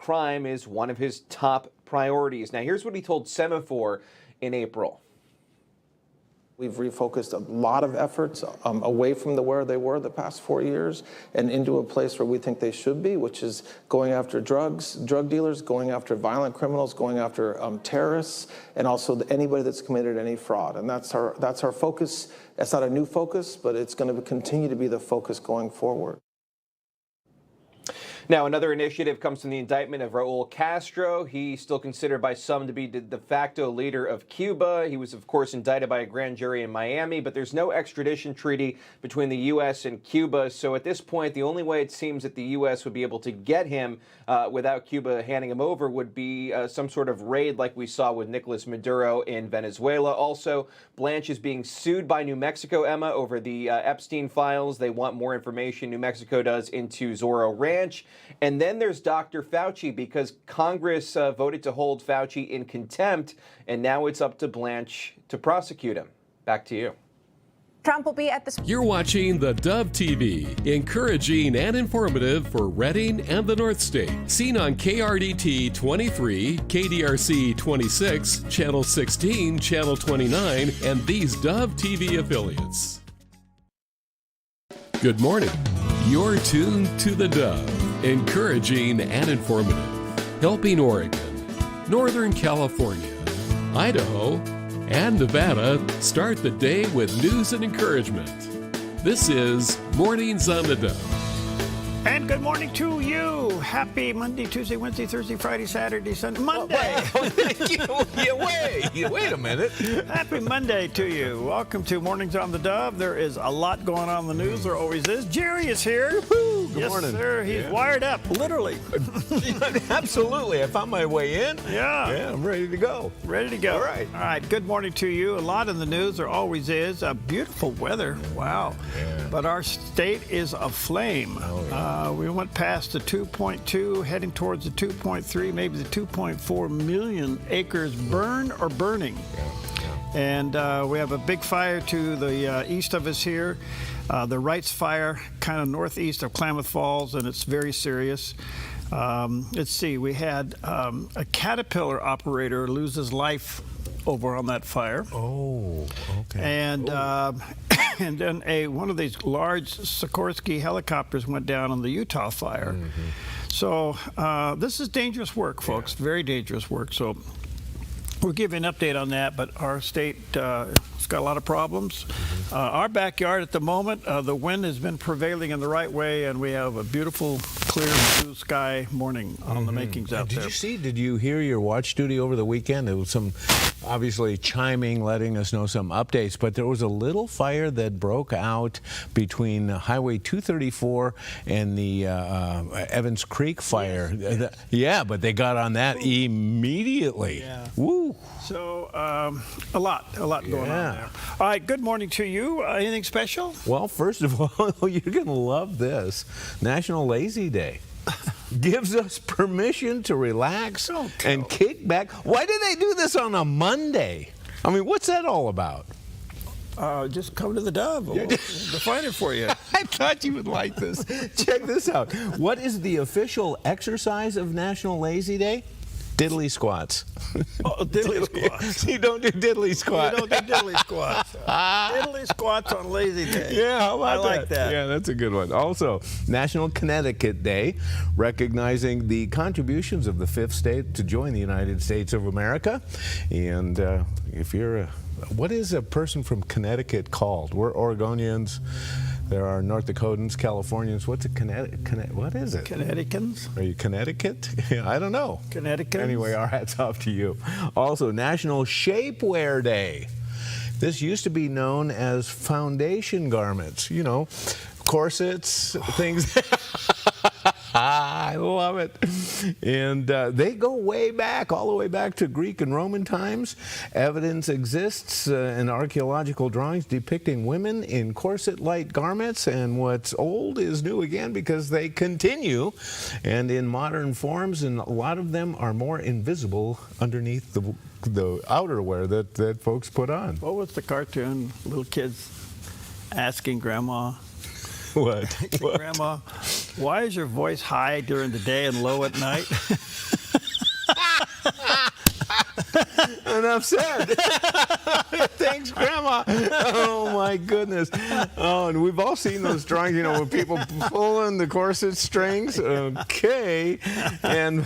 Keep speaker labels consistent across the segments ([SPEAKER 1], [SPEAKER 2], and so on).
[SPEAKER 1] crime is one of his top priorities. Now, here's what he told Semaphore in April.
[SPEAKER 2] We've refocused a lot of efforts away from where they were the past 4 years and into a place where we think they should be, which is going after drug dealers, going after violent criminals, going after terrorists, and also anybody that's committed any fraud. And that's our focus. It's not a new focus, but it's going to continue to be the focus going forward.
[SPEAKER 1] Now, another initiative comes from the indictment of Raul Castro. He's still considered by some to be the de facto leader of Cuba. He was, of course, indicted by a grand jury in Miami, but there's no extradition treaty between the U.S. and Cuba. So at this point, the only way it seems that the U.S. would be able to get him without Cuba handing him over would be some sort of raid like we saw with Nicolas Maduro in Venezuela. Also, Blanche is being sued by New Mexico, Emma, over the Epstein files. They want more information, New Mexico does, into Zorro Ranch. And then there's Dr. Fauci, because Congress voted to hold Fauci in contempt, and now it's up to Blanche to prosecute him. Back to you.
[SPEAKER 3] Trump will be at the...
[SPEAKER 4] You're watching theDove TV, encouraging and informative for Redding and the North State. Seen on KRDT 23, KDRC 26, Channel 16, Channel 29, and these Dove TV affiliates. Good morning. You're tuned to theDove, encouraging and informative, helping Oregon, Northern California, Idaho, and Nevada start the day with news and encouragement. This is Mornings on theDove.
[SPEAKER 5] And good morning to you. Happy Monday, Tuesday, Wednesday, Thursday, Friday, Saturday, Sunday, Monday.
[SPEAKER 6] Wait a minute.
[SPEAKER 5] Happy Monday to you. Welcome to Mornings on theDove. There is a lot going on in the news. There always is. Jerry is here.
[SPEAKER 6] Good morning.
[SPEAKER 5] Yes, sir. He's wired up, literally.
[SPEAKER 6] Absolutely. I found my way in.
[SPEAKER 5] Yeah,
[SPEAKER 6] I'm ready to go.
[SPEAKER 5] Ready to go.
[SPEAKER 6] All right.
[SPEAKER 5] All right. Good morning to you. A lot in the news. There always is. Beautiful weather. Wow.
[SPEAKER 6] Yeah.
[SPEAKER 5] But our state is aflame.
[SPEAKER 6] Oh, yeah.
[SPEAKER 5] We went past the 2.2, heading towards the 2.3, maybe the 2.4 million acres burned or burning. And we have a big fire to the east of us here. The Wrights Fire, kind of northeast of Klamath Falls, and it's very serious. Let's see, we had a Caterpillar operator lose his life over on that fire.
[SPEAKER 6] Oh, okay.
[SPEAKER 5] And and then one of these large Sikorsky helicopters went down on the Utah fire. Mm-hmm. So this is dangerous work, folks. Yeah. Very dangerous work. So we'll give you an update on that, but our state has got a lot of problems. Mm-hmm. Our backyard at the moment, the wind has been prevailing in the right way, and we have a beautiful, clear blue sky morning on the makings out there.
[SPEAKER 6] Did you hear your watch duty over the weekend? There was some, obviously, chiming, letting us know some updates, but there was a little fire that broke out between Highway 234 and the Evans Creek fire.
[SPEAKER 5] Yes.
[SPEAKER 6] Yeah, but they got on that immediately.
[SPEAKER 5] Yeah.
[SPEAKER 6] Woo!
[SPEAKER 5] So a lot going on there. All right, good morning to you. Anything special?
[SPEAKER 6] Well, first of all, you're going to love this. National Lazy Day gives us permission to relax and kick back. Why do they do this on a Monday? I mean, what's that all about?
[SPEAKER 5] Just come to theDove. We'll define it for you.
[SPEAKER 6] I thought you would like this. Check this out. What is the official exercise of National Lazy Day? Diddly squats.
[SPEAKER 5] Oh, diddly squats.
[SPEAKER 6] You don't do diddly squats.
[SPEAKER 5] You don't do diddly squats. Diddly squats on Lazy Day.
[SPEAKER 6] Yeah, how about
[SPEAKER 5] I like that.
[SPEAKER 6] Yeah, that's a good one. Also, National Connecticut Day, recognizing the contributions of the fifth state to join the United States of America. And if you're what is a person from Connecticut called? We're Oregonians. There are North Dakotans, Californians. What's a what is it?
[SPEAKER 5] Connecticutans?
[SPEAKER 6] Are you Connecticut? I don't know.
[SPEAKER 5] Connecticutans?
[SPEAKER 6] Anyway, our hats off to you. Also, National Shapewear Day. This used to be known as foundation garments. You know, corsets, things. I love it. And they go way back, all the way back to Greek and Roman times. Evidence exists in archaeological drawings depicting women in corset-like garments, and what's old is new again because they continue and in modern forms, and a lot of them are more invisible underneath the outerwear that folks put on.
[SPEAKER 5] What was the cartoon? Little kids asking Grandma.
[SPEAKER 6] What?
[SPEAKER 5] Grandma, Why is your voice high during the day and low at night?
[SPEAKER 6] Enough said. Thanks, Grandma. Oh, my goodness. Oh, and we've all seen those drawings, you know, when people pull in the corset strings. Okay. And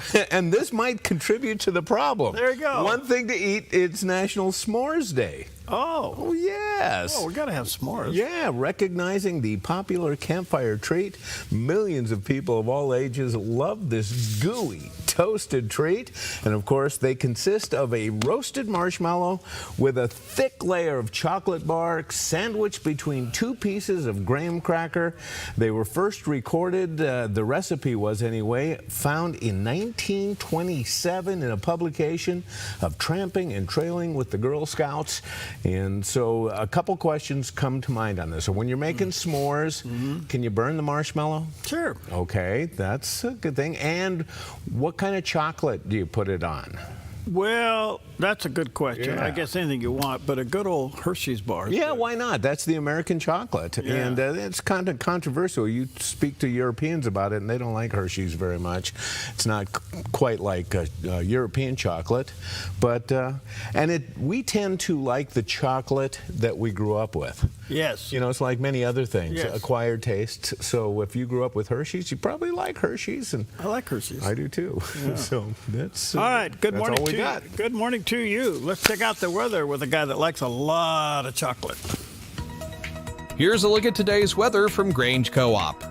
[SPEAKER 6] this might contribute to the problem.
[SPEAKER 5] There you go.
[SPEAKER 6] One thing to eat, it's National S'mores Day.
[SPEAKER 5] Oh,
[SPEAKER 6] yes.
[SPEAKER 5] Oh, we got to have s'mores.
[SPEAKER 6] Yeah, recognizing the popular campfire treat. Millions of people of all ages love this gooey, toasted treat. And of course, they consist of a roasted marshmallow with a thick layer of chocolate bark sandwiched between two pieces of graham cracker. They were first recorded, the recipe was anyway, found in 1927 in a publication of Tramping and Trailing with the Girl Scouts. And so a couple questions come to mind on this. So when you're making s'mores, can you burn the marshmallow?
[SPEAKER 5] Sure.
[SPEAKER 6] Okay, that's a good thing. And what kind of chocolate do you put it on?
[SPEAKER 5] Well, that's a good question.
[SPEAKER 6] Yeah.
[SPEAKER 5] I guess anything you want, but a good old Hershey's bar.
[SPEAKER 6] Yeah, why not? That's the American chocolate.
[SPEAKER 5] Yeah.
[SPEAKER 6] And it's kind of controversial. You speak to Europeans about it, and they don't like Hershey's very much. It's not quite like European chocolate. But, we tend to like the chocolate that we grew up with.
[SPEAKER 5] Yes.
[SPEAKER 6] You know, it's like many other things,
[SPEAKER 5] Yes.
[SPEAKER 6] acquired tastes. So if you grew up with Hershey's, you probably like Hershey's. And
[SPEAKER 5] I like Hershey's.
[SPEAKER 6] I do too. So that's
[SPEAKER 5] All right. Good
[SPEAKER 6] that's
[SPEAKER 5] morning
[SPEAKER 6] all we
[SPEAKER 5] to
[SPEAKER 6] got.
[SPEAKER 5] you. Good morning to you. Let's check out the weather with a guy that likes a lot of chocolate.
[SPEAKER 7] Here's a look at today's weather from Grange Co-op.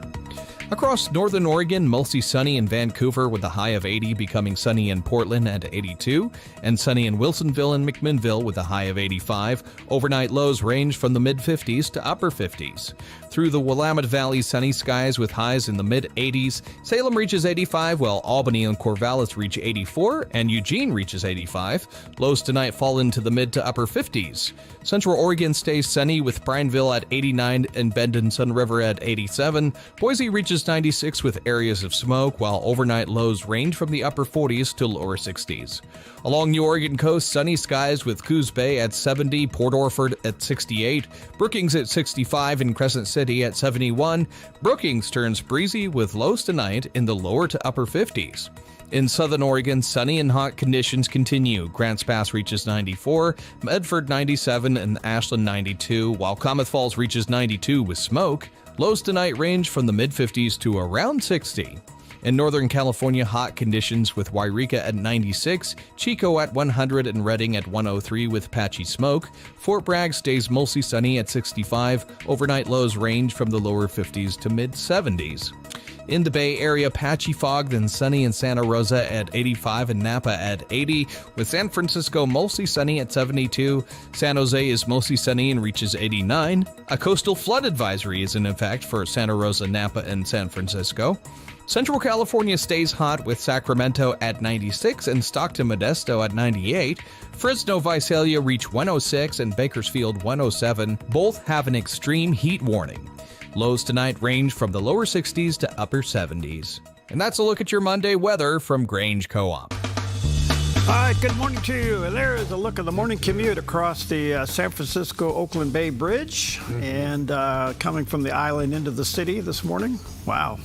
[SPEAKER 7] Across northern Oregon, mostly sunny in Vancouver with a high of 80, becoming sunny in Portland at 82, and sunny in Wilsonville and McMinnville with a high of 85. Overnight lows range from the mid-50s to upper 50s. Through the Willamette Valley, sunny skies with highs in the mid-80s. Salem reaches 85, while Albany and Corvallis reach 84, and Eugene reaches 85. Lows tonight fall into the mid to upper 50s. Central Oregon stays sunny with Prineville at 89 and Bend and Sun River at 87. Boise reaches 96 with areas of smoke, while overnight lows range from the upper 40s to lower 60s. Along the Oregon coast, sunny skies with Coos Bay at 70, Port Orford at 68, Brookings at 65, and Crescent City at 71. Brookings turns breezy with lows tonight in the lower to upper 50s. In southern Oregon, sunny and hot conditions continue. Grants Pass reaches 94, Medford 97, and Ashland 92, while Klamath Falls reaches 92 with smoke. Lows tonight range from the mid-50s to around 60. In Northern California, hot conditions with Wairika at 96, Chico at 100, and Redding at 103 with patchy smoke. Fort Bragg stays mostly sunny at 65. Overnight lows range from the lower 50s to mid-70s. In the Bay Area, patchy fog, then sunny in Santa Rosa at 85 and Napa at 80, with San Francisco mostly sunny at 72. San Jose is mostly sunny and reaches 89. A coastal flood advisory is in effect for Santa Rosa, Napa, and San Francisco. Central California stays hot with Sacramento at 96 and Stockton Modesto at 98. Fresno Visalia reach 106 and Bakersfield 107. Both have an extreme heat warning. Lows tonight range from the lower 60s to upper 70s. And that's a look at your Monday weather from Grange Co-op.
[SPEAKER 5] All right, good morning to you. And there is a look at the morning commute across the San Francisco-Oakland Bay Bridge and coming from the island into the city this morning. Wow.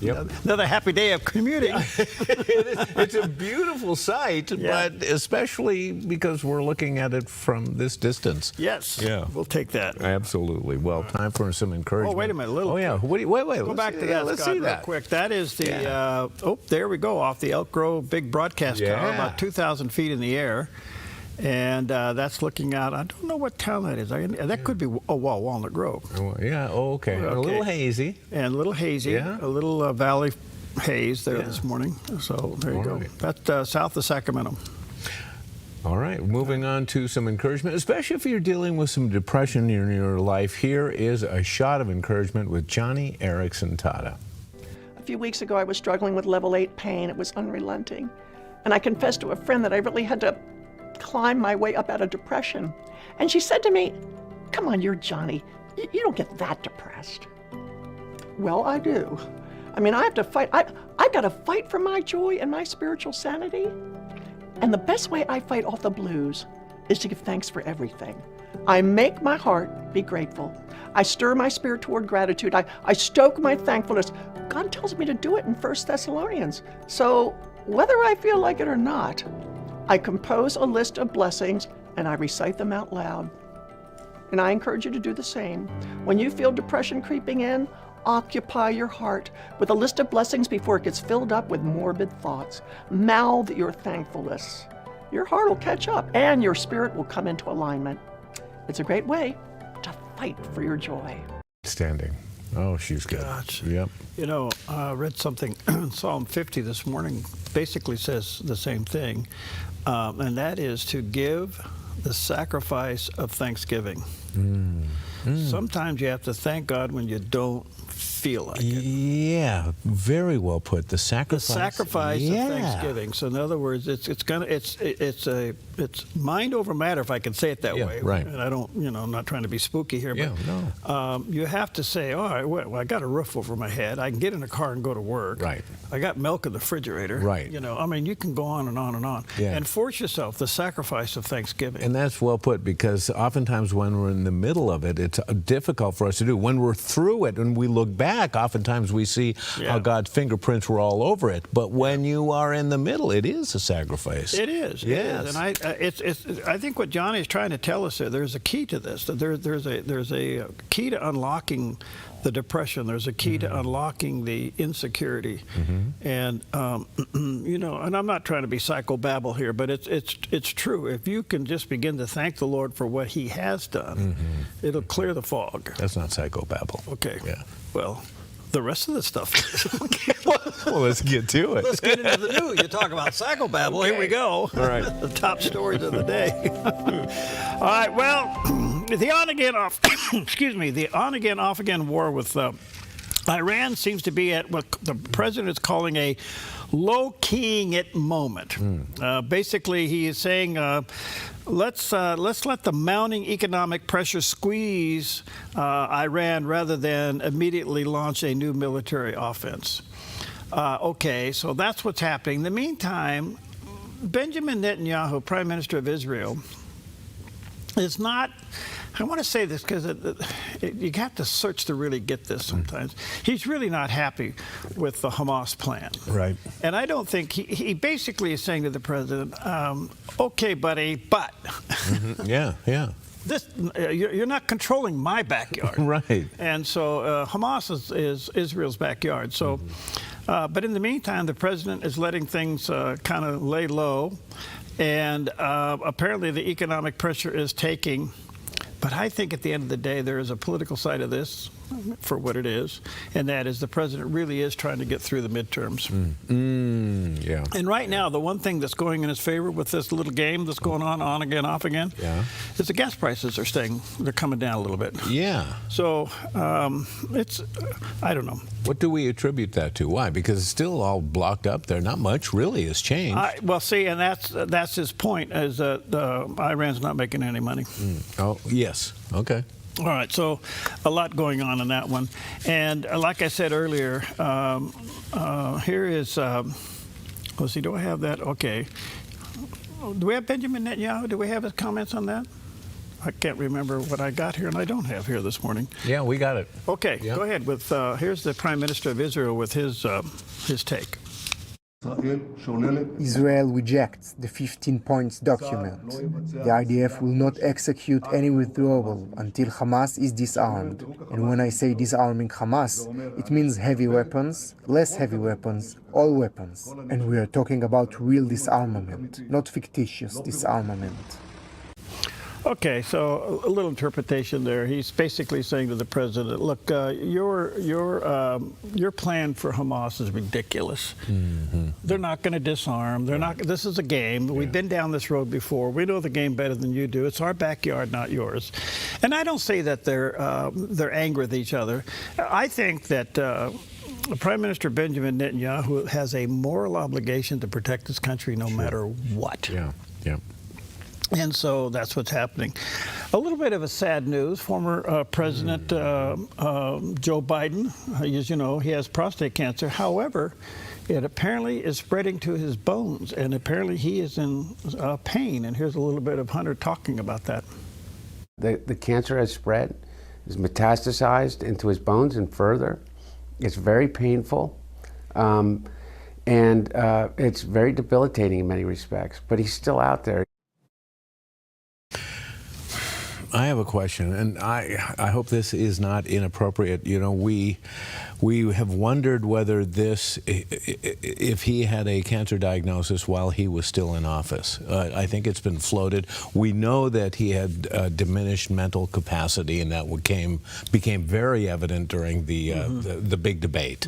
[SPEAKER 6] Yep.
[SPEAKER 5] Another happy day of commuting.
[SPEAKER 6] It's a beautiful sight,
[SPEAKER 5] Yeah.
[SPEAKER 6] but especially because we're looking at it from this distance.
[SPEAKER 5] Yes,
[SPEAKER 6] Yeah.
[SPEAKER 5] we'll take that.
[SPEAKER 6] Absolutely. Well, time for some encouragement.
[SPEAKER 5] Oh, wait a minute, a little.
[SPEAKER 6] Oh, yeah. Wait.
[SPEAKER 5] Go back to that,
[SPEAKER 6] Let's
[SPEAKER 5] Scott,
[SPEAKER 6] see
[SPEAKER 5] real
[SPEAKER 6] that.
[SPEAKER 5] quick. That is the,
[SPEAKER 6] Yeah.
[SPEAKER 5] there we go, off the Elk Grove big broadcast tower,
[SPEAKER 6] Yeah.
[SPEAKER 5] about 2,000 feet in the air. And that's looking out, I don't know what town that is. That could be, Walnut Grove.
[SPEAKER 6] Oh, yeah. Oh, okay. A
[SPEAKER 5] Okay.
[SPEAKER 6] little hazy.
[SPEAKER 5] And a little hazy,
[SPEAKER 6] Yeah.
[SPEAKER 5] a little valley haze there this morning. So there you
[SPEAKER 6] All
[SPEAKER 5] go.
[SPEAKER 6] right.
[SPEAKER 5] That's south of Sacramento.
[SPEAKER 6] All right. Moving on to some encouragement, especially if you're dealing with some depression in your life. Here is a shot of encouragement with Johnny Erickson Tada.
[SPEAKER 8] A few weeks ago, I was struggling with level 8 pain. It was unrelenting. And I confessed to a friend that I really had to climb my way up out of depression. And she said to me, "Come on, you're Johnny. You don't get that depressed." Well, I do. I mean, I have to fight. I've got to fight for my joy and my spiritual sanity. And the best way I fight off the blues is to give thanks for everything. I make my heart be grateful. I stir my spirit toward gratitude. I stoke my thankfulness God tells me to do it in 1 Thessalonians. So whether I feel like it or not, I compose a list of blessings and I recite them out loud. And I encourage you to do the same. When you feel depression creeping in, occupy your heart with a list of blessings before it gets filled up with morbid thoughts. Mouth your thankfulness. Your heart will catch up and your spirit will come into alignment. It's a great way to fight for your joy.
[SPEAKER 6] Standing. Oh, she's good.
[SPEAKER 5] Gosh.
[SPEAKER 6] Yep.
[SPEAKER 5] You know, I read something in Psalm 50 this morning, basically says the same thing, and that is to give the sacrifice of thanksgiving. Sometimes you have to thank God when you don't feel like it.
[SPEAKER 6] Yeah, very well put. The sacrifice.
[SPEAKER 5] The sacrifice of Thanksgiving. So in other words, it's mind over matter, if I can say it that way.
[SPEAKER 6] Right.
[SPEAKER 5] And I don't, I'm not trying to be spooky here, but you have to say, all right, well, I got a roof over my head. I can get in a car and go to work.
[SPEAKER 6] Right.
[SPEAKER 5] I got milk in the refrigerator.
[SPEAKER 6] Right.
[SPEAKER 5] You can go on and on and on.
[SPEAKER 6] Yeah.
[SPEAKER 5] And force yourself the sacrifice of Thanksgiving.
[SPEAKER 6] And that's well put, because oftentimes when we're in the middle of it, it's difficult for us to do. When we're through it and we look back, oftentimes we see how God's fingerprints were all over it. But when you are in the middle, it is a sacrifice.
[SPEAKER 5] It is.
[SPEAKER 6] Yes.
[SPEAKER 5] And I think what Johnny is trying to tell us here, there's a key to this. That there's a key to unlocking the depression. There's a key to unlocking the insecurity. And and I'm not trying to be psychobabble here, but it's true. If you can just begin to thank the Lord for what He has done, it'll clear the fog.
[SPEAKER 6] That's not psychobabble.
[SPEAKER 5] Okay.
[SPEAKER 6] Yeah.
[SPEAKER 5] Well, the rest of the stuff.
[SPEAKER 6] Well, let's get to it.
[SPEAKER 5] Let's get into the news. You talk about psychobabble. Here we go.
[SPEAKER 6] All right.
[SPEAKER 5] The top stories of the day. All right. Well, the on-again, off-again war with Iran seems to be at what the president is calling a low-keying it moment. Basically, he is saying, let's let the mounting economic pressure squeeze Iran rather than immediately launch a new military offense. Okay, so that's what's happening. In the meantime, Benjamin Netanyahu, Prime Minister of Israel, is not, I want to say this because you have to search to really get this sometimes. He's really not happy with the Hamas plan.
[SPEAKER 6] Right.
[SPEAKER 5] And I don't think, he basically is saying to the president, okay, buddy, but.
[SPEAKER 6] Yeah.
[SPEAKER 5] You're not controlling my backyard.
[SPEAKER 6] Right.
[SPEAKER 5] And so Hamas is Israel's backyard. So, but in the meantime, the president is letting things kind of lay low. And apparently the economic pressure is taking. But I think at the end of the day, there is a political side of this for what it is, and that is the president really is trying to get through the midterms.
[SPEAKER 6] Yeah.
[SPEAKER 5] And right now, the one thing that's going in his favor with this little game that's going on again, off again, is the gas prices they're coming down a little bit.
[SPEAKER 6] Yeah.
[SPEAKER 5] So it's, I don't know.
[SPEAKER 6] What do we attribute that to? Why? Because it's still all blocked up there. Not much really has changed.
[SPEAKER 5] Well, see, and that's his point, is that Iran's not making any money.
[SPEAKER 6] Oh, yes. Okay.
[SPEAKER 5] All right, so a lot going on in that one. And like I said earlier, here is, let's see, do I have that? Okay. Do we have Benjamin Netanyahu? Do we have his comments on that? I can't remember what I got here, and I don't have here this morning.
[SPEAKER 6] Yeah, we got it.
[SPEAKER 5] Okay, go ahead. With here's the Prime Minister of Israel with his take.
[SPEAKER 9] Israel rejects the 15 points document. The IDF will not execute any withdrawal until Hamas is disarmed. And when I say disarming Hamas, it means heavy weapons, less heavy weapons, all weapons. And we are talking about real disarmament, not fictitious disarmament.
[SPEAKER 5] Okay, so a little interpretation there. He's basically saying to the president, look, your plan for Hamas is ridiculous. They're not going to disarm. They're not. This is a game. We've been down this road before. We know the game better than you do. It's our backyard, not yours. And I don't say that they're angry with each other. I think that Prime Minister Benjamin Netanyahu has a moral obligation to protect his country no matter what.
[SPEAKER 6] Yeah.
[SPEAKER 5] And so that's what's happening. A little bit of a sad news. Former President Joe Biden, as you know, he has prostate cancer. However, it apparently is spreading to his bones, and apparently he is in pain. And here's a little bit of Hunter talking about that.
[SPEAKER 10] The cancer has spread, is metastasized into his bones and further. It's very painful, and it's very debilitating in many respects, but he's still out there.
[SPEAKER 6] I have a question, and I hope this is not inappropriate. You know, we have wondered whether if he had a cancer diagnosis while he was still in office. I think it's been floated. We know that he had diminished mental capacity, and that became very evident during the big debate.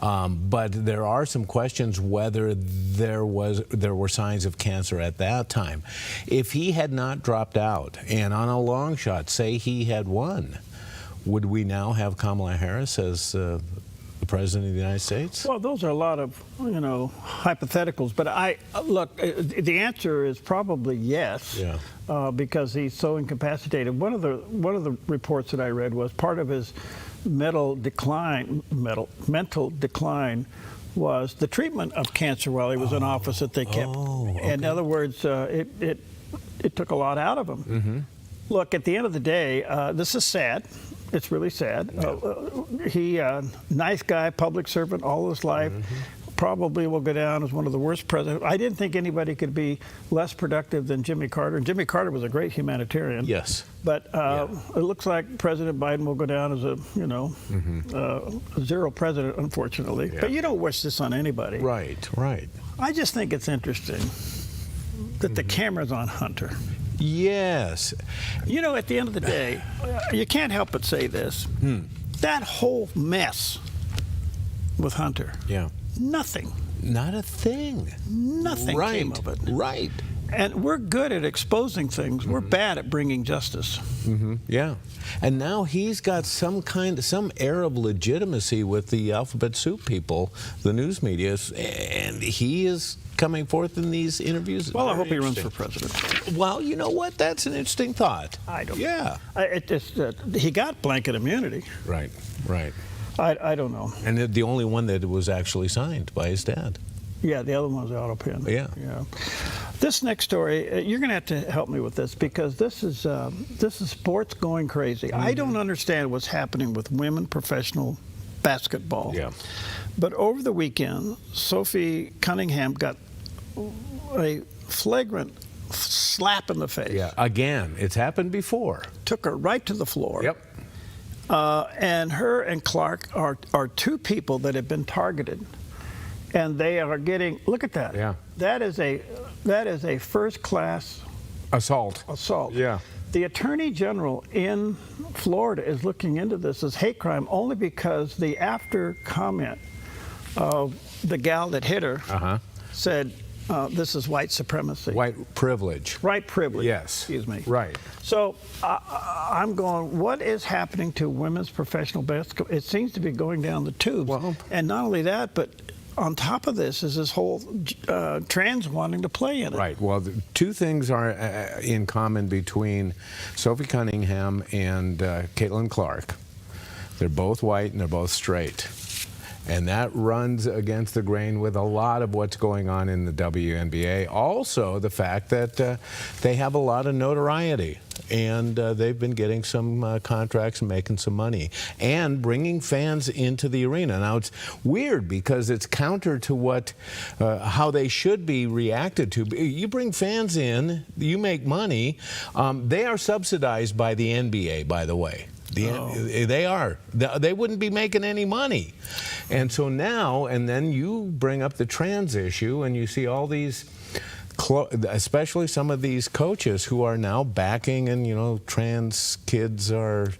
[SPEAKER 6] But there are some questions whether there were signs of cancer at that time. If he had not dropped out, and on a long shot, say he had won, would we now have Kamala Harris as the President of the United States?
[SPEAKER 5] Well, those are a lot of, hypotheticals. But look, the answer is probably yes, because he's so incapacitated. One of the reports that I read was part of his mental decline was the treatment of cancer while he was in office that they kept. Okay. In other words, it took a lot out of him. Look, at the end of the day, this is sad. It's really sad. He, nice guy, public servant all his life, probably will go down as one of the worst presidents. I didn't think anybody could be less productive than Jimmy Carter. And Jimmy Carter was a great humanitarian.
[SPEAKER 6] Yes.
[SPEAKER 5] But it looks like President Biden will go down as a, zero president, unfortunately. But you don't wish this on anybody.
[SPEAKER 6] Right, right.
[SPEAKER 5] I just think it's interesting that the camera's on Hunter.
[SPEAKER 6] Yes.
[SPEAKER 5] You know, at the end of the day, you can't help but say this. That whole mess with Hunter.
[SPEAKER 6] Yeah.
[SPEAKER 5] Nothing.
[SPEAKER 6] Not a thing.
[SPEAKER 5] Nothing came of it.
[SPEAKER 6] Right.
[SPEAKER 5] And we're good at exposing things. We're bad at bringing justice.
[SPEAKER 6] Yeah. And now he's got some air of legitimacy with the alphabet soup people, the news media, and he is coming forth in these interviews.
[SPEAKER 5] Well, I hope he runs for president.
[SPEAKER 6] Well, you know what? That's an interesting thought.
[SPEAKER 5] I don't know.
[SPEAKER 6] Yeah.
[SPEAKER 5] He got blanket immunity.
[SPEAKER 6] Right, right.
[SPEAKER 5] I don't know.
[SPEAKER 6] And the only one that was actually signed by his dad.
[SPEAKER 5] Yeah, the other one was the auto pen.
[SPEAKER 6] Yeah.
[SPEAKER 5] This next story, you're going to have to help me with this because this is sports going crazy. I don't understand what's happening with women professional basketball.
[SPEAKER 6] Yeah.
[SPEAKER 5] But over the weekend, Sophie Cunningham got a flagrant slap in the face.
[SPEAKER 6] Yeah. Again, it's happened before.
[SPEAKER 5] Took her right to the floor.
[SPEAKER 6] Yep.
[SPEAKER 5] And her and Clark are two people that have been targeted. And they are getting, look at that.
[SPEAKER 6] Yeah.
[SPEAKER 5] That is a first-class
[SPEAKER 6] assault.
[SPEAKER 5] Yeah. The Attorney General in Florida is looking into this as hate crime only because the after comment of the gal that hit her said this is white supremacy.
[SPEAKER 6] White privilege.
[SPEAKER 5] White privilege.
[SPEAKER 6] Yes.
[SPEAKER 5] Excuse me.
[SPEAKER 6] Right.
[SPEAKER 5] So I'm going, what is happening to women's professional basketball? It seems to be going down the tubes.
[SPEAKER 6] Well,
[SPEAKER 5] and not only that, but on top of this is this whole trans wanting to play in it.
[SPEAKER 6] Right. Well, the two things are in common between Sophie Cunningham and Caitlin Clark. They're both white and they're both straight. And that runs against the grain with a lot of what's going on in the WNBA. Also, the fact that they have a lot of notoriety. And they've been getting some contracts and making some money and bringing fans into the arena. Now, it's weird because it's counter to what how they should be reacted to. You bring fans in, you make money. They are subsidized by the NBA, by the way. They are. They wouldn't be making any money. And so now, and then you bring up the trans issue and you see all these, especially some of these coaches who are now backing, and trans kids are,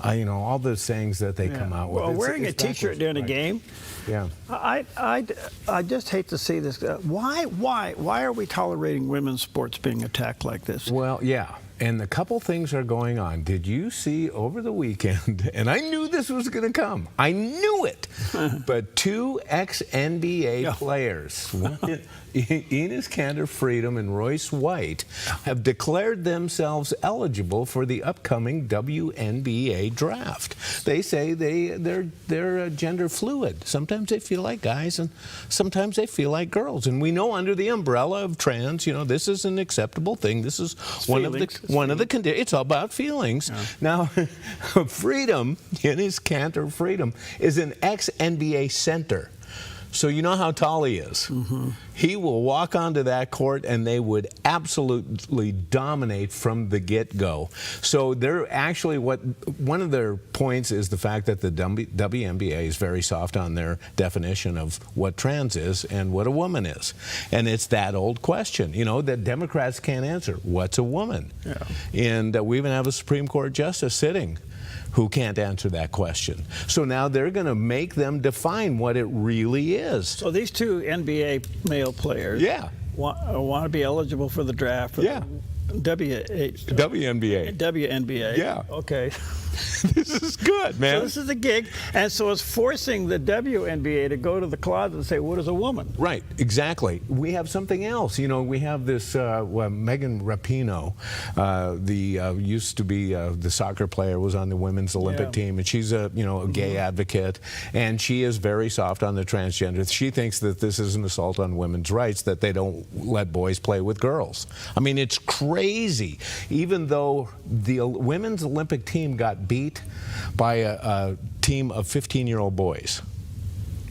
[SPEAKER 6] all the sayings that they come out with.
[SPEAKER 5] Well, wearing a T-shirt during a game.
[SPEAKER 6] Yeah.
[SPEAKER 5] I just hate to see this. Why are we tolerating women's sports being attacked like this?
[SPEAKER 6] Well, yeah. And a couple things are going on. Did you see over the weekend, and I knew this was going to come. I knew it. But two ex-NBA players, Enes Kanter-Freedom and Royce White, have declared themselves eligible for the upcoming WNBA draft. They say they're gender fluid. Sometimes they feel like guys and sometimes they feel like girls. And we know under the umbrella of trans, this is an acceptable thing. This is one of the One of the conditions. It's all about feelings.
[SPEAKER 5] Yeah.
[SPEAKER 6] Now, Freedom, in his canter Freedom, is an ex-NBA center. So you know how tall he is.
[SPEAKER 5] Mm-hmm.
[SPEAKER 6] He will walk onto that court and they would absolutely dominate from the get-go. So they're actually one of their points is the fact that the WNBA is very soft on their definition of what trans is and what a woman is. And it's that old question, you know, that Democrats can't answer. What's a woman?
[SPEAKER 5] Yeah.
[SPEAKER 6] And we even have a Supreme Court justice sitting who can't answer that question. So now they're going to make them define what it really is.
[SPEAKER 5] So these two NBA male players want to be eligible for the draft. For the
[SPEAKER 6] WNBA.
[SPEAKER 5] WNBA.
[SPEAKER 6] Yeah.
[SPEAKER 5] Okay.
[SPEAKER 6] This is good, man.
[SPEAKER 5] So this is a gig, and so it's forcing the WNBA to go to the closet and say, what is a woman?
[SPEAKER 6] Right, exactly. We have something else. You know, we have this Megan Rapinoe, used to be the soccer player, was on the women's Olympic team, and she's a gay advocate, and she is very soft on the transgender. She thinks that this is an assault on women's rights, that they don't let boys play with girls. I mean, it's crazy. Even though the women's Olympic team got beat by a team of 15-year-old boys.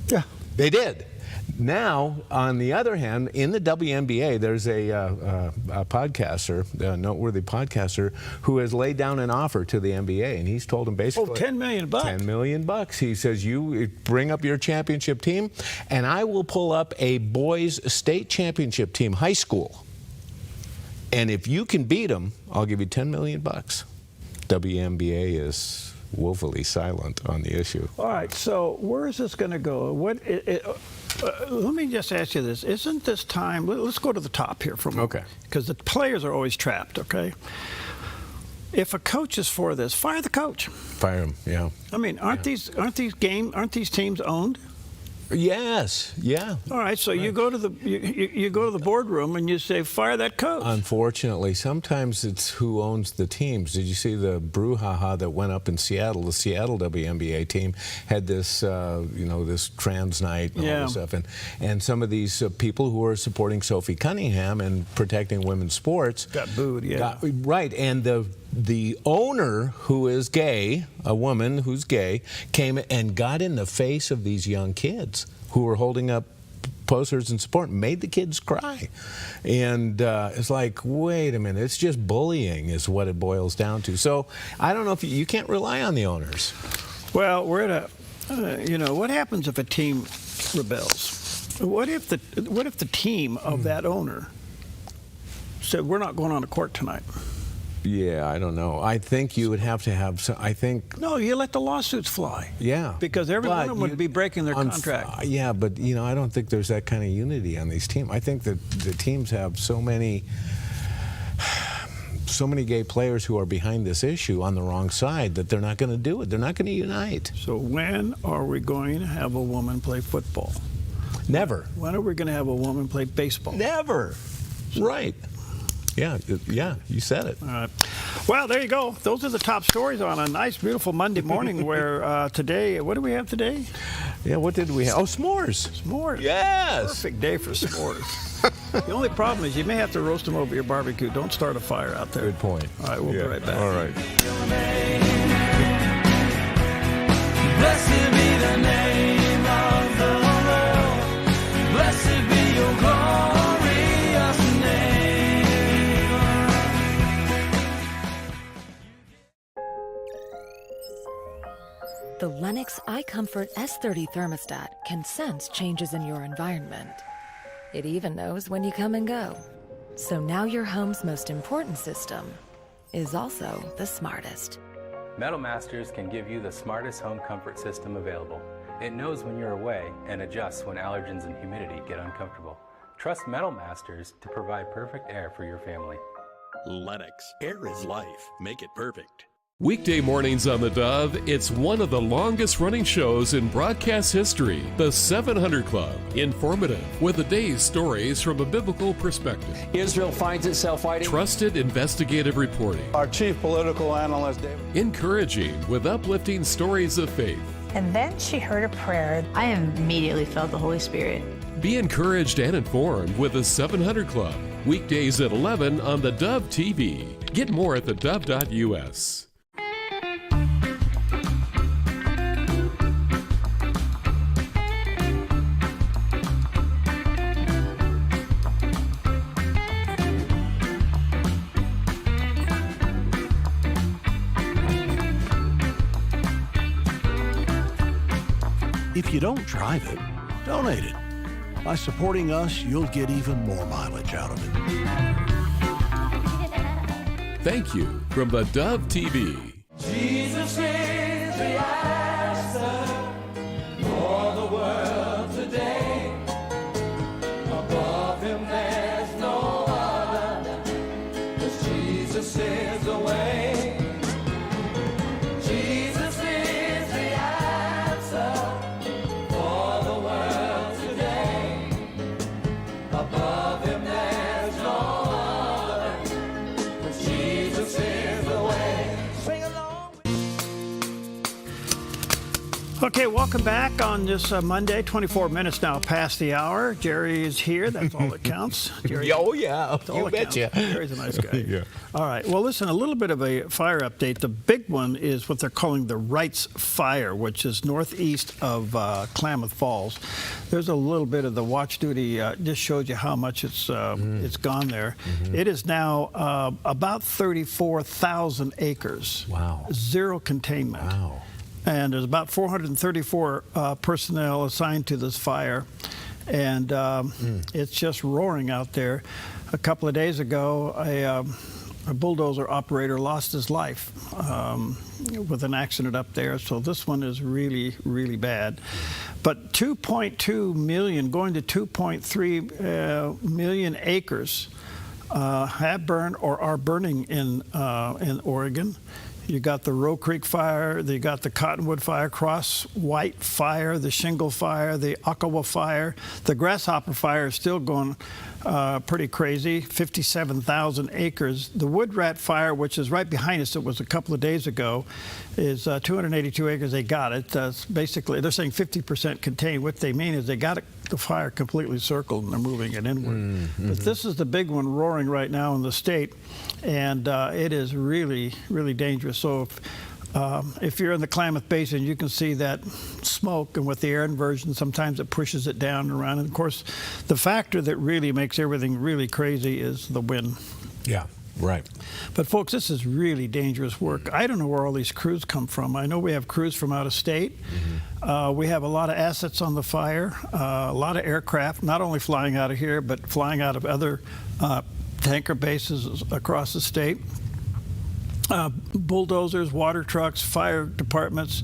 [SPEAKER 5] Yeah.
[SPEAKER 6] They did. Now, on the other hand, in the WNBA, there's a podcaster, a noteworthy podcaster, who has laid down an offer to the NBA, and he's told him basically
[SPEAKER 5] $10 million.
[SPEAKER 6] $10 million. He says, you bring up your championship team, and I will pull up a boys' state championship team, high school. And if you can beat them, I'll give you $10 million. WNBA is woefully silent on the issue.
[SPEAKER 5] All right, so where is this going to go? Let me just ask you this. Isn't this time, let's go to the top here for a moment.
[SPEAKER 6] Okay.
[SPEAKER 5] Because the players are always trapped, okay? If a coach is for this, fire the coach.
[SPEAKER 6] Fire him, yeah.
[SPEAKER 5] I mean, aren't these teams owned?
[SPEAKER 6] Yes, yeah.
[SPEAKER 5] All right, so you go to the you go to the boardroom and you say, fire that coach.
[SPEAKER 6] Unfortunately, sometimes it's who owns the teams. Did you see the brouhaha that went up in Seattle? The Seattle WNBA team had this, this trans night and all this stuff, and some of these people who are supporting Sophie Cunningham and protecting women's sports
[SPEAKER 5] got booed. Yeah,
[SPEAKER 6] right, and the owner, who is gay, a woman who's gay, came and got in the face of these young kids who were holding up posters in support, made the kids cry. And it's like, wait a minute, it's just bullying is what it boils down to. So I don't know if you can't rely on the owners.
[SPEAKER 5] Well, we're at a, what happens if a team rebels? What if the team of that owner said, we're not going on the court tonight?
[SPEAKER 6] Yeah, I don't know. I think you would have to have some,
[SPEAKER 5] No, you let the lawsuits fly.
[SPEAKER 6] Yeah.
[SPEAKER 5] Because every one of them would be breaking their contract.
[SPEAKER 6] Yeah, but, I don't think there's that kind of unity on these teams. I think that the teams have so many gay players who are behind this issue on the wrong side that they're not going to do it. They're not going to unite.
[SPEAKER 5] So when are we going to have a woman play football?
[SPEAKER 6] Never.
[SPEAKER 5] When are we going to have a woman play baseball?
[SPEAKER 6] Never. Right. Yeah, you said it.
[SPEAKER 5] All right. Well, there you go. Those are the top stories on a nice, beautiful Monday morning where today, what do we have today?
[SPEAKER 6] Yeah, what did we have? Oh, s'mores.
[SPEAKER 5] S'mores.
[SPEAKER 6] Yes.
[SPEAKER 5] Perfect day for s'mores. The only problem is you may have to roast them over your barbecue. Don't start a fire out there.
[SPEAKER 6] Good point.
[SPEAKER 5] All right, we'll be right back.
[SPEAKER 6] All right.
[SPEAKER 11] Blessed be the name of the Lord. Blessed be your glorious name.
[SPEAKER 12] The Lennox iComfort S30 thermostat can sense changes in your environment. It even knows when you come and go. So now your home's most important system is also the smartest.
[SPEAKER 13] Metal Masters can give you the smartest home comfort system available. It knows when you're away and adjusts when allergens and humidity get uncomfortable. Trust Metal Masters to provide perfect air for your family.
[SPEAKER 14] Lennox. Air is life. Make it perfect.
[SPEAKER 4] Weekday mornings on the Dove, it's one of the longest running shows in broadcast history, the 700 Club. Informative, with the day's stories from a biblical perspective.
[SPEAKER 15] Israel finds itself fighting.
[SPEAKER 4] Trusted investigative reporting.
[SPEAKER 15] Our chief political analyst, David.
[SPEAKER 4] Encouraging, with uplifting stories of faith.
[SPEAKER 3] And then she heard a prayer.
[SPEAKER 16] I immediately felt the Holy Spirit
[SPEAKER 4] Be encouraged and informed with the 700 Club. Weekdays at 11 on the Dove TV. Get more at thedove.us.
[SPEAKER 16] If you don't drive it, donate it. By supporting us, you'll get even more mileage out of it.
[SPEAKER 4] Thank you from the Dove TV.
[SPEAKER 11] Jesus is the answer for the world today. Above him there's no other, 'cause Jesus is the way. Jesus is the answer for the world today. Above him there's no other, 'cause Jesus is the way. Sing along.
[SPEAKER 5] Okay, welcome back on this Monday. 24 minutes now past the hour. Jerry is here. That's all that counts. Jerry,
[SPEAKER 6] Oh, yeah.
[SPEAKER 5] that's all
[SPEAKER 6] You
[SPEAKER 5] that
[SPEAKER 6] betcha.
[SPEAKER 5] counts. Jerry's a nice guy.
[SPEAKER 6] Yeah.
[SPEAKER 5] All right. Well, listen, a little bit of a fire update. The big one is what they're calling the Wrights Fire, which is northeast of Klamath Falls. There's a little bit of the watch duty. Just shows you how much it's gone there. It is now about 34,000 acres.
[SPEAKER 6] Wow.
[SPEAKER 5] Zero containment.
[SPEAKER 6] Wow.
[SPEAKER 5] And there's about 434 personnel assigned to this fire. And it's just roaring out there. A couple of days ago, a bulldozer operator lost his life with an accident up there. So this one is really, really bad. But 2.2 million, going to 2.3 million acres have burned or are burning in Oregon. You got the Roe Creek fire, you got the Cottonwood fire, Cross White fire, the Shingle fire, the Ockawa fire. The Grasshopper fire is still going pretty crazy, 57,000 acres. The Wood Rat fire, which is right behind us, it was a couple of days ago, is 282 acres. They got it. Basically, they're saying 50% contained. What they mean is they got the fire completely circled and they're moving it inward. But this is the big one roaring right now in the state, and it is really, really dangerous. So if you're in the Klamath Basin, you can see that smoke, and with the air inversion, sometimes it pushes it down and around. And of course, the factor that really makes everything really crazy is the wind.
[SPEAKER 6] Yeah, right.
[SPEAKER 5] But folks, this is really dangerous work. I don't know where all these crews come from. I know we have crews from out of state. We have a lot of assets on the fire, a lot of aircraft, not only flying out of here, but flying out of other tanker bases across the state. Bulldozers, water trucks, fire departments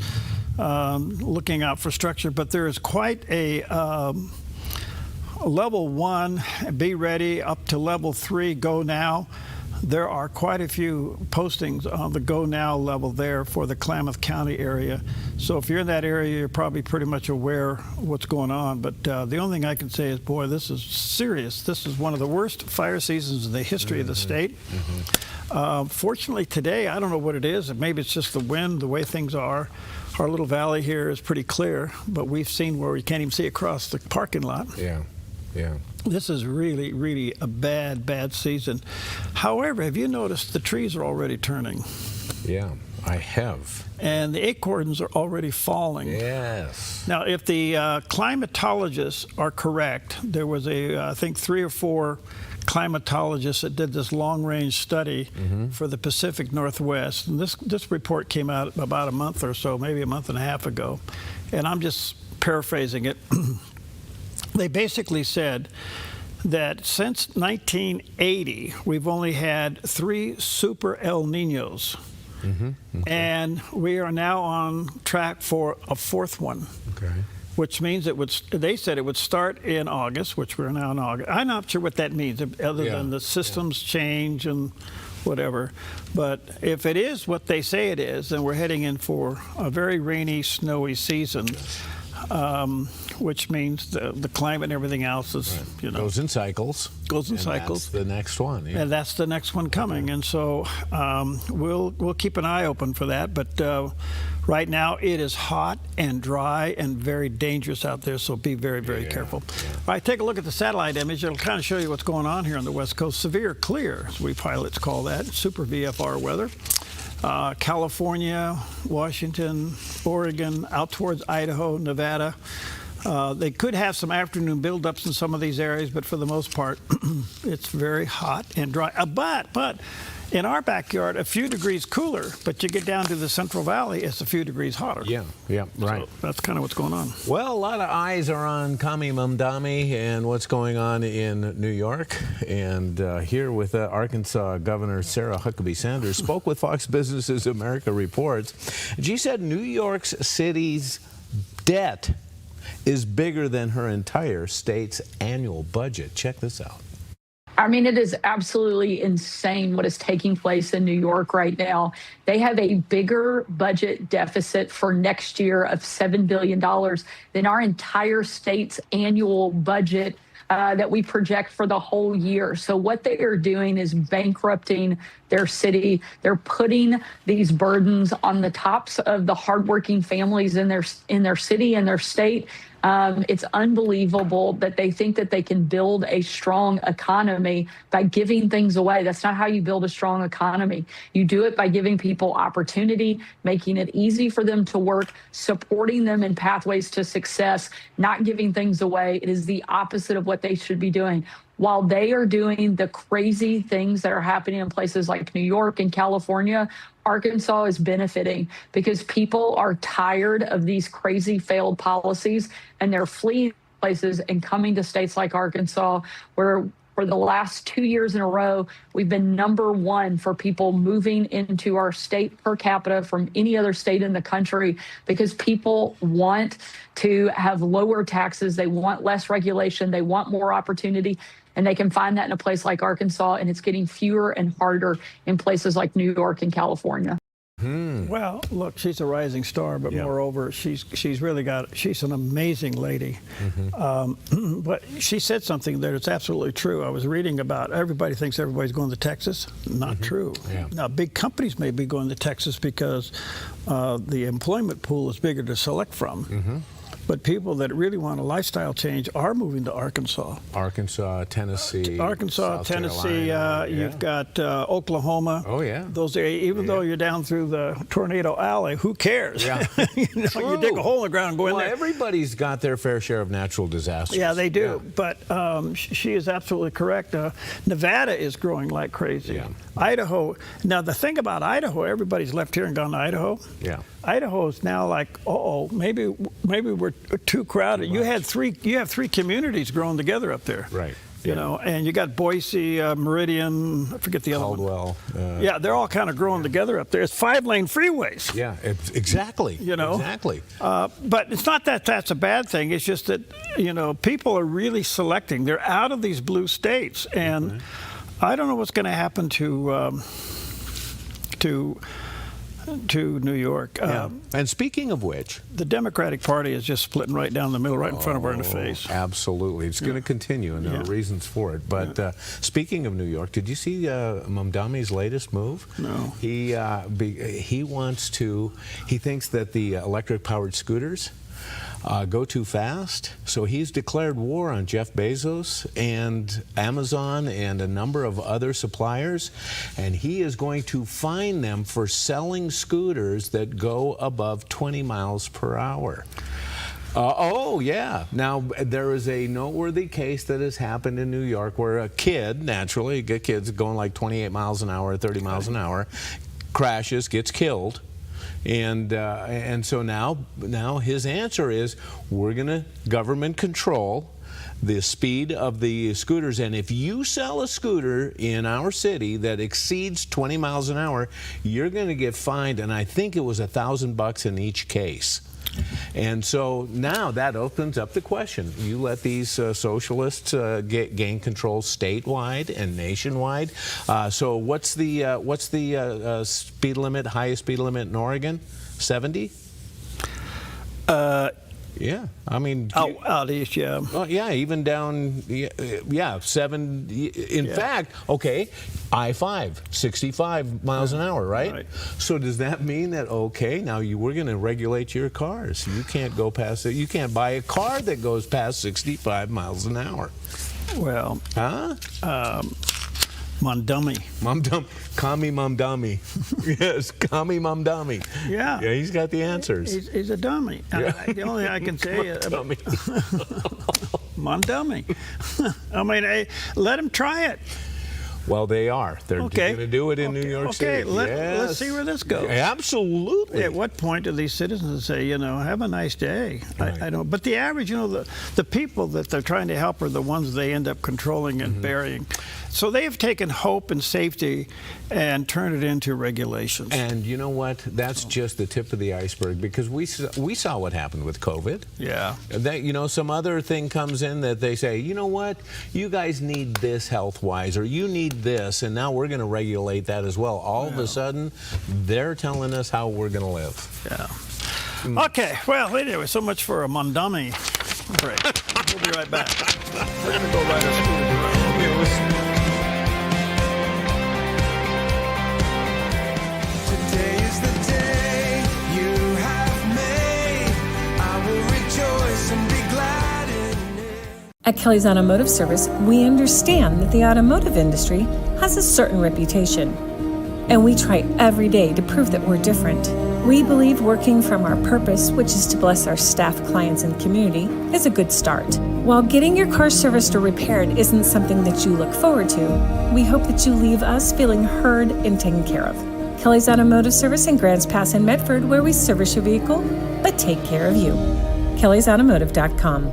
[SPEAKER 5] looking out for structure. But there is quite a level 1, be ready, up to level 3, go now. There are quite a few postings on the go now level there for the Klamath County area. So if you're in that area, you're probably pretty much aware of what's going on. But the only thing I can say is, boy, this is serious. This is one of the worst fire seasons in the history of the state. Fortunately today, I don't know what it is. Maybe it's just the wind, the way things are. Our little valley here is pretty clear, but we've seen where we can't even see across the parking lot.
[SPEAKER 6] Yeah, yeah.
[SPEAKER 5] This is really, really a bad, bad season. However, have you noticed the trees are already turning?
[SPEAKER 6] Yeah, I have.
[SPEAKER 5] And the acorns are already falling.
[SPEAKER 6] Yes.
[SPEAKER 5] Now, if the climatologists are correct, there was I think 3 or 4 climatologists that did this long-range study for the Pacific Northwest. And this report came out about a month or so, maybe a month and a half ago. And I'm just paraphrasing it. They basically said that since 1980, we've only had 3 super El Niños. And we are now on track for a 4th one.
[SPEAKER 6] Okay.
[SPEAKER 5] Which means they said it would start in August, which we're now in August. I'm not sure what that means, other than the systems change and whatever. But if it is what they say it is, then we're heading in for a very rainy, snowy season. which means the climate and everything else is, you know,
[SPEAKER 6] goes in cycles.
[SPEAKER 5] Goes in
[SPEAKER 6] and
[SPEAKER 5] cycles.
[SPEAKER 6] That's the next one. Yeah.
[SPEAKER 5] And that's the next one coming. And so we'll keep an eye open for that. But right now it is hot and dry and very dangerous out there. So be very, very careful.
[SPEAKER 6] Yeah.
[SPEAKER 5] All right, take a look at the satellite image. It'll kind of show you what's going on here on the West Coast. Severe clear, as we pilots call that, super VFR weather. California, Washington, Oregon, out towards Idaho, Nevada. They could have some afternoon buildups in some of these areas, but for the most part, it's very hot and dry. But in our backyard, a few degrees cooler, but you get down to the Central Valley, it's a few degrees hotter.
[SPEAKER 6] Yeah, right.
[SPEAKER 5] So that's kind of what's going on.
[SPEAKER 6] Well, a lot of eyes are on Kami Mamdani and what's going on in New York. And here with Arkansas Governor Sarah Huckabee Sanders spoke with Fox Business' America Reports. She said New York City's debt is bigger than her entire state's annual budget. Check this out.
[SPEAKER 17] I mean, it is absolutely insane what is taking place in New York right now. They have a bigger budget deficit for next year of $7 billion than our entire state's annual budget that we project for the whole year. So what they are doing is bankrupting their city. They're putting these burdens on the tops of the hardworking families in their city and their state. It's unbelievable that they think that they can build a strong economy by giving things away. That's not how you build a strong economy. You do it by giving people opportunity, making it easy for them to work, supporting them in pathways to success, not giving things away. It is the opposite of what they should be doing. While they are doing the crazy things that are happening in places like New York and California, Arkansas is benefiting because people are tired of these crazy failed policies and they're fleeing places and coming to states like Arkansas, where for the last 2 years in a row, we've been #1 for people moving into our state per capita from any other state in the country because people want to have lower taxes. They want less regulation. They want more opportunity. And they can find that in a place like Arkansas, and it's getting fewer and harder in places like New York and California.
[SPEAKER 5] Well, look, she's a rising star, but moreover, she's an amazing lady. But she said something that is absolutely true. I was reading about everybody thinks everybody's going to Texas. Not true. Now, big companies may be going to Texas because the employment pool is bigger to select from. But people that really want a lifestyle change are moving to Arkansas.
[SPEAKER 6] Arkansas, Tennessee.
[SPEAKER 5] Arkansas, Tennessee. You've got Oklahoma.
[SPEAKER 6] Oh, yeah.
[SPEAKER 5] Those areas, even though you're down through the Tornado Alley, who cares?
[SPEAKER 6] Yeah.
[SPEAKER 5] You dig a hole in the ground and go in there.
[SPEAKER 6] Everybody's got their fair share of natural disasters.
[SPEAKER 5] Yeah, they do. But she is absolutely correct. Nevada is growing like crazy. Idaho. Now, the thing about Idaho, everybody's left here and gone to Idaho.
[SPEAKER 6] Yeah.
[SPEAKER 5] Idaho is now like, maybe we're too crowded. You have three communities growing together up there.
[SPEAKER 6] Right.
[SPEAKER 5] You know, and you got Boise, Meridian, I forget the other
[SPEAKER 6] Caldwell.
[SPEAKER 5] one. Yeah, they're all kind of growing together up there. It's 5-lane freeways.
[SPEAKER 6] Yeah, exactly.
[SPEAKER 5] You know?
[SPEAKER 6] Exactly.
[SPEAKER 5] But it's not that that's a bad thing. It's just that, you know, people are really selecting. They're out of these blue states. And I don't know what's going to happen to New York.
[SPEAKER 6] And speaking of which,
[SPEAKER 5] the Democratic Party is just splitting right down the middle, right in front of our face.
[SPEAKER 6] Absolutely. It's going to continue, and there are reasons for it. But speaking of New York, did you see Mamdani's latest move?
[SPEAKER 5] No.
[SPEAKER 6] He thinks that the electric-powered scooters go too fast. So he's declared war on Jeff Bezos and Amazon and a number of other suppliers, and he is going to fine them for selling scooters that go above 20 miles per hour. Now, there is a noteworthy case that has happened in New York where a kid, naturally, kids going like 28 miles an hour, 30 miles an hour, crashes, gets killed. And so now his answer is, we're going to government control the speed of the scooters, and if you sell a scooter in our city that exceeds 20 miles an hour, you're going to get fined, and I think it was $1,000 in each case. And so now that opens up the question. You let these socialists gain control statewide and nationwide. So what's the speed limit, highest speed limit in Oregon? 70? Yeah, I mean...
[SPEAKER 5] Out east, yeah.
[SPEAKER 6] Oh, yeah, even down, 7... In fact, okay, I-5, 65 miles an hour, right? So does that mean that, okay, now we're going to regulate your cars. You can't go past it. You can't buy a car that goes past 65 miles an hour.
[SPEAKER 5] Well...
[SPEAKER 6] Huh?
[SPEAKER 5] Mamdummy.
[SPEAKER 6] Kami Mamdummy. Yes, Kami Mamdummy.
[SPEAKER 5] Yeah.
[SPEAKER 6] Yeah, he's got the answers.
[SPEAKER 5] He's a dummy.
[SPEAKER 6] Yeah.
[SPEAKER 5] The only thing I can say is...
[SPEAKER 6] Dummy.
[SPEAKER 5] Mamdummy. I mean, hey, let him try it.
[SPEAKER 6] Well, they are. They're going to do it in New York City.
[SPEAKER 5] Let's see where this goes.
[SPEAKER 6] Absolutely.
[SPEAKER 5] At what point do these citizens say, have a nice day?
[SPEAKER 6] Right.
[SPEAKER 5] I don't. But the average, the people that they're trying to help are the ones they end up controlling and burying. So they have taken hope and safety and turned it into regulations.
[SPEAKER 6] And you know what? That's just the tip of the iceberg, because we saw what happened with COVID.
[SPEAKER 5] Yeah.
[SPEAKER 6] That, some other thing comes in that they say, you know what? You guys need this health-wise, or you need this, and now we're going to regulate that as well. All of a sudden, they're telling us how we're going to live.
[SPEAKER 5] Yeah. Okay. Well, anyway, so much for a Mamdummy break. We'll be right back. We're going to go right to school.
[SPEAKER 18] At Kelly's Automotive Service, we understand that the automotive industry has a certain reputation, and we try every day to prove that we're different. We believe working from our purpose, which is to bless our staff, clients, and community, is a good start. While getting your car serviced or repaired isn't something that you look forward to, we hope that you leave us feeling heard and taken care of. Kelly's Automotive Service in Grants Pass and Medford, where we service your vehicle, but take care of you. kellysautomotive.com.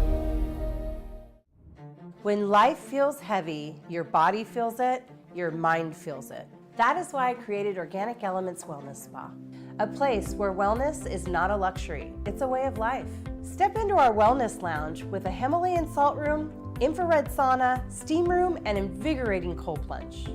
[SPEAKER 19] When life feels heavy, your body feels it, your mind feels it. That is why I created Organic Elements Wellness Spa, a place where wellness is not a luxury, it's a way of life. Step into our wellness lounge with a Himalayan salt room, infrared sauna, steam room, and invigorating cold plunge.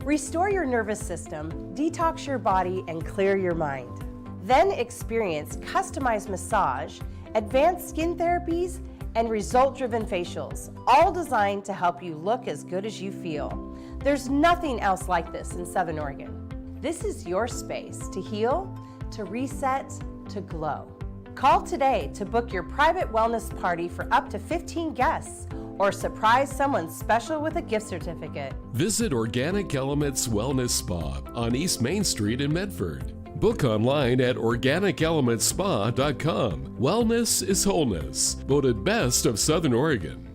[SPEAKER 19] Restore your nervous system, detox your body, and clear your mind. Then experience customized massage, advanced skin therapies, and result-driven facials, all designed to help you look as good as you feel. There's nothing else like this in Southern Oregon. This is your space to heal, to reset, to glow. Call today to book your private wellness party for up to 15 guests, or surprise someone special with a gift certificate.
[SPEAKER 4] Visit Organic Elements Wellness Spa on East Main Street in Medford. Book online at organicelementspa.com. Wellness is wholeness. Voted best of Southern Oregon.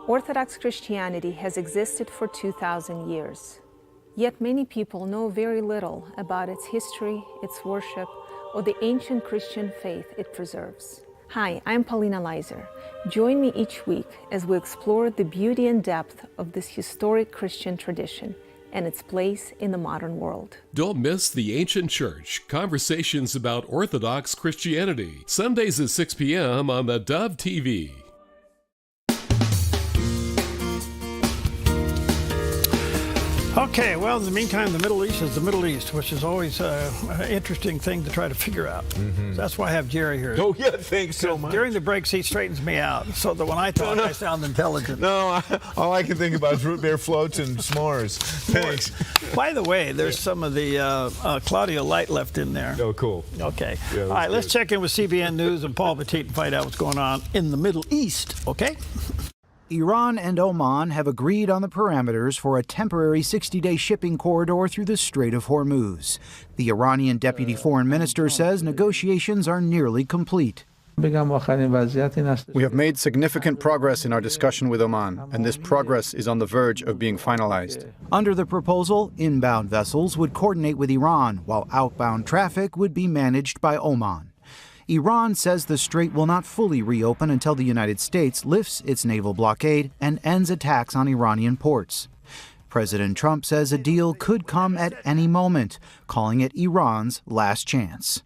[SPEAKER 3] Orthodox Christianity has existed for 2,000 years. Yet many people know very little about its history, its worship, or the ancient Christian faith it preserves. Hi, I'm Paulina Leiser. Join me each week as we explore the beauty and depth of this historic Christian tradition and its place in the modern world.
[SPEAKER 4] Don't miss The Ancient Church, conversations about Orthodox Christianity. Sundays at 6 p.m. on the Dove TV.
[SPEAKER 5] Okay, well, in the meantime, the Middle East is the Middle East, which is always an interesting thing to try to figure out. So that's why I have Jerry here.
[SPEAKER 6] Oh, yeah, thanks so much.
[SPEAKER 5] During the breaks, he straightens me out, so that when I talk, I sound intelligent.
[SPEAKER 6] No, all I can think about is root beer floats and s'mores. Thanks.
[SPEAKER 5] By the way, there's some of the Claudio Light left in there.
[SPEAKER 6] Oh, cool.
[SPEAKER 5] Okay.
[SPEAKER 6] Yeah,
[SPEAKER 5] all right, let's
[SPEAKER 6] good.
[SPEAKER 5] check in with CBN News and Paul Petit and find out what's going on in the Middle East, okay?
[SPEAKER 20] Iran and Oman have agreed on the parameters for a temporary 60-day shipping corridor through the Strait of Hormuz. The Iranian deputy foreign minister says negotiations are nearly complete.
[SPEAKER 21] We have made significant progress in our discussion with Oman, and this progress is on the verge of being finalized.
[SPEAKER 20] Under the proposal, inbound vessels would coordinate with Iran, while outbound traffic would be managed by Oman. Iran says the strait will not fully reopen until the United States lifts its naval blockade and ends attacks on Iranian ports. President Trump says a deal could come at any moment, calling it Iran's last chance.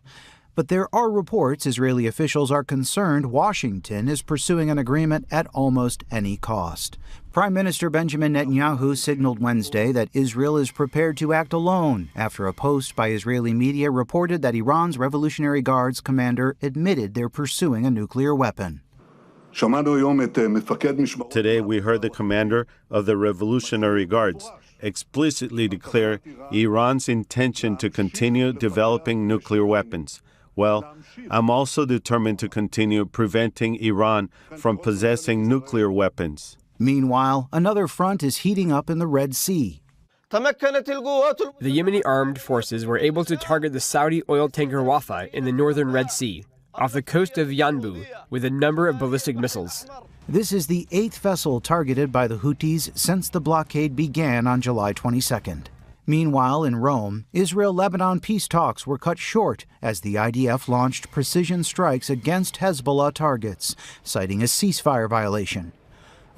[SPEAKER 20] But there are reports Israeli officials are concerned Washington is pursuing an agreement at almost any cost. Prime Minister Benjamin Netanyahu signaled Wednesday that Israel is prepared to act alone after a post by Israeli media reported that Iran's Revolutionary Guards commander admitted they're pursuing a nuclear weapon.
[SPEAKER 2] Today we heard the commander of the Revolutionary Guards explicitly declare Iran's intention to continue developing nuclear weapons. Well, I'm also determined to continue preventing Iran from possessing nuclear weapons.
[SPEAKER 20] Meanwhile, another front is heating up in the Red Sea.
[SPEAKER 22] The Yemeni armed forces were able to target the Saudi oil tanker Wafa in the northern Red Sea, off the coast of Yanbu, with a number of ballistic missiles.
[SPEAKER 20] This is the 8th vessel targeted by the Houthis since the blockade began on July 22nd. Meanwhile, in Rome, Israel-Lebanon peace talks were cut short as the IDF launched precision strikes against Hezbollah targets, citing a ceasefire violation.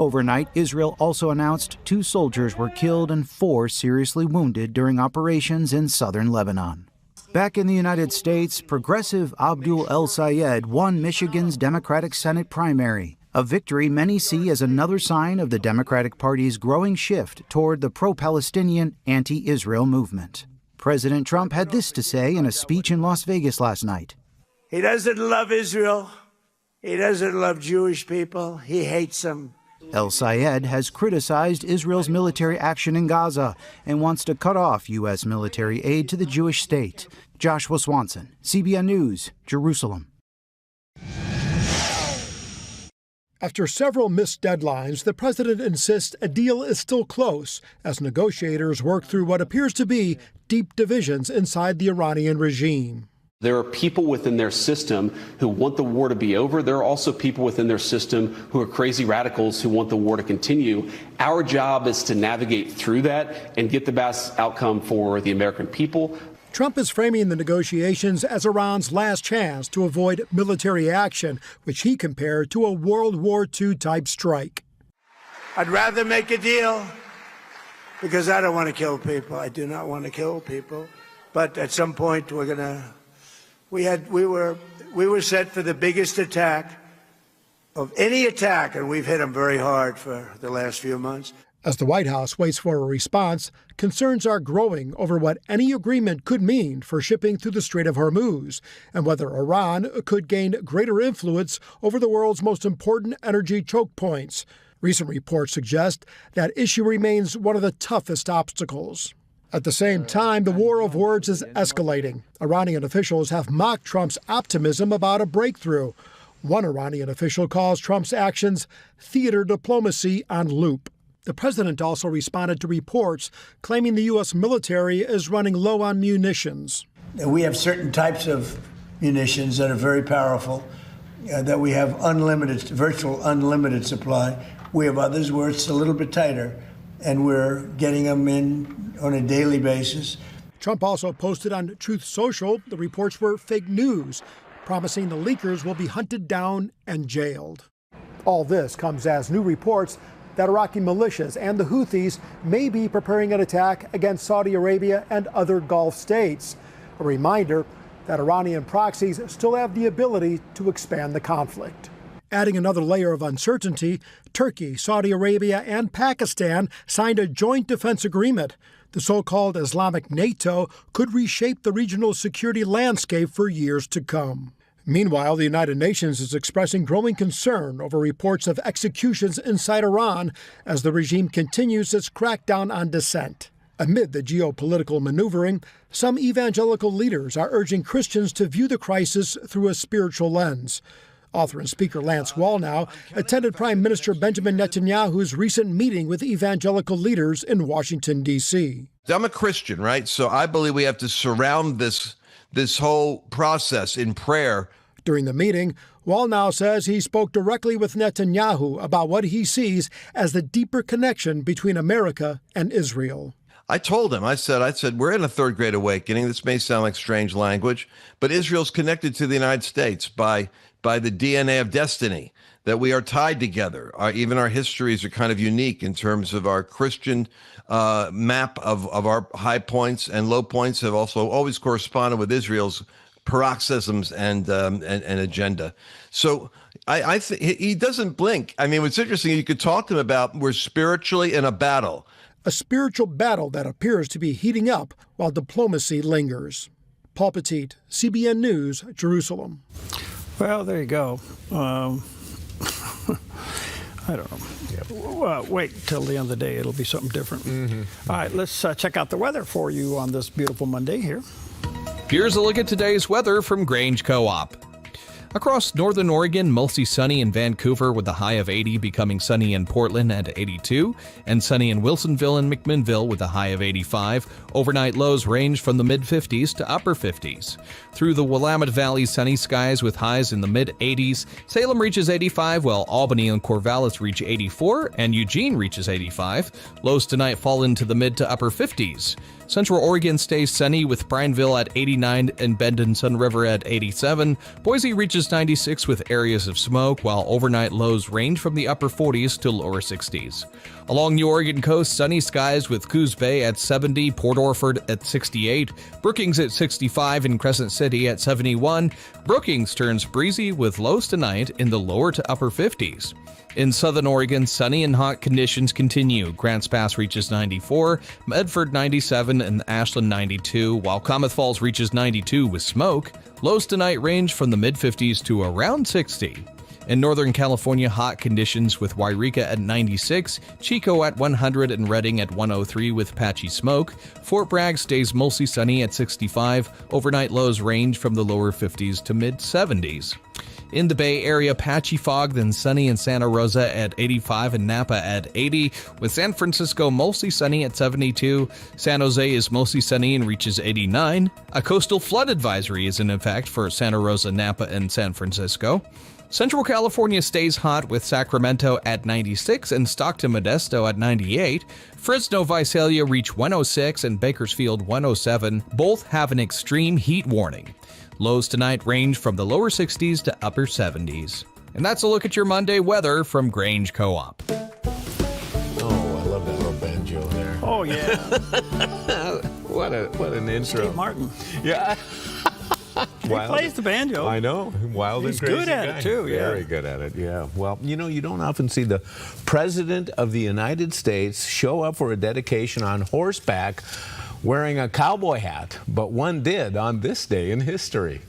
[SPEAKER 20] Overnight, Israel also announced 2 soldiers were killed and 4 seriously wounded during operations in southern Lebanon. Back in the United States, progressive Abdul El Sayed won Michigan's Democratic Senate primary, a victory many see as another sign of the Democratic Party's growing shift toward the pro-Palestinian, anti-Israel movement. President Trump had this to say in a speech in Las Vegas last night.
[SPEAKER 23] He doesn't love Israel. He doesn't love Jewish people. He hates them.
[SPEAKER 20] El Sayed has criticized Israel's military action in Gaza and wants to cut off U.S. military aid to the Jewish state. Joshua Swanson, CBN News, Jerusalem.
[SPEAKER 24] After several missed deadlines, the president insists a deal is still close as negotiators work through what appears to be deep divisions inside the Iranian regime.
[SPEAKER 25] There are people within their system who want the war to be over. There are also people within their system who are crazy radicals who want the war to continue. Our job is to navigate through that and get the best outcome for the American people.
[SPEAKER 24] Trump is framing the negotiations as Iran's last chance to avoid military action, which he compared to a World War II type strike.
[SPEAKER 23] I'd rather make a deal because I don't want to kill people. I do not want to kill people. But at some point we're going to... We were set for the biggest attack of any attack, and we've hit them very hard for the last few months.
[SPEAKER 24] As the White House waits for a response, concerns are growing over what any agreement could mean for shipping through the Strait of Hormuz and whether Iran could gain greater influence over the world's most important energy choke points. Recent reports suggest that issue remains one of the toughest obstacles. At the same time, the war of words is escalating. Iranian officials have mocked Trump's optimism about a breakthrough. One Iranian official calls Trump's actions theater diplomacy on loop. The president also responded to reports claiming the U.S. military is running low on munitions.
[SPEAKER 23] We have certain types of munitions that are very powerful, that we have virtual unlimited supply. We have others where it's a little bit tighter, and we're getting them in on a daily basis.
[SPEAKER 24] Trump also posted on Truth Social the reports were fake news, promising the leakers will be hunted down and jailed. All this comes as new reports that Iraqi militias and the Houthis may be preparing an attack against Saudi Arabia and other Gulf states. A reminder that Iranian proxies still have the ability to expand the conflict. Adding another layer of uncertainty, Turkey, Saudi Arabia, and Pakistan signed a joint defense agreement. The so-called Islamic NATO could reshape the regional security landscape for years to come. Meanwhile, the United Nations is expressing growing concern over reports of executions inside Iran as the regime continues its crackdown on dissent. Amid the geopolitical maneuvering, some evangelical leaders are urging Christians to view the crisis through a spiritual lens. Author and speaker Lance Wallnau attended Prime Minister Benjamin Netanyahu's recent meeting with evangelical leaders in Washington, D.C.
[SPEAKER 26] I'm a Christian, right? So I believe we have to surround this whole process in prayer.
[SPEAKER 24] During the meeting, Wallnau says he spoke directly with Netanyahu about what he sees as the deeper connection between America and Israel.
[SPEAKER 26] I told him, I said, we're in a third great awakening. This may sound like strange language, but Israel's connected to the United States by the DNA of destiny, that we are tied together. Even our histories are kind of unique in terms of our Christian map of our high points and low points have also always corresponded with Israel's paroxysms and agenda. So I think he doesn't blink. I mean, what's interesting, you could talk to him about we're spiritually in a battle.
[SPEAKER 24] A spiritual battle that appears to be heating up while diplomacy lingers. Paul Petit, CBN News, Jerusalem.
[SPEAKER 5] Well, there you go. I don't know. Yep. Wait till the end of the day. It'll be something different. All right, let's check out the weather for you on this beautiful Monday here.
[SPEAKER 1] Here's a look at today's weather from Grange Co-op. Across northern Oregon, mostly sunny in Vancouver with a high of 80, becoming sunny in Portland at 82, and sunny in Wilsonville and McMinnville with a high of 85. Overnight lows range from the mid-50s to upper 50s. Through the Willamette Valley, sunny skies with highs in the mid-80s. Salem reaches 85, while Albany and Corvallis reach 84, and Eugene reaches 85. Lows tonight fall into the mid to upper 50s. Central Oregon stays sunny with Prineville at 89 and Bend and Sun River at 87. Boise reaches 96 with areas of smoke, while overnight lows range from the upper 40s to lower 60s. Along the Oregon coast, sunny skies with Coos Bay at 70, Port Orford at 68, Brookings at 65, and Crescent City at 71. Brookings turns breezy with lows tonight in the lower to upper 50s. In southern Oregon, sunny and hot conditions continue. Grants Pass reaches 94, Medford 97, and Ashland 92, while Klamath Falls reaches 92 with smoke. Lows tonight range from the mid-50s to around 60. In Northern California, hot conditions with Wairika at 96, Chico at 100, and Redding at 103 with patchy smoke. Fort Bragg stays mostly sunny at 65. Overnight lows range from the lower 50s to mid-70s. In the Bay Area, patchy fog, then sunny in Santa Rosa at 85 and Napa at 80, with San Francisco mostly sunny at 72. San Jose is mostly sunny and reaches 89. A coastal flood advisory is in effect for Santa Rosa, Napa, and San Francisco. Central California stays hot with Sacramento at 96 and Stockton Modesto at 98. Fresno Visalia reach 106 and Bakersfield 107. Both have an extreme heat warning. Lows tonight range from the lower 60s to upper 70s. And that's a look at your Monday weather from Grange Co-op.
[SPEAKER 6] Oh, I love that little banjo there.
[SPEAKER 5] Oh, yeah.
[SPEAKER 6] What an intro.
[SPEAKER 5] Steve Martin.
[SPEAKER 6] Yeah.
[SPEAKER 5] He plays the banjo.
[SPEAKER 6] I know. Wild
[SPEAKER 5] He's
[SPEAKER 6] and crazy
[SPEAKER 5] good at
[SPEAKER 6] guy.
[SPEAKER 5] it, too. Yeah.
[SPEAKER 6] Very good at it, yeah. Well, you know, you don't often see the President of the United States show up for a dedication on horseback wearing a cowboy hat, but one did on this day in history.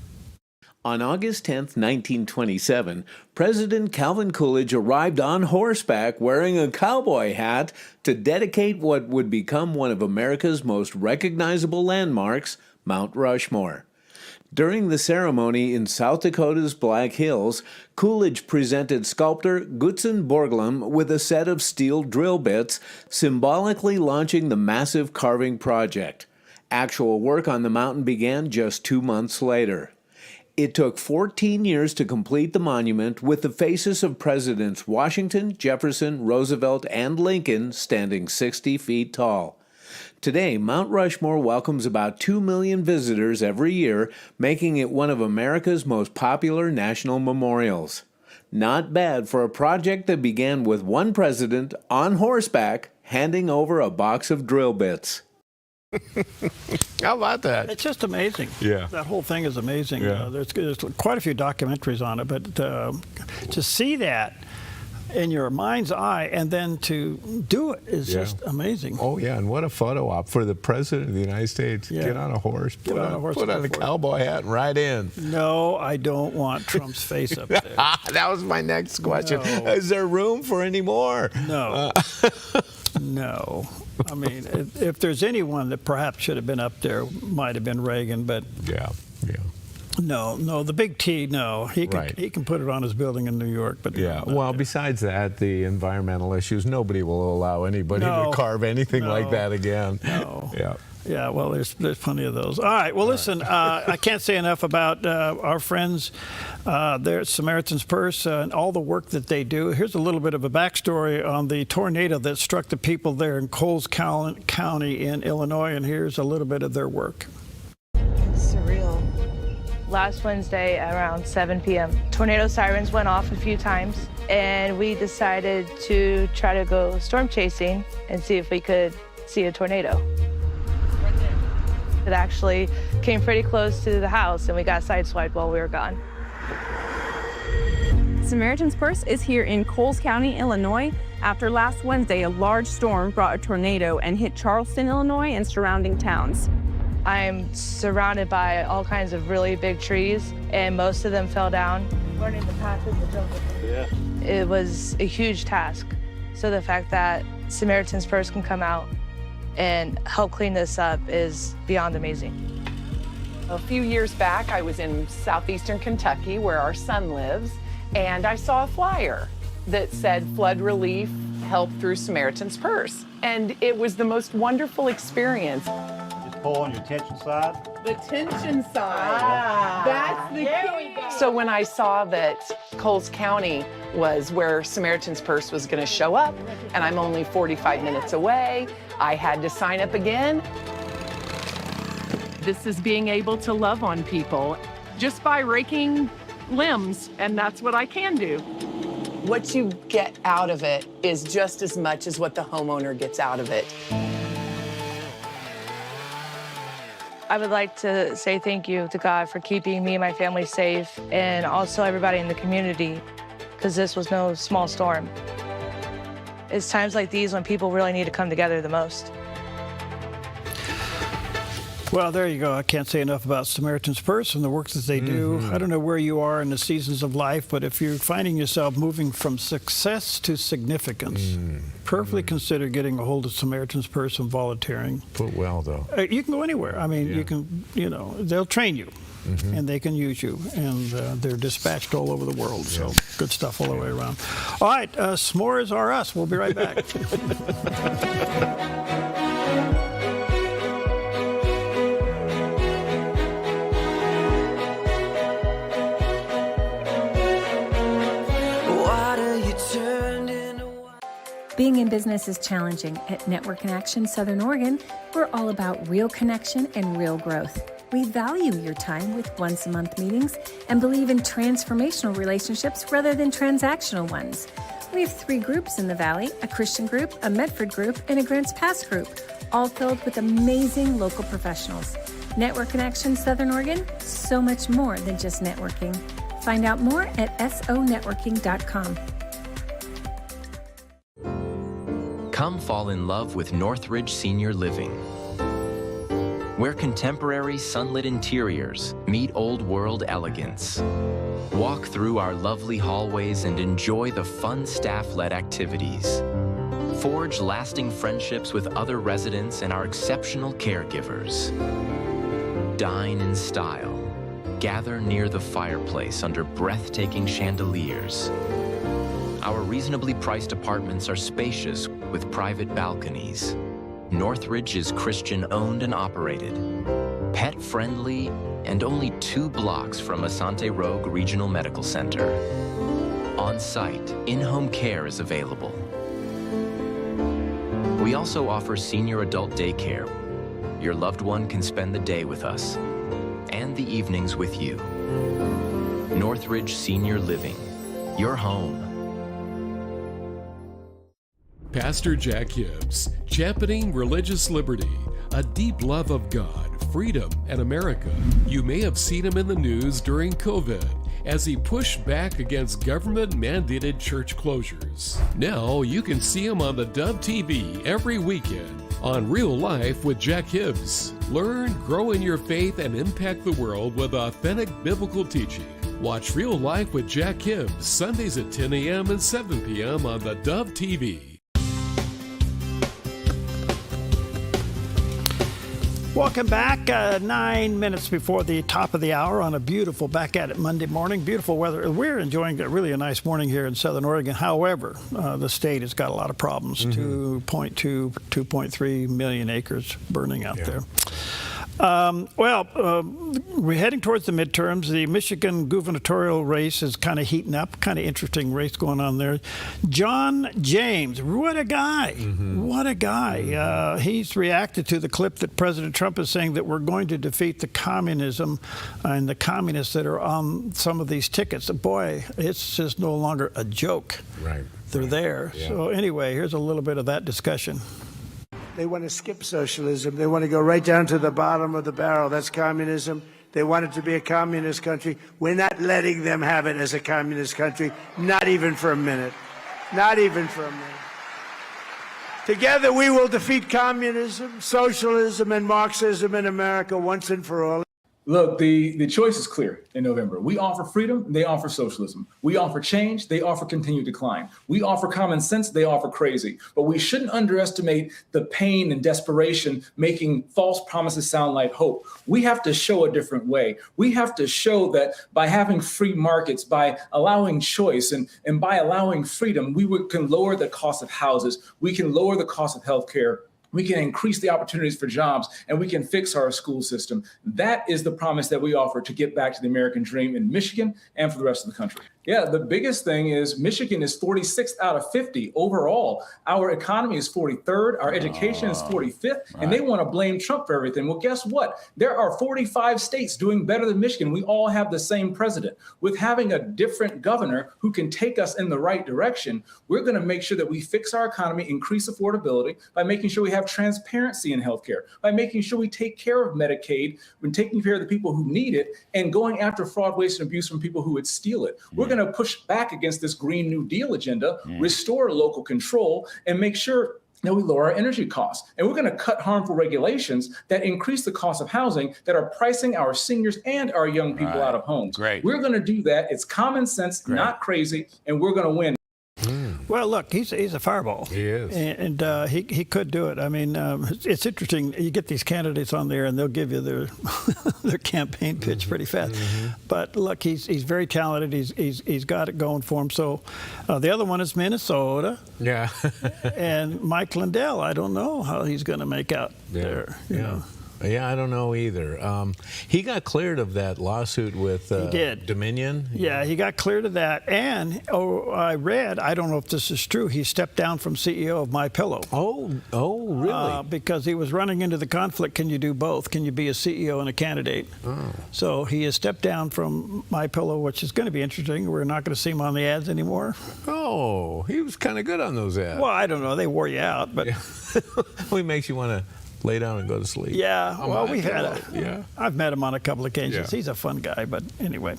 [SPEAKER 7] On August 10, 1927, President Calvin Coolidge arrived on horseback wearing a cowboy hat to dedicate what would become one of America's most recognizable landmarks, Mount Rushmore. During the ceremony in South Dakota's Black Hills, Coolidge presented sculptor Gutzon Borglum with a set of steel drill bits, symbolically launching the massive carving project. Actual work on the mountain began just 2 months later. It took 14 years to complete the monument, with the faces of Presidents Washington, Jefferson, Roosevelt, and Lincoln standing 60 feet tall. Today, Mount Rushmore welcomes about 2 million visitors every year, making it one of America's most popular national memorials. Not bad for a project that began with one president on horseback handing over a box of drill bits.
[SPEAKER 6] How about that?
[SPEAKER 5] It's just amazing.
[SPEAKER 6] Yeah.
[SPEAKER 5] That whole thing is amazing.
[SPEAKER 6] Yeah.
[SPEAKER 5] There's quite a few documentaries on it, but to see that in your mind's eye and then to do it is just amazing.
[SPEAKER 6] Oh, yeah, and what a photo op for the President of the United States.
[SPEAKER 5] Yeah.
[SPEAKER 6] Get on a horse,
[SPEAKER 5] Get on a horse,
[SPEAKER 6] put on a cowboy hat and ride in.
[SPEAKER 5] No, I don't want Trump's face up there.
[SPEAKER 6] That was my next question.
[SPEAKER 5] No.
[SPEAKER 6] Is there room for any more?
[SPEAKER 5] No. No. I mean, if there's anyone that perhaps should have been up there, might have been Reagan, but
[SPEAKER 6] yeah.
[SPEAKER 5] No, the big T, no. He can put it on his building in New York, but
[SPEAKER 6] yeah. Well, besides that, the environmental issues, nobody will allow anybody to carve anything like that again.
[SPEAKER 5] No.
[SPEAKER 6] Yeah.
[SPEAKER 5] Yeah, well, there's plenty of those. All right, well, listen, I can't say enough about our friends there at Samaritan's Purse and all the work that they do. Here's a little bit of a backstory on the tornado that struck the people there in Coles County in Illinois, and here's a little bit of their work.
[SPEAKER 8] It's surreal. Last Wednesday around 7 p.m., tornado sirens went off a few times, and we decided to try to go storm chasing and see if we could see a tornado. It actually came pretty close to the house, and we got sideswiped while we were gone.
[SPEAKER 9] Samaritan's Purse is here in Coles County, Illinois. After last Wednesday, a large storm brought a tornado and hit Charleston, Illinois, and surrounding towns.
[SPEAKER 8] I'm surrounded by all kinds of really big trees, and most of them fell down. Learning the path in the jungle. Yeah. It was a huge task. So the fact that Samaritan's Purse can come out and help clean this up is beyond amazing.
[SPEAKER 10] A few years back, I was in southeastern Kentucky, where our son lives, and I saw a flyer that said flood relief help through Samaritan's Purse. And it was the most wonderful experience.
[SPEAKER 12] Just pull on your tension side.
[SPEAKER 10] The tension side. That's the key. So when I saw that Coles County was where Samaritan's Purse was going to show up, and I'm only 45 minutes away, I had to sign up again. This is being able to love on people just by raking limbs, and that's what I can do. What you get out of it is just as much as what the homeowner gets out of it.
[SPEAKER 8] I would like to say thank you to God for keeping me and my family safe, and also everybody in the community, because this was no small storm. It's times like these when people really need to come together the most.
[SPEAKER 5] Well, there you go. I can't say enough about Samaritan's Purse and the work that they do. I don't know where you are in the seasons of life, but if you're finding yourself moving from success to significance, perfectly consider getting a hold of Samaritan's Purse and volunteering.
[SPEAKER 6] Put well, though.
[SPEAKER 5] You can go anywhere. I mean, you can, they'll train you. And they can use you, and they're dispatched all over the world, so good stuff all the way around. All right, s'mores are us. We'll be right back.
[SPEAKER 18] Being in business is challenging. At Network in Action Southern Oregon, we're all about real connection and real growth. We value your time with once-a-month meetings and believe in transformational relationships rather than transactional ones. We have 3 groups in the Valley, a Christian group, a Medford group, and a Grants Pass group, all filled with amazing local professionals. Network in Action Southern Oregon, so much more than just networking. Find out more at sonetworking.com.
[SPEAKER 13] Come fall in love with Northridge Senior Living, where contemporary sunlit interiors meet old world elegance. Walk through our lovely hallways and enjoy the fun staff-led activities. Forge lasting friendships with other residents and our exceptional caregivers. Dine in style. Gather near the fireplace under breathtaking chandeliers. Our reasonably priced apartments are spacious with private balconies. Northridge is Christian-owned and operated, pet-friendly, and only 2 blocks from Asante Rogue Regional Medical Center. On-site, in-home care is available. We also offer senior adult daycare. Your loved one can spend the day with us, and the evenings with you. Northridge Senior Living, your home.
[SPEAKER 4] Pastor Jack Hibbs, championing religious liberty, a deep love of God, freedom, and America. You may have seen him in the news during COVID as he pushed back against government-mandated church closures. Now you can see him on theDove TV every weekend on Real Life with Jack Hibbs. Learn, grow in your faith, and impact the world with authentic biblical teaching. Watch Real Life with Jack Hibbs Sundays at 10 a.m. and 7 p.m. on theDove TV.
[SPEAKER 5] Welcome back. 9 minutes before the top of the hour on a beautiful Back at It Monday morning. Beautiful weather. We're enjoying really a nice morning here in Southern Oregon. However, the state has got a lot of problems. 2.2, 2.3 million acres burning out there. We're heading towards the midterms. The Michigan gubernatorial race is kind of heating up. Kind of interesting race going on there. John James, what a guy. What a guy. He's reacted to the clip that President Trump is saying that we're going to defeat the communism and the communists that are on some of these tickets. Boy, it's just no longer a joke.
[SPEAKER 6] Right.
[SPEAKER 5] They're there. Yeah. So anyway, here's a little bit of that discussion.
[SPEAKER 23] They want to skip socialism. They want to go right down to the bottom of the barrel. That's communism. They want it to be a communist country. We're not letting them have it as a communist country, not even for a minute. Not even for a minute. Together we will defeat communism, socialism, and Marxism in America once and for all.
[SPEAKER 11] Look, the choice is clear in November. We offer freedom, they offer socialism. We offer change, they offer continued decline. We offer common sense, they offer crazy. But we shouldn't underestimate the pain and desperation making false promises sound like hope. We have to show a different way. We have to show that by having free markets, by allowing choice, and by allowing freedom, can lower the cost of houses. We can lower the cost of healthcare. We can increase the opportunities for jobs, and we can fix our school system. That is the promise that we offer to get back to the American dream in Michigan and for the rest of the country. Yeah, the biggest thing is Michigan is 46th out of 50 overall. Our economy is 43rd. Our education is 45th, and they want to blame Trump for everything. Well, guess what? There are 45 states doing better than Michigan. We all have the same president. With having a different governor who can take us in the right direction, we're going to make sure that we fix our economy, increase affordability by making sure we have transparency in healthcare, by making sure we take care of Medicaid, when taking care of the people who need it, and going after fraud, waste, and abuse from people who would steal it. We're going to push back against this Green New Deal agenda, restore local control, and make sure that we lower our energy costs. And we're going to cut harmful regulations that increase the cost of housing, that are pricing our seniors and our young people out of homes.
[SPEAKER 14] Great.
[SPEAKER 11] We're going to do that. It's common sense, not crazy, and we're going to win.
[SPEAKER 5] Well, look, he's a fireball.
[SPEAKER 6] He is.
[SPEAKER 5] And he could do it. I mean, it's interesting. You get these candidates on there, and they'll give you their their campaign pitch pretty fast. But look, he's very talented. He's got it going for him. So the other one is Minnesota.
[SPEAKER 6] Yeah.
[SPEAKER 5] And Mike Lindell, I don't know how he's going to make out there. You know.
[SPEAKER 6] Yeah, I don't know either. He got cleared of that lawsuit with Dominion.
[SPEAKER 5] Yeah, he got cleared of that. And I read, I don't know if this is true, he stepped down from CEO of MyPillow.
[SPEAKER 6] Oh, really?
[SPEAKER 5] Because he was running into the conflict. Can you do both? Can you be a CEO and a candidate?
[SPEAKER 6] Oh.
[SPEAKER 5] So he has stepped down from MyPillow, which is going to be interesting. We're not going to see him on the ads anymore.
[SPEAKER 6] Oh, he was kind of good on those ads.
[SPEAKER 5] Well, I don't know. They wore you out, but
[SPEAKER 6] well, he makes you want to lay down and go to sleep.
[SPEAKER 5] Yeah, well, we've had I've met him on a couple of occasions. He's a fun guy, but anyway.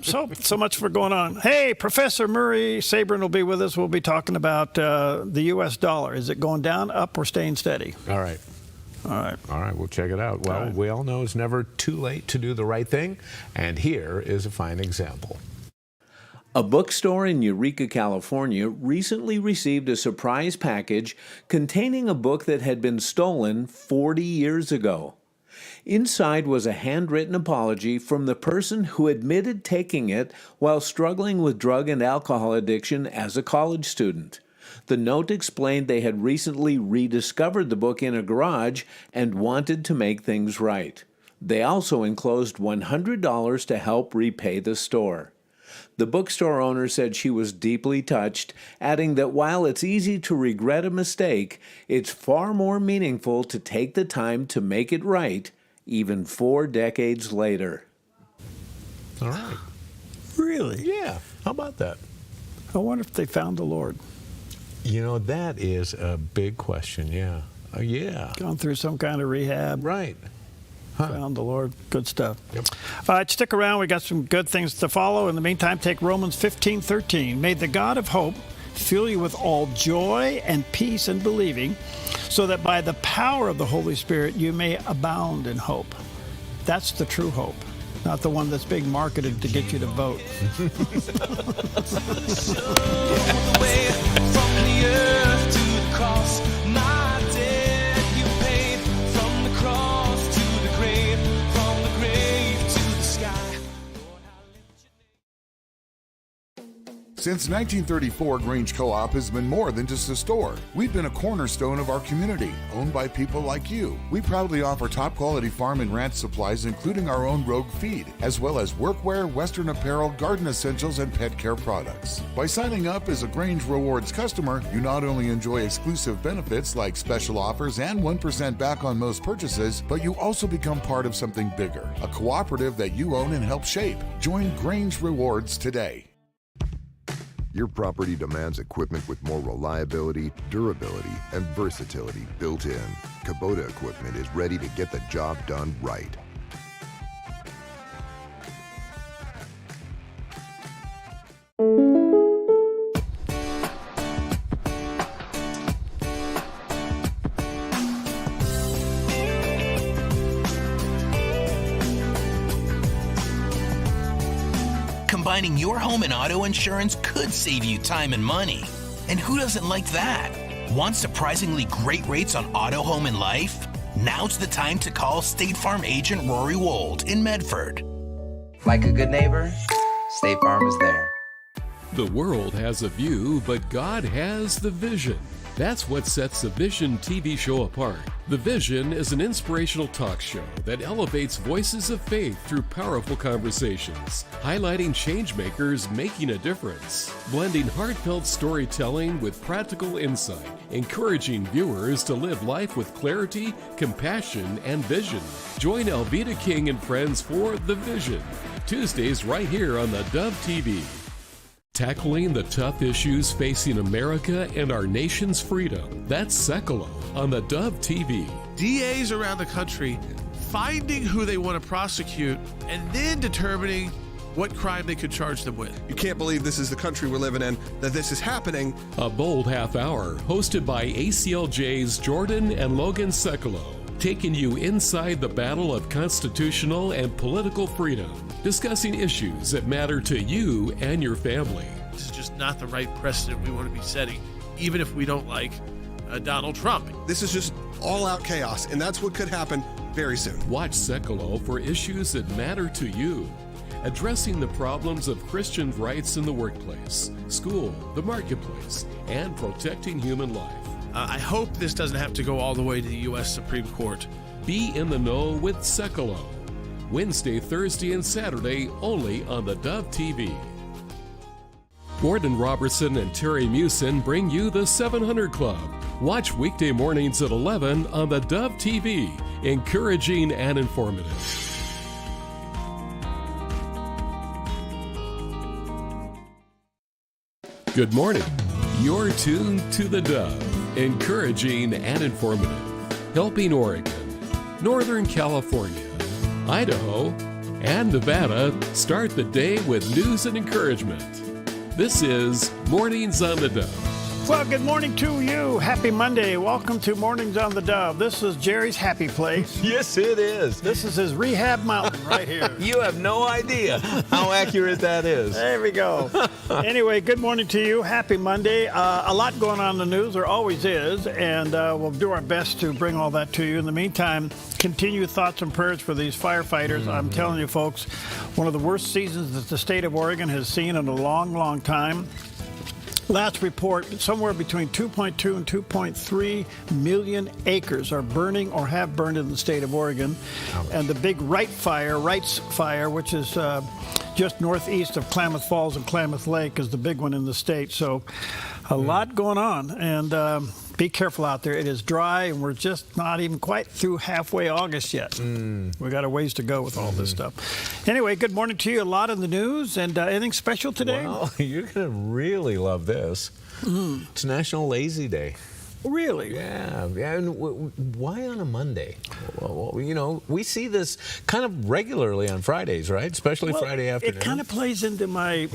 [SPEAKER 5] So much for going on. Hey, Professor Murray Sabrin will be with us. We'll be talking about the U.S. dollar. Is it going down, up, or staying steady?
[SPEAKER 6] All right. All right, we'll check it out. Well, we all know it's never too late to do the right thing, and here is a fine example.
[SPEAKER 7] A bookstore in Eureka, California recently received a surprise package containing a book that had been stolen 40 years ago. Inside was a handwritten apology from the person who admitted taking it while struggling with drug and alcohol addiction as a college student. The note explained they had recently rediscovered the book in a garage and wanted to make things right. They also enclosed $100 to help repay the store. The bookstore owner said she was deeply touched, adding that while it's easy to regret a mistake, it's far more meaningful to take the time to make it right, even 4 decades later.
[SPEAKER 6] All right.
[SPEAKER 5] Really?
[SPEAKER 6] Yeah. How about that?
[SPEAKER 5] I wonder if they found the Lord.
[SPEAKER 6] You know, that is a big question, yeah. Yeah.
[SPEAKER 5] Gone through some kind of rehab.
[SPEAKER 6] Right.
[SPEAKER 5] Found the Lord. Good stuff.
[SPEAKER 6] Yep.
[SPEAKER 5] All right, stick around. We got some good things to follow. In the meantime, take Romans 15:13. May the God of hope fill you with all joy and peace in believing, so that by the power of the Holy Spirit you may abound in hope. That's the true hope, not the one that's being marketed to get you to vote.
[SPEAKER 15] Since 1934, Grange Co-op has been more than just a store. We've been a cornerstone of our community, owned by people like you. We proudly offer top-quality farm and ranch supplies, including our own Rogue feed, as well as workwear, Western apparel, garden essentials, and pet care products. By signing up as a Grange Rewards customer, you not only enjoy exclusive benefits like special offers and 1% back on most purchases, but you also become part of something bigger, a cooperative that you own and help shape. Join Grange Rewards today.
[SPEAKER 3] Your property demands equipment with more reliability, durability, and versatility built in. Kubota equipment is ready to get the job done right.
[SPEAKER 14] Combining your home and auto insurance could save you time and money. And who doesn't like that? Want surprisingly great rates on auto, home, and life? Now's the time to call State Farm agent Rory Wold in Medford.
[SPEAKER 16] Like a good neighbor, State Farm is there.
[SPEAKER 4] The world has a view, but God has the vision. That's what sets the Vision TV show apart. The Vision is an inspirational talk show that elevates voices of faith through powerful conversations, highlighting changemakers making a difference, blending heartfelt storytelling with practical insight, encouraging viewers to live life with clarity, compassion, and vision. Join Elvita King and friends for The Vision, Tuesdays right here on the Dove TV. Tackling the tough issues facing America and our nation's freedom. That's Sekolo on the Dove TV.
[SPEAKER 17] DAs around the country finding who they want to prosecute and then determining what crime they could charge them with.
[SPEAKER 19] You can't believe this is the country we're living in, that this is happening.
[SPEAKER 4] A bold half hour hosted by ACLJ's Jordan and Logan Sekolo, taking you inside the battle of constitutional and political freedom, discussing issues that matter to you and your family.
[SPEAKER 17] This is just not the right precedent we want to be setting, even if we don't like Donald Trump.
[SPEAKER 19] This is just all-out chaos, and that's what could happen very soon.
[SPEAKER 4] Watch Sekolo for issues that matter to you, addressing the problems of Christian rights in the workplace, school, the marketplace, and protecting human life.
[SPEAKER 17] I hope this doesn't have to go all the way to the U.S. Supreme Court.
[SPEAKER 4] Be in the know with Sekolo. Wednesday, Thursday, and Saturday only on the Dove TV. Gordon Robertson and Terry Mewson bring you the 700 Club. Watch weekday mornings at 11 on the Dove TV. Encouraging and informative. Good morning. You're tuned to the Dove. Encouraging and informative. Helping Oregon, Northern California, Idaho, and Nevada start the day with news and encouragement. This is Mornings on the Dove.
[SPEAKER 5] Well, good morning to you. Happy Monday. Welcome to Mornings on the Dove. This is Jerry's happy place.
[SPEAKER 6] Yes, it is.
[SPEAKER 5] This is his rehab mountain right here.
[SPEAKER 6] You have no idea how accurate that is.
[SPEAKER 5] There we go. Anyway, good morning to you. Happy Monday. A lot going on in the news. There always is. And we'll do our best to bring all that to you. In the meantime, continue thoughts and prayers for these firefighters. I'm telling you, folks, one of the worst seasons that the state of Oregon has seen in a long, long time. Last report, somewhere between 2.2 and 2.3 million acres are burning or have burned in the state of Oregon. Ouch. And the big Wrights fire, which is just northeast of Klamath Falls and Klamath Lake, is the big one in the state. So a lot going on. And be careful out there. It is dry, and we're just not even quite through halfway August yet. We got a ways to go with all this stuff. Anyway, good morning to you. A lot in the news, and anything special today?
[SPEAKER 6] Well, you're going to really love this. It's National Lazy Day.
[SPEAKER 5] Really?
[SPEAKER 6] Yeah. And why on a Monday? Well, you know, we see this kind of regularly on Fridays, right? Especially Friday afternoon.
[SPEAKER 5] It kind of plays into my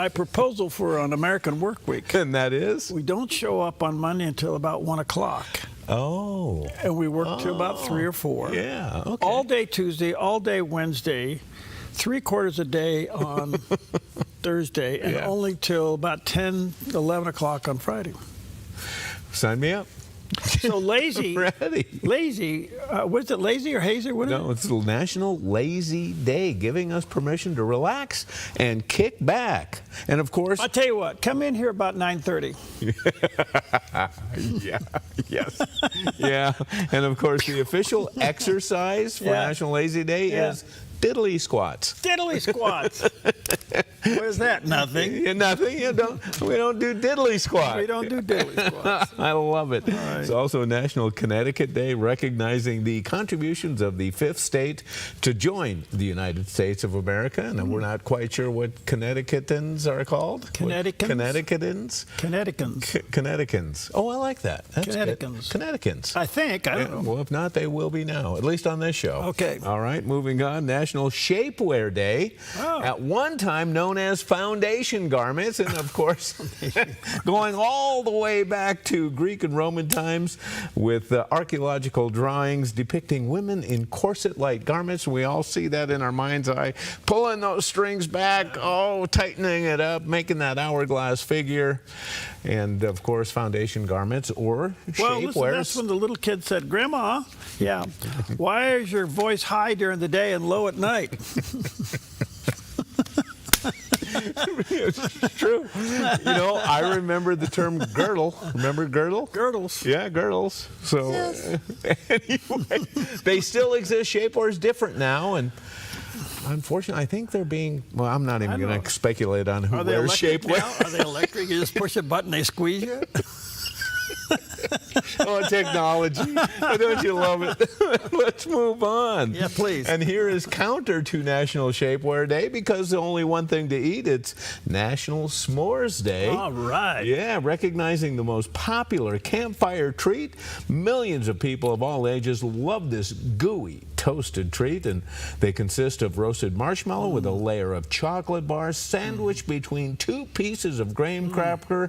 [SPEAKER 5] proposal for an American work week.
[SPEAKER 6] And that is?
[SPEAKER 5] We don't show up on Monday until about 1 o'clock.
[SPEAKER 6] Oh.
[SPEAKER 5] And we work to about 3 or 4.
[SPEAKER 6] Yeah. Okay.
[SPEAKER 5] All day Tuesday, all day Wednesday, 3/4 a day on Thursday, and only till about 10, 11 o'clock on Friday.
[SPEAKER 6] Sign me up.
[SPEAKER 5] So lazy.
[SPEAKER 6] Ready.
[SPEAKER 5] Lazy. What is it, lazy or hazy?
[SPEAKER 6] No, it's the National Lazy Day, giving us permission to relax and kick back. And of course,
[SPEAKER 5] I'll tell you what, come in here about 9:30.
[SPEAKER 6] Yeah. Yes. Yeah. And of course, the official exercise for National Lazy Day is diddly squats.
[SPEAKER 5] Diddly squats. What is that? Nothing.
[SPEAKER 6] Yeah, nothing. We don't do diddly squat.
[SPEAKER 5] We don't do diddly squats.
[SPEAKER 6] I love it.
[SPEAKER 5] Right.
[SPEAKER 6] It's also National Connecticut Day, recognizing the contributions of the fifth state to join the United States of America. And we're not quite sure what Connecticutans are called.
[SPEAKER 5] Connecticutans?
[SPEAKER 6] Connecticutans. Oh, I like that. That's
[SPEAKER 5] Connecticutans.
[SPEAKER 6] good. Connecticutans.
[SPEAKER 5] I think. I don't know.
[SPEAKER 6] Well, if not, they will be now, at least on this show.
[SPEAKER 5] Okay.
[SPEAKER 6] All right, moving on. National Shapewear Day.
[SPEAKER 5] Oh.
[SPEAKER 6] At one time known as foundation garments, and of course, going all the way back to Greek and Roman times with archaeological drawings depicting women in corset-like garments. We all see that in our mind's eye, pulling those strings back, tightening it up, making that hourglass figure. And of course, foundation garments or
[SPEAKER 5] Well,
[SPEAKER 6] shapewear.
[SPEAKER 5] listen, that's when the little kid said, Grandma, why is your voice high during the day and low at night?
[SPEAKER 6] It's true. I remember the term girdle. Remember girdle?
[SPEAKER 5] Girdles.
[SPEAKER 6] Yeah, girdles. So anyway, they still exist. Shapewear is different now, and unfortunately, I think they're being. Well, I'm not even going to speculate on who wears shapewear.
[SPEAKER 5] Are they electric? You just push a button, they squeeze you.
[SPEAKER 6] Oh, technology. Don't you love it? Let's move on.
[SPEAKER 5] Yeah, please.
[SPEAKER 6] And here is counter to National Shapewear Day, because there's only one thing to eat. It's National S'mores Day.
[SPEAKER 5] All right.
[SPEAKER 6] Yeah, recognizing the most popular campfire treat. Millions of people of all ages love this gooey toasted treat, and they consist of roasted marshmallow with a layer of chocolate bars sandwiched between two pieces of graham cracker.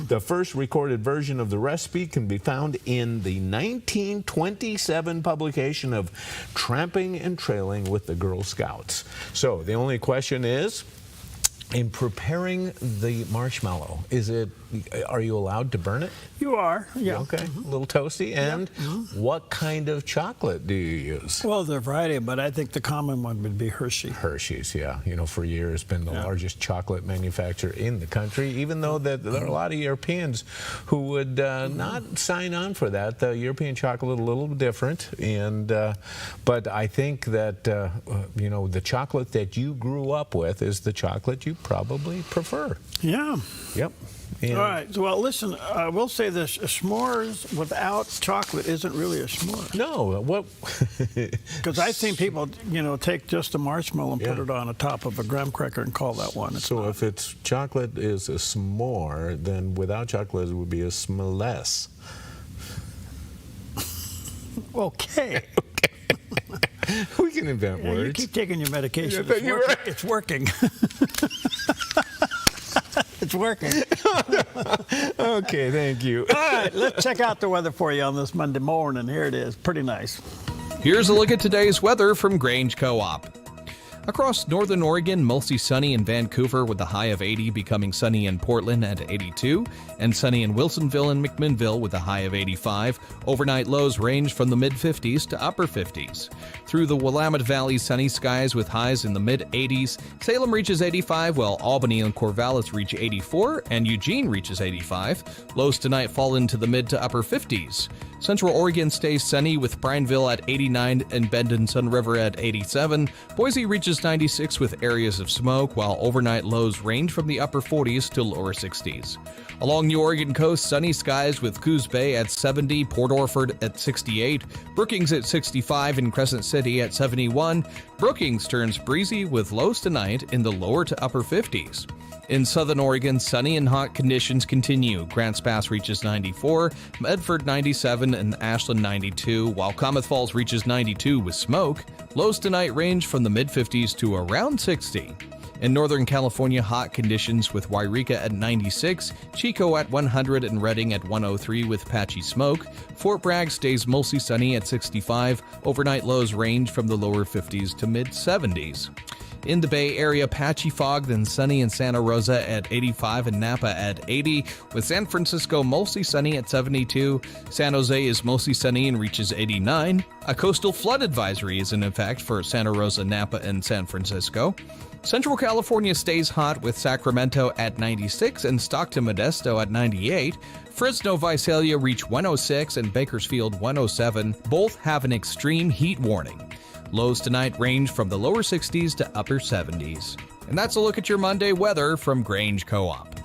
[SPEAKER 6] The first recorded version of the recipe can be found in the 1927 publication of Tramping and Trailing with the Girl Scouts. So the only question is, in preparing the marshmallow, are you allowed to burn it?
[SPEAKER 5] You are, yeah.
[SPEAKER 6] Okay, a little toasty. And what kind of chocolate do you use?
[SPEAKER 5] Well, there's a variety, but I think the common one would be Hershey.
[SPEAKER 6] Hershey's, yeah. For years been the largest chocolate manufacturer in the country, even though there are a lot of Europeans who would not sign on for that. The European chocolate a little different, and but I think that the chocolate that you grew up with is the chocolate you probably prefer.
[SPEAKER 5] Yeah.
[SPEAKER 6] Yep.
[SPEAKER 5] All right. Well, listen, I will say this. S'mores without chocolate isn't really a s'more.
[SPEAKER 6] No. What?
[SPEAKER 5] Because I've seen people, take just a marshmallow and put it on the top of a graham cracker and call that one.
[SPEAKER 6] So if it's chocolate is a s'more, then without chocolate it would be a s'moless.
[SPEAKER 5] Okay.
[SPEAKER 6] We can invent words.
[SPEAKER 5] You keep taking your medication. It's working. It's working.
[SPEAKER 6] Okay, thank you.
[SPEAKER 5] All right, let's check out the weather for you on this Monday morning. Here it is. Pretty nice.
[SPEAKER 1] Here's a look at today's weather from Grange Co-op. Across northern Oregon, mostly sunny in Vancouver with a high of 80, becoming sunny in Portland at 82, and sunny in Wilsonville and McMinnville with a high of 85. Overnight lows range from the mid-50s to upper 50s. Through the Willamette Valley, sunny skies with highs in the mid-80s. Salem reaches 85, while Albany and Corvallis reach 84, and Eugene reaches 85. Lows tonight fall into the mid to upper 50s. Central Oregon stays sunny with Prineville at 89 and Bend and Sun River at 87. Boise reaches 96 with areas of smoke, while overnight lows range from the upper 40s to lower 60s. Along the Oregon coast, sunny skies with Coos Bay at 70, Port Orford at 68, Brookings at 65, and Crescent City at 71. Brookings turns breezy with lows tonight in the lower to upper 50s. In southern Oregon, sunny and hot conditions continue. Grants Pass reaches 94, Medford 97, and Ashland 92, while Klamath Falls reaches 92 with smoke. Lows tonight range from the mid-50s to around 60. In Northern California, hot conditions with Wairika at 96, Chico at 100, and Redding at 103 with patchy smoke. Fort Bragg stays mostly sunny at 65. Overnight lows range from the lower 50s to mid-70s. In the Bay Area, patchy fog, then sunny in Santa Rosa at 85 and Napa at 80, with San Francisco mostly sunny at 72. San Jose is mostly sunny and reaches 89. A coastal flood advisory is in effect for Santa Rosa, Napa, and San Francisco. Central California stays hot with Sacramento at 96 and Stockton Modesto at 98. Fresno Visalia reach 106 and Bakersfield 107. Both have an extreme heat warning. Lows tonight range from the lower 60s to upper 70s. And that's a look at your Monday weather from Grange Co-op.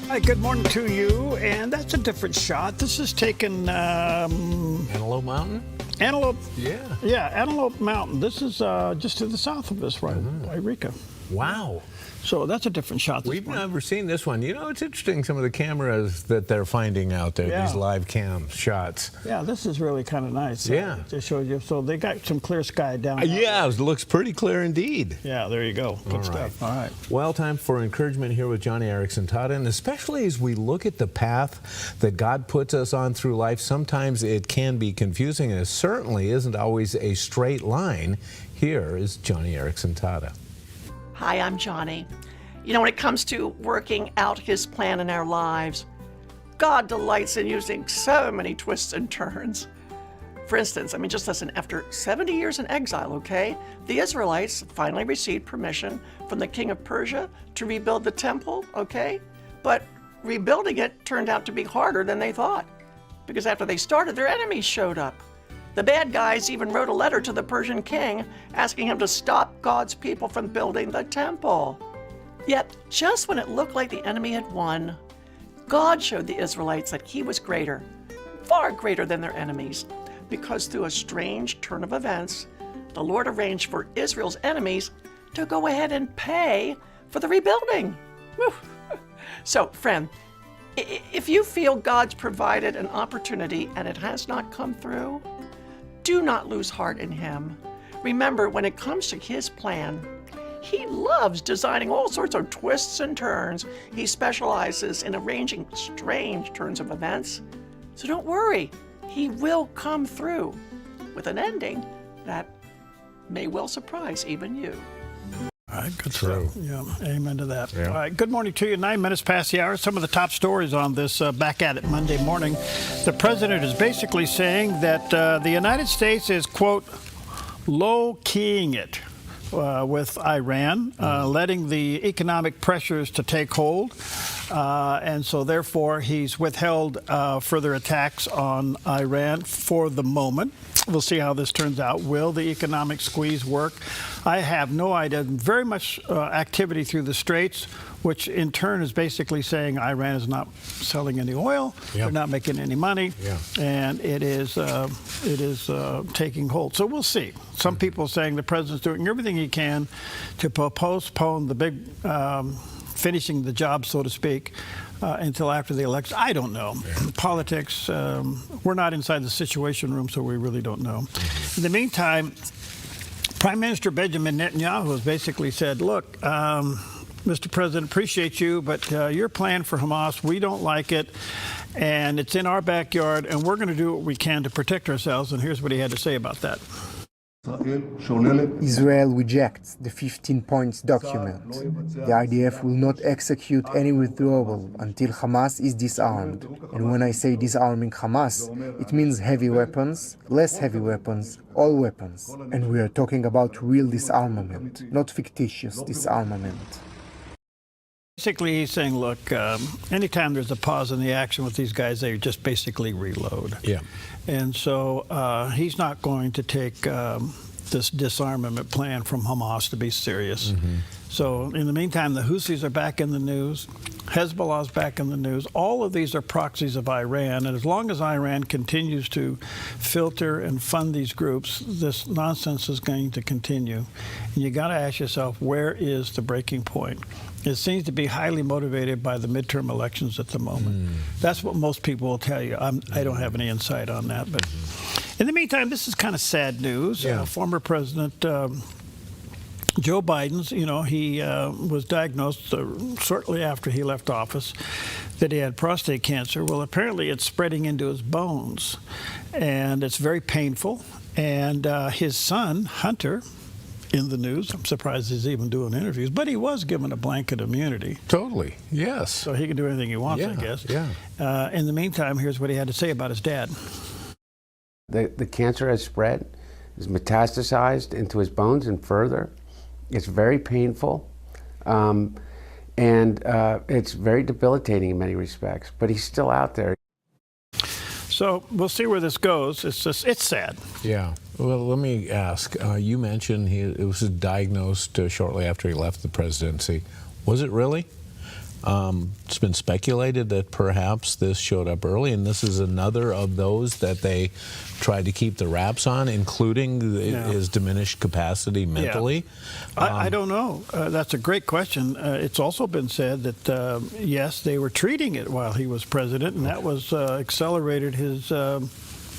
[SPEAKER 5] Hi, good morning to you. And that's a different shot. This is taken...
[SPEAKER 6] Antelope Mountain?
[SPEAKER 5] Antelope.
[SPEAKER 6] Yeah.
[SPEAKER 5] Yeah, Antelope Mountain. This is just to the south of us, right? Eureka.
[SPEAKER 6] Wow.
[SPEAKER 5] So that's a different shot.
[SPEAKER 6] We've never seen this one. You know, it's interesting, some of the cameras that they're finding out there, these live cam shots.
[SPEAKER 5] Yeah, this is really kind of nice.
[SPEAKER 6] Yeah.
[SPEAKER 5] To show you. So they got some clear sky down.
[SPEAKER 6] Yeah, it looks pretty clear indeed.
[SPEAKER 5] Yeah, there you go. Good stuff. All right.
[SPEAKER 6] Well, time for encouragement here with Johnny Erickson Tada, and especially as we look at the path that God puts us on through life, sometimes it can be confusing, and it certainly isn't always a straight line. Here is Johnny Erickson Tada.
[SPEAKER 2] Hi, I'm Johnny. You know, when it comes to working out His plan in our lives, God delights in using so many twists and turns. For instance, just listen, after 70 years in exile, okay, the Israelites finally received permission from the king of Persia to rebuild the temple, okay? But rebuilding it turned out to be harder than they thought, because after they started, their enemies showed up. The bad guys even wrote a letter to the Persian king asking him to stop God's people from building the temple. Yet, just when it looked like the enemy had won, God showed the Israelites that He was greater, far greater than their enemies, because through a strange turn of events, the Lord arranged for Israel's enemies to go ahead and pay for the rebuilding. Whew. So, friend, if you feel God's provided an opportunity and it has not come through, do not lose heart in Him. Remember, when it comes to His plan, He loves designing all sorts of twists and turns. He specializes in arranging strange turns of events. So don't worry, He will come through with an ending that may well surprise even you.
[SPEAKER 5] All right, good stuff. Yeah, amen to that.
[SPEAKER 6] Yeah.
[SPEAKER 5] All right, good morning to you. 9 minutes past the hour. Some of the top stories on this Back at It Monday morning. The president is basically saying that the United States is, quote, low-keying it with Iran, letting the economic pressures to take hold. And so, therefore, he's withheld further attacks on Iran for the moment. We'll see how this turns out. Will the economic squeeze work? I have no idea. Very much activity through the Straits, which in turn is basically saying Iran is not selling any oil, they're not making any money, and it is taking hold. So we'll see. Some people saying the president's doing everything he can to postpone the big finishing the job, so to speak, until after the election. I don't know. Politics, we're not inside the Situation Room, so we really don't know. In the meantime, Prime Minister Benjamin Netanyahu has basically said, look, Mr. President, appreciate you, but your plan for Hamas, we don't like it, and it's in our backyard, and we're going to do what we can to protect ourselves. And here's what he had to say about that.
[SPEAKER 20] Israel rejects the 15 points document. The IDF will not execute any withdrawal until Hamas is disarmed. And when I say disarming Hamas, it means heavy weapons, less heavy weapons, all weapons. And we are talking about real disarmament, not fictitious disarmament.
[SPEAKER 5] Basically, he's saying, look, anytime there's a pause in the action with these guys, they just basically reload.
[SPEAKER 6] Yeah.
[SPEAKER 5] And so he's not going to take this disarmament plan from Hamas to be serious. So in the meantime, the Houthis are back in the news. Hezbollah's back in the news. All of these are proxies of Iran. And as long as Iran continues to filter and fund these groups, this nonsense is going to continue. And you got to ask yourself, where is the breaking point? It seems to be highly motivated by the midterm elections at the moment. That's what most people will tell you. I don't have any insight on that. But in the meantime, this is kind of sad news. Former President Joe Biden's, he was diagnosed shortly after he left office that he had prostate cancer. Well, apparently it's spreading into his bones, and it's very painful. And his son, Hunter, in the news. I'm surprised he's even doing interviews, but he was given a blanket immunity.
[SPEAKER 6] Totally, yes.
[SPEAKER 5] So he can do anything he wants, I guess. In the meantime, here's what he had to say about his dad.
[SPEAKER 21] The cancer has spread, is metastasized into his bones and further. It's very painful, and it's very debilitating in many respects, but he's still out there.
[SPEAKER 5] So we'll see where this goes. It's sad.
[SPEAKER 6] Yeah. Well, let me ask. You mentioned it was diagnosed shortly after he left the presidency. Was it really? It's been speculated that perhaps this showed up early, and this is another of those that they tried to keep the wraps on, including his diminished capacity mentally.
[SPEAKER 5] Yeah. I don't know. That's a great question. It's also been said that, yes, they were treating it while he was president, and that was accelerated his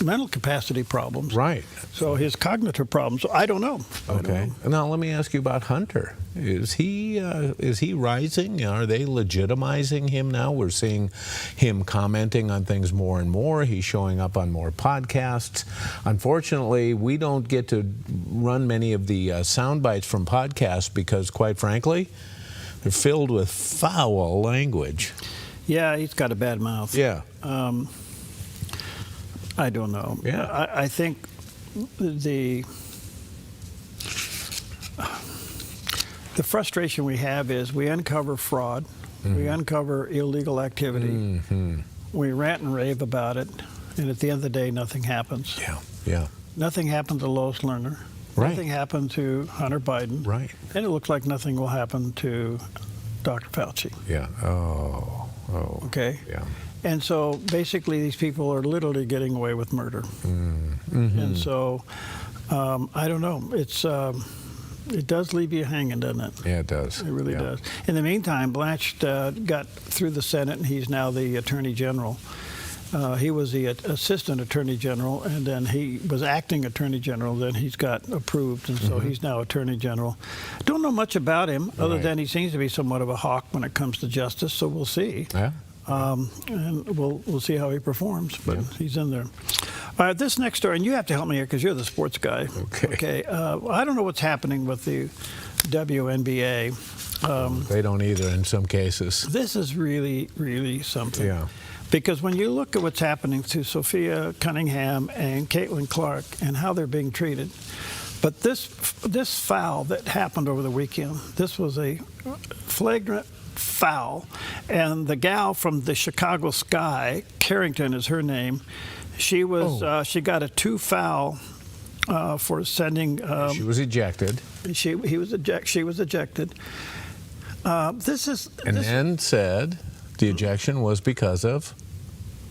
[SPEAKER 5] mental capacity problems.
[SPEAKER 6] Right.
[SPEAKER 5] So his cognitive problems. So I don't know.
[SPEAKER 6] Okay. Now let me ask you about Hunter. Is he rising? Are they legitimizing him now? We're seeing him commenting on things more and more. He's showing up on more podcasts. Unfortunately, we don't get to run many of the sound bites from podcasts because, quite frankly, they're filled with foul language.
[SPEAKER 5] Yeah, he's got a bad mouth.
[SPEAKER 6] Yeah.
[SPEAKER 5] I don't know.
[SPEAKER 6] Yeah.
[SPEAKER 5] I think the frustration we have is we uncover fraud, we uncover illegal activity, we rant and rave about it, and at the end of the day, nothing happens.
[SPEAKER 6] Yeah, yeah.
[SPEAKER 5] Nothing happened to Lois Lerner.
[SPEAKER 6] Right.
[SPEAKER 5] Nothing happened to Hunter Biden.
[SPEAKER 6] Right.
[SPEAKER 5] And it looks like nothing will happen to Dr. Fauci.
[SPEAKER 6] Yeah. Oh.
[SPEAKER 5] Okay.
[SPEAKER 6] Yeah.
[SPEAKER 5] And so basically these people are literally getting away with murder. And so I don't know. It does leave you hanging, doesn't it?
[SPEAKER 6] Yeah, it does.
[SPEAKER 5] It really does. In the meantime, Blanche got through the Senate, and he's now the Attorney General. He was the Assistant Attorney General, and then he was acting Attorney General. Then he's got approved, and so he's now Attorney General. Don't know much about him, other than he seems to be somewhat of a hawk when it comes to justice, so we'll see.
[SPEAKER 6] Yeah.
[SPEAKER 5] And we'll see how he performs, but he's in there. All right, this next story, and you have to help me here because you're the sports guy. Okay. I don't know what's happening with the WNBA.
[SPEAKER 6] They don't either in some cases.
[SPEAKER 5] This is really, really something.
[SPEAKER 6] Yeah.
[SPEAKER 5] Because when you look at what's happening to Sophia Cunningham and Caitlin Clark and how they're being treated, but this foul that happened over the weekend, this was a flagrant foul, and the gal from the Chicago Sky, Carrington is her name, she was she got a 2 foul for sending.
[SPEAKER 6] She was ejected.
[SPEAKER 5] She was ejected.
[SPEAKER 6] Then said the ejection was because of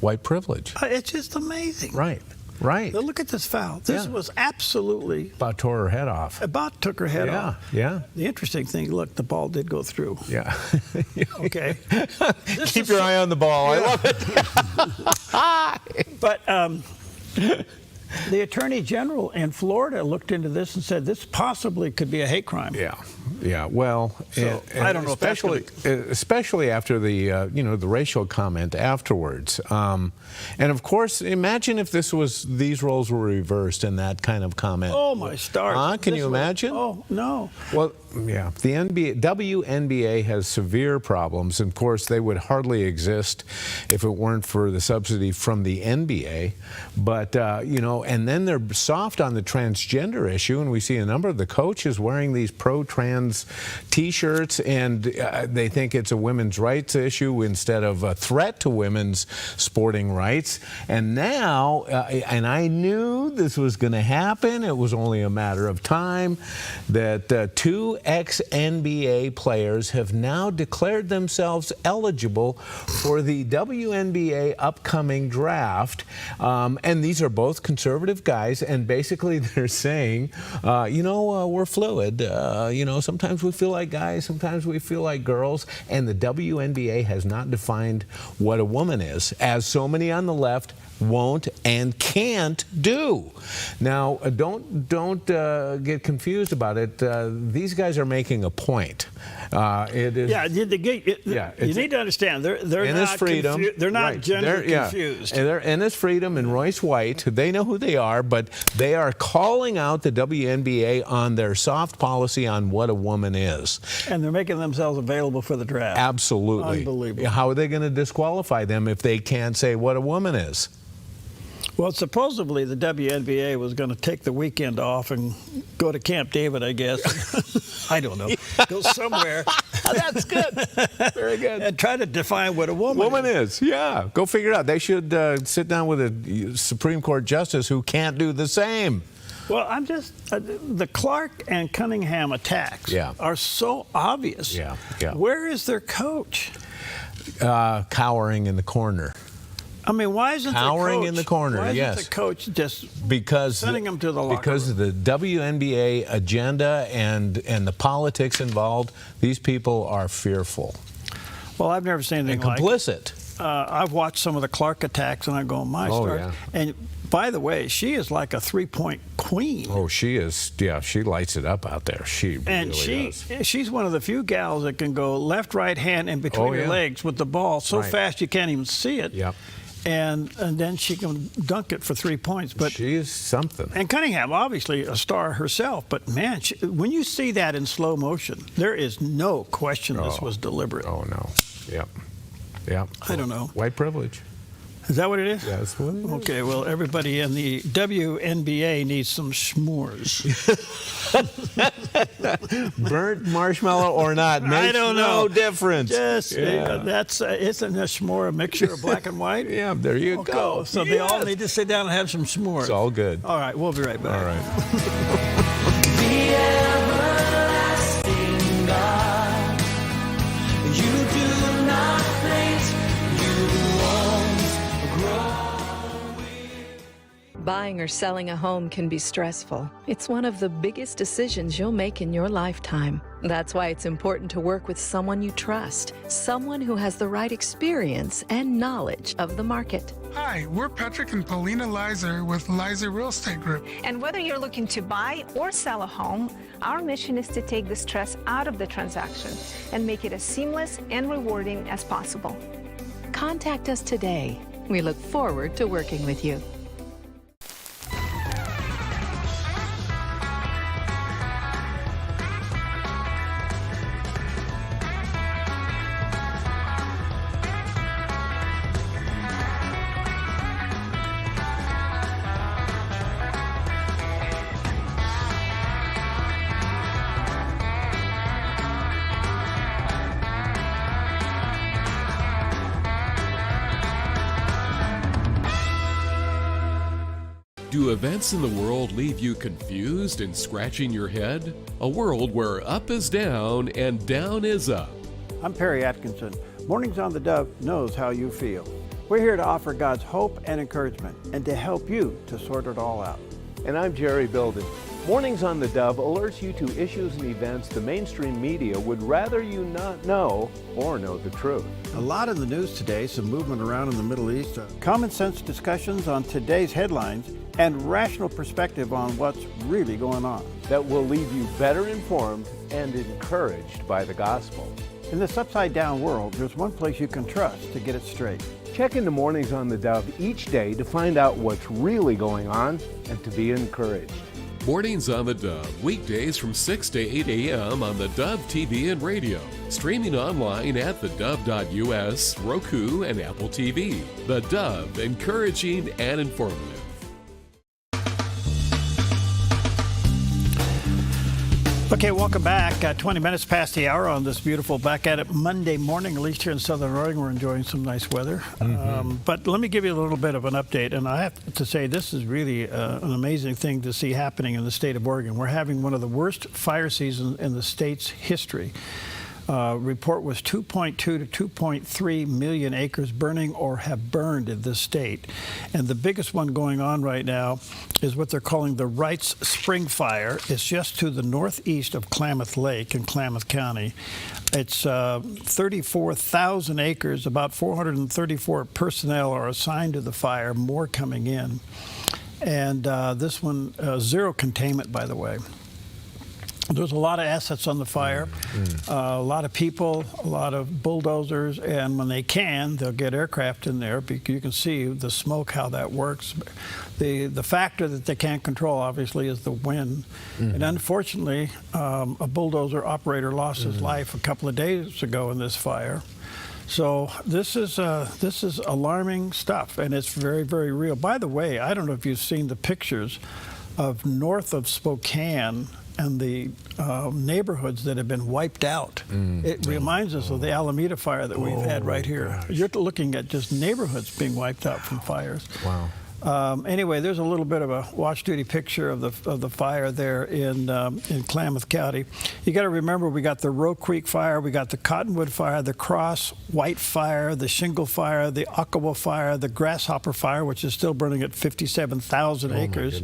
[SPEAKER 6] white privilege.
[SPEAKER 5] It's just amazing.
[SPEAKER 6] Right. Right.
[SPEAKER 5] Now look at this foul. This was absolutely...
[SPEAKER 6] About tore her head off.
[SPEAKER 5] About took her head off.
[SPEAKER 6] Yeah.
[SPEAKER 5] The interesting thing, look, the ball did go through.
[SPEAKER 6] Yeah.
[SPEAKER 5] Okay.
[SPEAKER 6] Keep your eye on the ball. I love it.
[SPEAKER 5] But the Attorney General in Florida looked into this and said this possibly could be a hate crime.
[SPEAKER 6] Yeah. Well,
[SPEAKER 5] so, I don't know
[SPEAKER 6] especially after the the racial comment afterwards. And of course, imagine if these roles were reversed and that kind of comment.
[SPEAKER 5] Oh my stars!
[SPEAKER 6] Can you imagine?
[SPEAKER 5] Oh no.
[SPEAKER 6] Well, yeah. The WNBA has severe problems. And of course, they would hardly exist if it weren't for the subsidy from the NBA. But and then they're soft on the transgender issue, and we see a number of the coaches wearing these pro-trans T-shirts, and they think it's a women's rights issue instead of a threat to women's sporting rights. And now, and I knew this was going to happen, it was only a matter of time, that 2 ex-NBA players have now declared themselves eligible for the WNBA upcoming draft. And these are both conservative guys, and basically they're saying, we're fluid. Sometimes we feel like guys, sometimes we feel like girls, and the WNBA has not defined what a woman is, as so many on the left won't and can't do. Now, don't get confused about it. These guys are making a point. It is.
[SPEAKER 5] You need to understand they're not
[SPEAKER 6] freedom.
[SPEAKER 5] They're not gender confused.
[SPEAKER 6] And they're Ennis Freedom and Royce White. They know who they are, but they are calling out the WNBA on their soft policy on what a woman is.
[SPEAKER 5] And they're making themselves available for the draft.
[SPEAKER 6] Absolutely.
[SPEAKER 5] Unbelievable.
[SPEAKER 6] How are they going to disqualify them if they can't say what a woman is?
[SPEAKER 5] Well, supposedly the WNBA was going to take the weekend off and go to Camp David, I guess. I don't know. Go somewhere
[SPEAKER 6] That's good. Very good.
[SPEAKER 5] And try to define what a woman
[SPEAKER 6] is. Yeah, go figure it out. They should sit down with a Supreme Court justice who can't do the same.
[SPEAKER 5] Well, I'm just, the Clark and Cunningham attacks are so obvious.
[SPEAKER 6] Yeah.
[SPEAKER 5] Where is their coach?
[SPEAKER 6] Cowering in the corner.
[SPEAKER 5] I mean, why isn't
[SPEAKER 6] cowering in the corner?
[SPEAKER 5] Why isn't the coach just sending them to the locker
[SPEAKER 6] because
[SPEAKER 5] room?
[SPEAKER 6] of the WNBA agenda and the politics involved, these people are fearful.
[SPEAKER 5] Well, I've never seen anything
[SPEAKER 6] and complicit.
[SPEAKER 5] I've watched some of the Clark attacks, and I go, my stars.
[SPEAKER 6] Yeah.
[SPEAKER 5] And by the way, she is like a three-point queen.
[SPEAKER 6] Oh, she is. Yeah, she lights it up out there. She really does.
[SPEAKER 5] She's one of the few gals that can go left, right hand in between her legs with the ball so fast you can't even see it.
[SPEAKER 6] Yep.
[SPEAKER 5] And then she can dunk it for 3 points. But
[SPEAKER 6] she is something.
[SPEAKER 5] And Cunningham, obviously a star herself. But man, when you see that in slow motion, there is no question this was deliberate.
[SPEAKER 6] Oh no. Yep. Yep.
[SPEAKER 5] I don't know.
[SPEAKER 6] White privilege.
[SPEAKER 5] Is that what it is?
[SPEAKER 6] That's what it is.
[SPEAKER 5] Okay, well, everybody in the WNBA needs some s'mores.
[SPEAKER 6] Burnt marshmallow or not makes
[SPEAKER 5] I don't know.
[SPEAKER 6] no difference.
[SPEAKER 5] Just, isn't a s'more a mixture of black and white?
[SPEAKER 6] Yeah, there you go.
[SPEAKER 5] So they all need to sit down and have some s'mores.
[SPEAKER 6] It's all good.
[SPEAKER 5] All right, we'll be right back.
[SPEAKER 6] All right.
[SPEAKER 9] The everlasting God, you do not faint, you won't grow.
[SPEAKER 12] Buying or selling a home can be stressful. It's one of the biggest decisions you'll make in your lifetime. That's why it's important to work with someone you trust, someone who has the right experience and knowledge of the market.
[SPEAKER 22] Hi, we're Patrick and Paulina Leiser with Leiser Real Estate Group.
[SPEAKER 24] And whether you're looking to buy or sell a home, our mission is to take the stress out of the transaction and make it as seamless and rewarding as possible.
[SPEAKER 12] Contact us today. We look forward to working with you.
[SPEAKER 4] Do events in the world leave you confused and scratching your head? A world where up is down and down is up.
[SPEAKER 5] I'm Perry Atkinson. Mornings on the Dove knows how you feel. We're here to offer God's hope and encouragement and to help you to sort it all out.
[SPEAKER 6] And I'm Jerry Bilden. Mornings on the Dove alerts you to issues and events the mainstream media would rather you not know or know the truth.
[SPEAKER 5] A lot in the news today, some movement around in the Middle East, common sense discussions on today's headlines, and rational perspective on what's really going on.
[SPEAKER 6] That will leave you better informed and encouraged by the gospel.
[SPEAKER 5] In this upside-down world, there's one place you can trust to get it straight.
[SPEAKER 6] Check into Mornings on the Dove each day to find out what's really going on and to be encouraged.
[SPEAKER 4] Mornings on the Dove, weekdays from 6 to 8 a.m. on the Dove TV and radio. Streaming online at thedove.us, Roku, and Apple TV. The Dove, encouraging and informative.
[SPEAKER 5] Okay, welcome back. 20 minutes past the hour on this beautiful Back at It Monday morning. At least here in Southern Oregon, we're enjoying some nice weather. But let me give you a little bit of an update. And I have to say, this is really an amazing thing to see happening in the state of Oregon. We're having one of the worst fire seasons in the state's history. Report was 2.2 to 2.3 million acres burning or have burned in this state. And the biggest one going on right now is what they're calling the Wrights Spring Fire. It's just to the northeast of Klamath Lake in Klamath County. It's 34,000 acres. About 434 personnel are assigned to the fire, more coming in. And this one, zero containment, by the way. There's a lot of assets on the fire, a lot of people, a lot of bulldozers, and when they can, they'll get aircraft in there. You can see the smoke, how that works. The factor that they can't control, obviously, is the wind. And unfortunately, a bulldozer operator lost his life a couple of days ago in this fire. So this is alarming stuff, and it's very, very real. By the way, I don't know if you've seen the pictures of north of Spokane, and the neighborhoods that have been wiped out. It reminds us of the Alameda fire that we've had right here.
[SPEAKER 6] Gosh.
[SPEAKER 5] You're looking at just neighborhoods being wiped out from fires.
[SPEAKER 6] Wow.
[SPEAKER 5] Anyway, there's a little bit of a watch duty picture of the fire there in Klamath County. You got to remember, we got the Roe Creek fire, we got the Cottonwood fire, the Cross White fire, the Shingle fire, the Ockawa fire, the Grasshopper fire, which is still burning at 57,000 acres.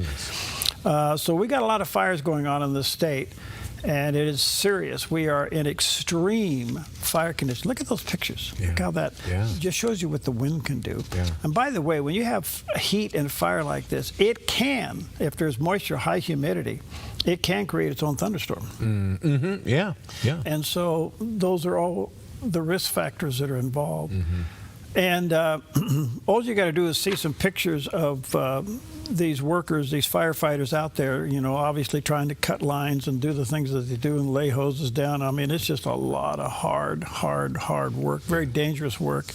[SPEAKER 5] So we got a lot of fires going on in this state, and it is serious. We are in extreme fire conditions. Look at those pictures. Look how that just shows you what the wind can do. And by the way, when you have heat and fire like this, it can, if there's moisture, high humidity, it can create its own thunderstorm.
[SPEAKER 6] Yeah.
[SPEAKER 5] And so those are all the risk factors that are involved. And all you got to do is see some pictures of these workers, these firefighters out there, you know, obviously trying to cut lines and do the things that they do and lay hoses down. I mean, it's just a lot of hard work, very dangerous work.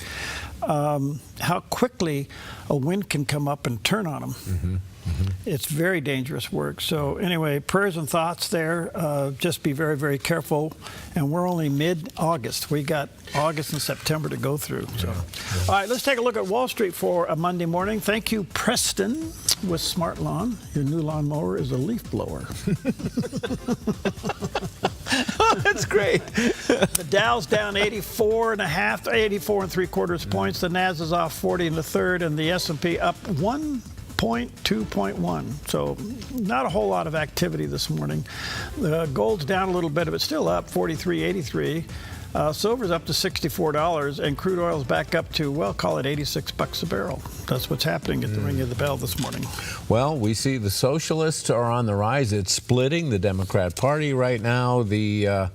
[SPEAKER 5] How quickly a wind can come up and turn on them. It's very dangerous work. So anyway, prayers and thoughts there. Just be very, very careful. And we're only mid-August. We got August and September to go through. So, all right, let's take a look at Wall Street for a Monday morning. Thank you, Preston, with Smart Lawn. Your new lawnmower is a leaf blower.
[SPEAKER 6] That's great.
[SPEAKER 5] The Dow's down 84 and 3/4 points. The Nasdaq is off 40 and a third, and the S&P up 1.2.1. So not a whole lot of activity this morning. The gold's down a little bit, but still up 43.83. Silver's up to $64, and crude oil's back up to, well, call it $86 a barrel. That's what's happening at the ring of the bell this morning.
[SPEAKER 6] Well, we see the socialists are on the rise. It's splitting the Democrat Party right now. The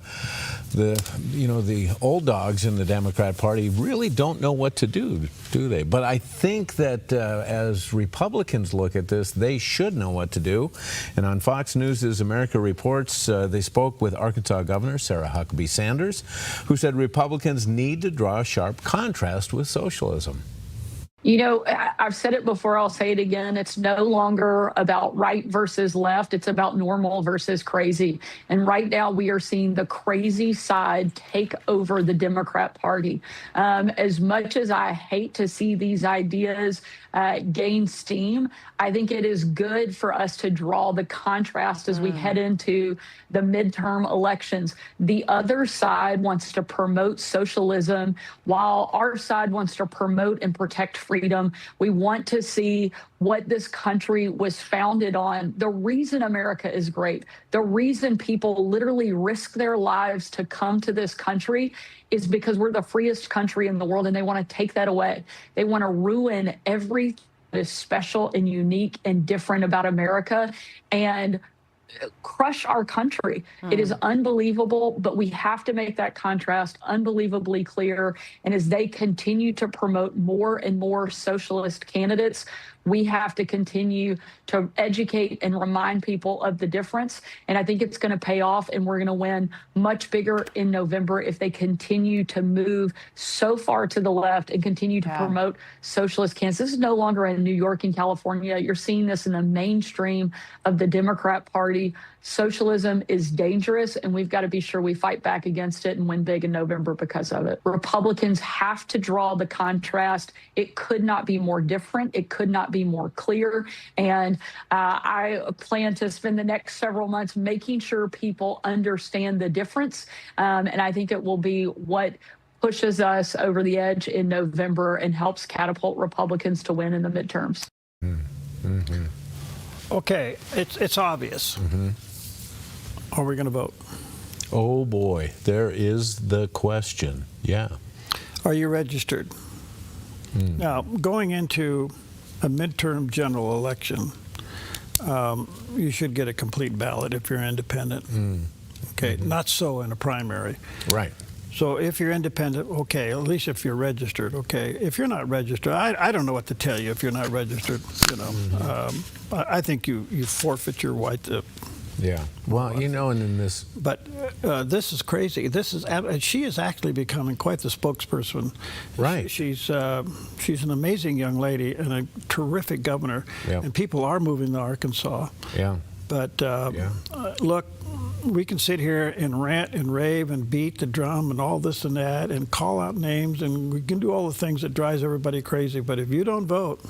[SPEAKER 6] old dogs in the Democrat Party really don't know what to do they? But I think that as Republicans look at this, they should know what to do. And on Fox News' America Reports, they spoke with Arkansas Governor Sarah Huckabee Sanders, who said Republicans need to draw a sharp contrast with socialism.
[SPEAKER 8] You know, I've said it before, I'll say it again. It's no longer about right versus left. It's about normal versus crazy. And right now we are seeing the crazy side take over the Democrat Party. As much as I hate to see these ideas gain steam, I think it is good for us to draw the contrast as we head into the midterm elections. The other side wants to promote socialism, while our side wants to promote and protect freedom. We want to see what this country was founded on. The reason America is great, the reason people literally risk their lives to come to this country is because we're the freest country in the world, and they want to take that away. They want to ruin everything that is special and unique and different about America and crush our country. It is unbelievable, but we have to make that contrast unbelievably clear. And as they continue to promote more and more socialist candidates, we have to continue to educate and remind people of the difference. And I think it's going to pay off, and we're going to win much bigger in November if they continue to move so far to the left and continue to promote socialist candidates. This is no longer in New York and California. You're seeing this in the mainstream of the Democrat Party. Socialism is dangerous, and we've got to be sure we fight back against it and win big in November because of it. Republicans have to draw the contrast. It could not be more different. It could not be more clear. And I plan to spend the next several months making sure people understand the difference. And I think it will be what pushes us over the edge in November and helps catapult Republicans to win in the midterms.
[SPEAKER 5] Okay, it's obvious. Are we going to vote?
[SPEAKER 6] Oh boy, there is the question. Yeah.
[SPEAKER 5] Are you registered? Now, going into a midterm general election, you should get a complete ballot if you're independent. Okay, not so in a primary.
[SPEAKER 6] Right.
[SPEAKER 5] So if you're independent, okay, at least if you're registered, okay. If you're not registered, I don't know what to tell you if you're not registered, you know. I think you forfeit your right to.
[SPEAKER 6] Yeah. Well, you know, and in this.
[SPEAKER 5] But this is crazy. She is actually becoming quite the spokesperson.
[SPEAKER 6] Right.
[SPEAKER 5] She's an amazing young lady and a terrific governor. And people are moving to Arkansas.
[SPEAKER 6] Yeah.
[SPEAKER 5] But look, we can sit here and rant and rave and beat the drum and all this and that and call out names, and we can do all the things that drives everybody crazy. But if you don't vote,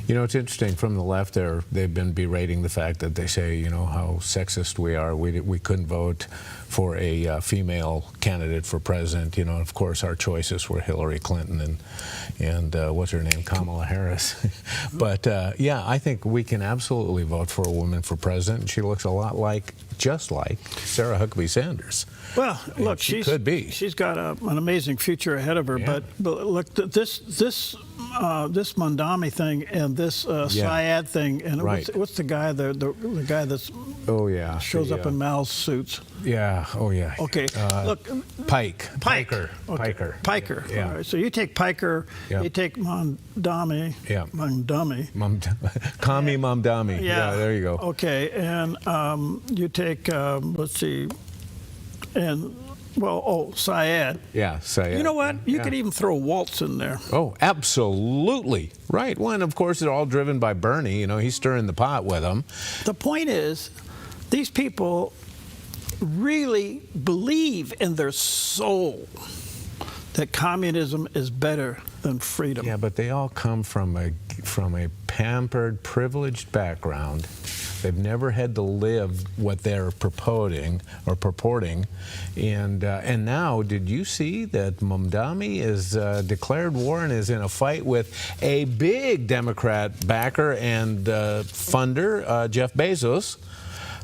[SPEAKER 6] You know, it's interesting from the left there, they've been berating the fact that they say, you know, how sexist we are. We couldn't vote for a female candidate for president. You know, of course, our choices were Hillary Clinton and what's her name, Kamala Harris. But, yeah, I think we can absolutely vote for a woman for president. She looks a lot like, just like, Sarah Huckabee Sanders.
[SPEAKER 5] well,
[SPEAKER 6] And
[SPEAKER 5] look,
[SPEAKER 6] she could be.
[SPEAKER 5] She's got an amazing future ahead of her.
[SPEAKER 6] Yeah.
[SPEAKER 5] But look, this Mondami thing and this Syed thing, and
[SPEAKER 6] Right.
[SPEAKER 5] what's the guy the guy that's shows up in Mal's suits?
[SPEAKER 6] Yeah. Oh, yeah.
[SPEAKER 5] Okay. Look,
[SPEAKER 6] Piker.
[SPEAKER 5] Okay. Piker.
[SPEAKER 6] Yeah.
[SPEAKER 5] All right. So you take Piker,
[SPEAKER 6] Yeah.
[SPEAKER 5] you take Mondami.
[SPEAKER 6] Yeah.
[SPEAKER 5] Mondami.
[SPEAKER 6] Kami Mamdami. Yeah, there you go.
[SPEAKER 5] Okay, and you take let's see, and Syed.
[SPEAKER 6] Yeah, Syed.
[SPEAKER 5] You know what? You
[SPEAKER 6] Yeah.
[SPEAKER 5] could even throw Waltz in there.
[SPEAKER 6] Oh, absolutely. Right. Well, and of course, they're all driven by Bernie. You know, he's stirring the pot with them.
[SPEAKER 5] The point is, these people really believe in their soul that communism is better than freedom.
[SPEAKER 6] Yeah, but they all come from a pampered, privileged background. They've never had to live what they're purporting, and now, did you see that Mamdani is declared war and is in a fight with a big Democrat backer and funder, Jeff Bezos,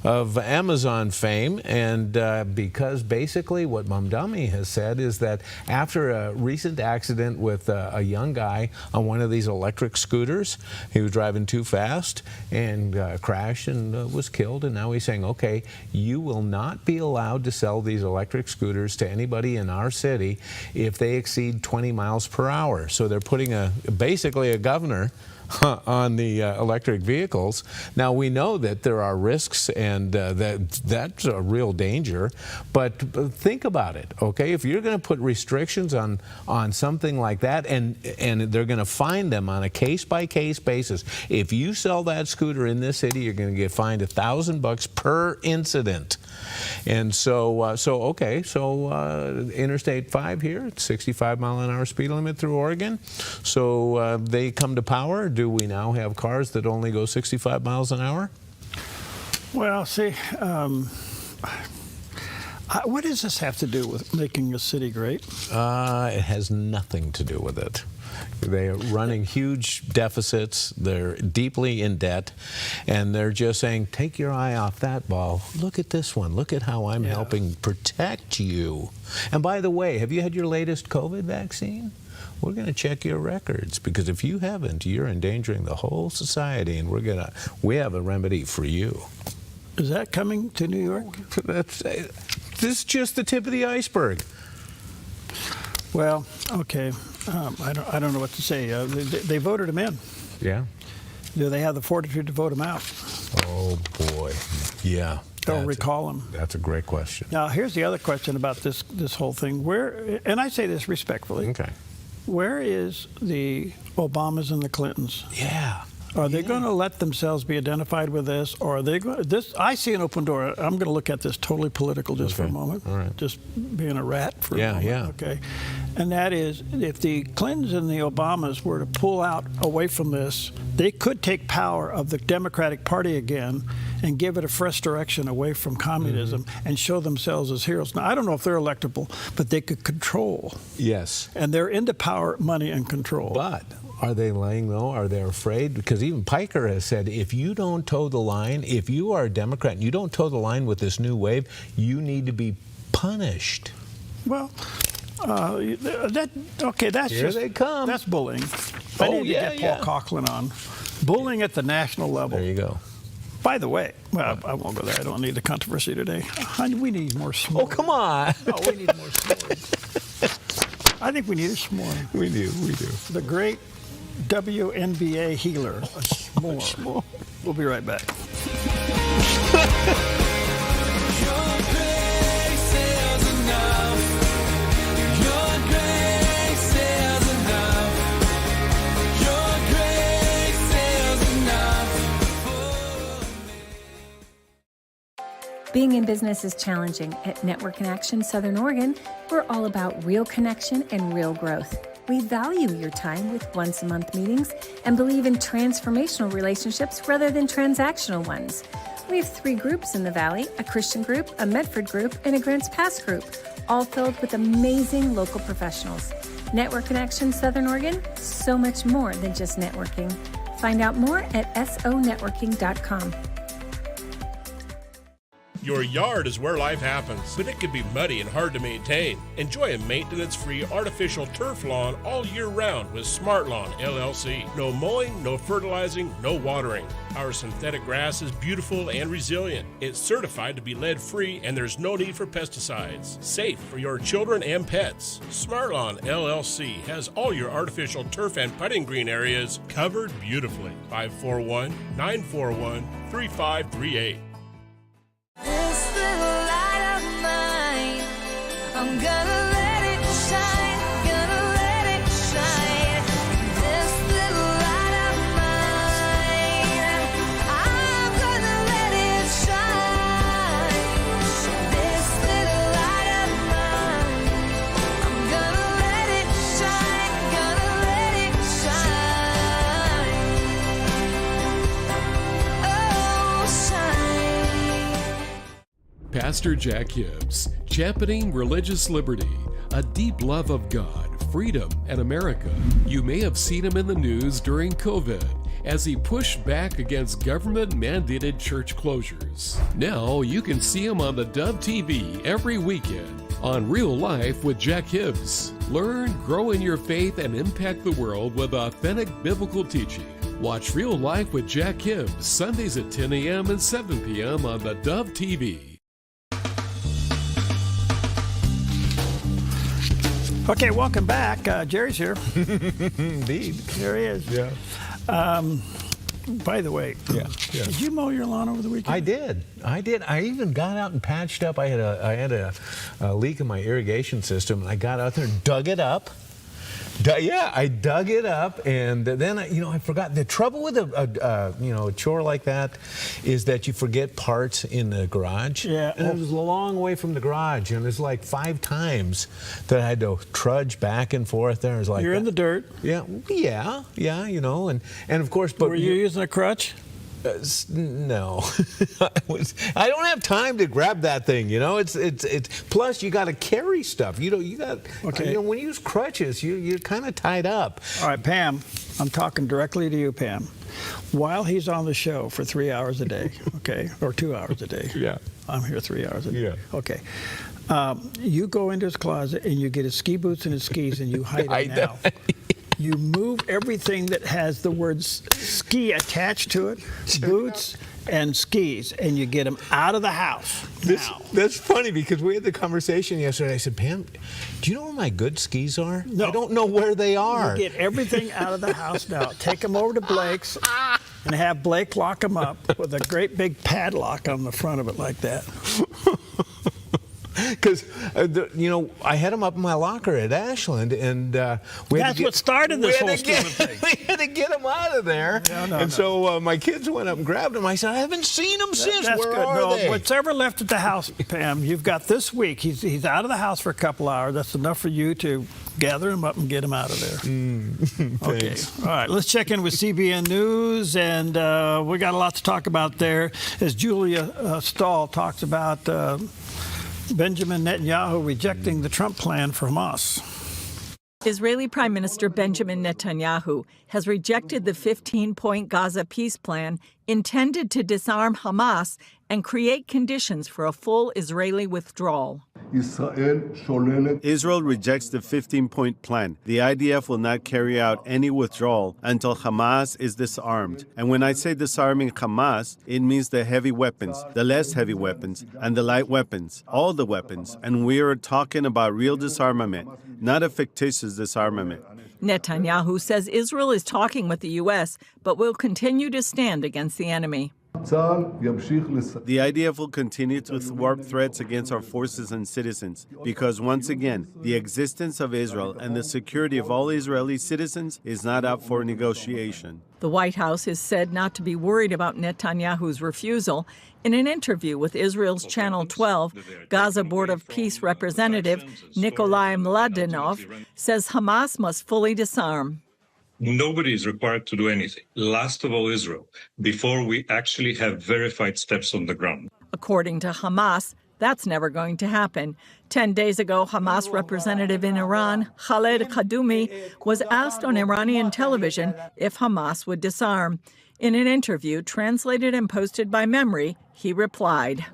[SPEAKER 6] of Amazon fame, and because basically what Mamdani has said is that after a recent accident with a young guy on one of these electric scooters, he was driving too fast and crashed and was killed, and now he's saying, okay, you will not be allowed to sell these electric scooters to anybody in our city if they exceed 20 miles per hour. So they're putting basically a governor on the electric vehicles. Now, we know that there are risks and that's a real danger, but think about it, okay? If you're going to put restrictions on something like that, and they're going to fine them on a case-by-case basis. If you sell that scooter in this city, you're going to get fined $1,000 per incident. And so Interstate 5 here, 65-mile-an-hour speed limit through Oregon. So they come to power. Do we now have cars that only go 65 miles an hour?
[SPEAKER 5] Well, see, what does this have to do with making a city great?
[SPEAKER 6] It has nothing to do with it. They are running huge deficits. They're deeply in debt, and they're just saying, take your eye off that ball. Look at this one. Look at how I'm helping protect you. And by the way, have you had your latest COVID vaccine? We're going to check your records, because if you haven't, you're endangering the whole society, and we have a remedy for you.
[SPEAKER 5] Is that coming to New York?
[SPEAKER 6] This is just the tip of the iceberg.
[SPEAKER 5] Well, okay. I don't know what to say. They voted him in.
[SPEAKER 6] Yeah.
[SPEAKER 5] Do they have the fortitude to vote him out?
[SPEAKER 6] Oh, boy. Yeah.
[SPEAKER 5] Don't recall him.
[SPEAKER 6] That's a great question.
[SPEAKER 5] Now, here's the other question about this whole thing. And I say this respectfully.
[SPEAKER 6] Okay.
[SPEAKER 5] Where is the Obamas and the Clintons?
[SPEAKER 6] Yeah.
[SPEAKER 5] Are they going to let themselves be identified with this, or are they going? I see an open door. I'm going to look at this totally political just for a moment.
[SPEAKER 6] All right.
[SPEAKER 5] Just being a rat for a moment.
[SPEAKER 6] Yeah.
[SPEAKER 5] Okay. And that is, if the Clintons and the Obamas were to pull out away from this, they could take power of the Democratic Party again and give it a fresh direction away from communism and show themselves as heroes. Now, I don't know if they're electable, but they could control.
[SPEAKER 6] Yes.
[SPEAKER 5] And they're into power, money, and control.
[SPEAKER 6] But are they lying, though? Are they afraid? Because even Piker has said, if you don't toe the line, if you are a Democrat and you don't toe the line with this new wave, you need to be punished.
[SPEAKER 5] Well, that's
[SPEAKER 6] Here
[SPEAKER 5] just,
[SPEAKER 6] they come.
[SPEAKER 5] That's bullying. I need to get Paul Coughlin on. Bullying at the national level.
[SPEAKER 6] There you go.
[SPEAKER 5] By the way, well, I won't go there. I don't need the controversy today. Honey, we need more s'mores.
[SPEAKER 6] Oh, come on.
[SPEAKER 5] No, we need more s'mores. I think we need a s'more.
[SPEAKER 6] We do.
[SPEAKER 5] The great WNBA healer, a s'more. We'll be right back.
[SPEAKER 10] Being in business is challenging. At Network in Action Southern Oregon, we're all about real connection and real growth. We value your time with once-a-month meetings and believe in transformational relationships rather than transactional ones. We have 3 groups in the Valley, a Christian group, a Medford group, and a Grants Pass group, all filled with amazing local professionals. Network in Action Southern Oregon, so much more than just networking. Find out more at sonetworking.com.
[SPEAKER 13] Your yard is where life happens, but it can be muddy and hard to maintain. Enjoy a maintenance-free artificial turf lawn all year round with Smart Lawn LLC. No mowing, no fertilizing, no watering. Our synthetic grass is beautiful and resilient. It's certified to be lead-free and there's no need for pesticides. Safe for your children and pets. Smart Lawn LLC has all your artificial turf and putting green areas covered beautifully. 541-941-3538.
[SPEAKER 9] This little light of mine, I'm gonna let it shine, gonna let it shine. This little light of mine, I'm gonna let it shine. This little light of mine, I'm gonna let it shine, gonna let it shine. Oh, shine.
[SPEAKER 4] Pastor Jack Hibbs, championing religious liberty, a deep love of God, freedom, and America. You may have seen him in the news during COVID as he pushed back against government-mandated church closures. Now you can see him on theDove TV every weekend on Real Life with Jack Hibbs. Learn, grow in your faith, and impact the world with authentic biblical teaching. Watch Real Life with Jack Hibbs Sundays at 10 a.m. and 7 p.m. on theDove TV.
[SPEAKER 5] Okay, welcome back. Jerry's here.
[SPEAKER 6] Indeed.
[SPEAKER 5] There he is.
[SPEAKER 6] Yeah.
[SPEAKER 5] By the way, did you mow your lawn over the weekend?
[SPEAKER 6] I did. I even got out and patched up. I had a leak in my irrigation system, and I got out there and dug it up. I dug it up, and then I forgot. The trouble with a chore like that is that you forget parts in the garage.
[SPEAKER 5] Yeah,
[SPEAKER 6] and it was a long way from the garage, and there's like 5 times that I had to trudge back and forth. There, it was like
[SPEAKER 5] you're in the dirt.
[SPEAKER 6] Yeah, and of course. But
[SPEAKER 5] were you using a crutch?
[SPEAKER 6] No, I don't have time to grab that thing. It's plus you got to carry stuff. You got.
[SPEAKER 5] Okay.
[SPEAKER 6] When you use crutches, you're kind of tied up.
[SPEAKER 5] All right, Pam, I'm talking directly to you, Pam. While he's on the show for 3 hours a day, okay, or 2 hours a day.
[SPEAKER 6] Yeah.
[SPEAKER 5] I'm here 3 hours a day.
[SPEAKER 6] Yeah.
[SPEAKER 5] Okay. You go into his closet and you get his ski boots and his skis and you hide them now. You move everything that has the word ski attached to it, boots and skis, and you get them out of the house now.
[SPEAKER 6] That's funny because we had the conversation yesterday. I said, Pam, do you know where my good skis are?
[SPEAKER 5] No.
[SPEAKER 6] I don't know where they are.
[SPEAKER 5] You get everything out of the house now. Take them over to Blake's and have Blake lock them up with a great big padlock on the front of it like that.
[SPEAKER 6] Because, I had them up in my locker at Ashland, and
[SPEAKER 5] what started this whole stupid thing.
[SPEAKER 6] We had to get them out of there. So my kids went up and grabbed them. I said, I haven't seen them since.
[SPEAKER 5] That's
[SPEAKER 6] Where
[SPEAKER 5] good.
[SPEAKER 6] are they?
[SPEAKER 5] What's ever left at the house, Pam, you've got this week. He's out of the house for a couple hours. That's enough for you to gather him up and get him out of there. Okay. All right. Let's check in with CBN News, and we got a lot to talk about there as Julia Stahl talks about Benjamin Netanyahu rejecting the Trump plan for Hamas.
[SPEAKER 18] Israeli Prime Minister Benjamin Netanyahu has rejected the 15-point Gaza peace plan intended to disarm Hamas and create conditions for a full Israeli withdrawal.
[SPEAKER 23] Israel rejects the 15-point plan. The IDF will not carry out any withdrawal until Hamas is disarmed. And when I say disarming Hamas, it means the heavy weapons, the less heavy weapons, and the light weapons, all the weapons. And we are talking about real disarmament, not a fictitious disarmament.
[SPEAKER 18] Netanyahu says Israel is talking with the U.S., but will continue to stand against the enemy.
[SPEAKER 23] The IDF will continue to thwart threats against our forces and citizens because, once again, the existence of Israel and the security of all Israeli citizens is not up for negotiation.
[SPEAKER 18] The White House is said not to be worried about Netanyahu's refusal. In an interview with Israel's Channel 12, Gaza Board of Peace Representative Nikolai Mladenov says Hamas must fully disarm.
[SPEAKER 3] Nobody is required to do anything, last of all Israel, before we actually have verified steps on the ground.
[SPEAKER 18] According to Hamas, that's never going to happen. 10 days ago, Hamas representative in Iran, Khaled Kadumi, was asked on Iranian television if Hamas would disarm. In an interview translated and posted by Memory, he replied,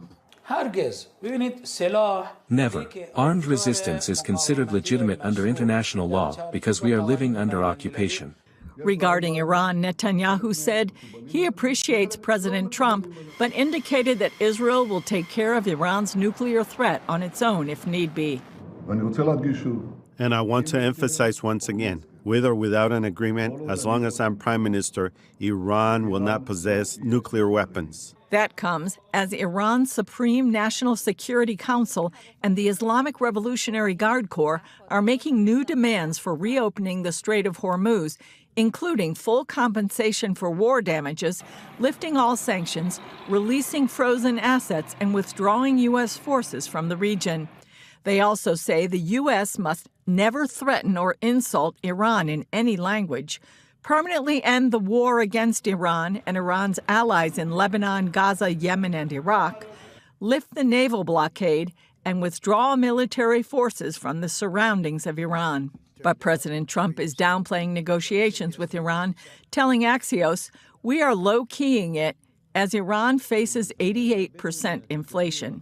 [SPEAKER 7] Never. Armed resistance is considered legitimate under international law because we are living under occupation.
[SPEAKER 18] Regarding Iran, Netanyahu said he appreciates President Trump, but indicated that Israel will take care of Iran's nuclear threat on its own if need be.
[SPEAKER 23] And I want to emphasize once again, with or without an agreement, as long as I'm Prime Minister, Iran will not possess nuclear weapons.
[SPEAKER 18] That comes as Iran's Supreme National Security Council and the Islamic Revolutionary Guard Corps are making new demands for reopening the Strait of Hormuz, including full compensation for war damages, lifting all sanctions, releasing frozen assets, and withdrawing U.S. forces from the region. They also say the U.S. must never threaten or insult Iran in any language, permanently end the war against Iran and Iran's allies in Lebanon, Gaza, Yemen, and Iraq, lift the naval blockade, and withdraw military forces from the surroundings of Iran. But President Trump is downplaying negotiations with Iran, telling Axios, "We are low-keying it as Iran faces 88% inflation."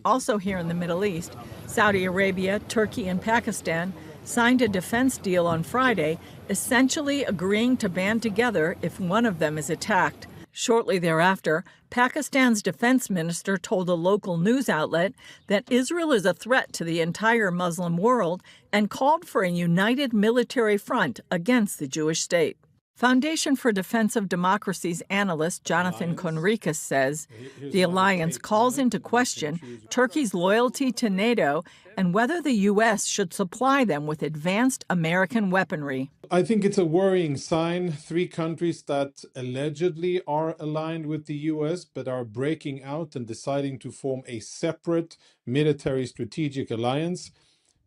[SPEAKER 18] Also here in the Middle East, Saudi Arabia, Turkey, and Pakistan signed a defense deal on Friday, essentially agreeing to band together if one of them is attacked. Shortly thereafter, Pakistan's defense minister told a local news outlet that Israel is a threat to the entire Muslim world and called for a united military front against the Jewish state. Foundation for Defense of Democracy's analyst Jonathan Conricus says the alliance calls into question Turkey's loyalty to NATO and whether the U.S. should supply them with advanced American weaponry.
[SPEAKER 11] I think it's a worrying sign. 3 countries that allegedly are aligned with the U.S. but are breaking out and deciding to form a separate military strategic alliance.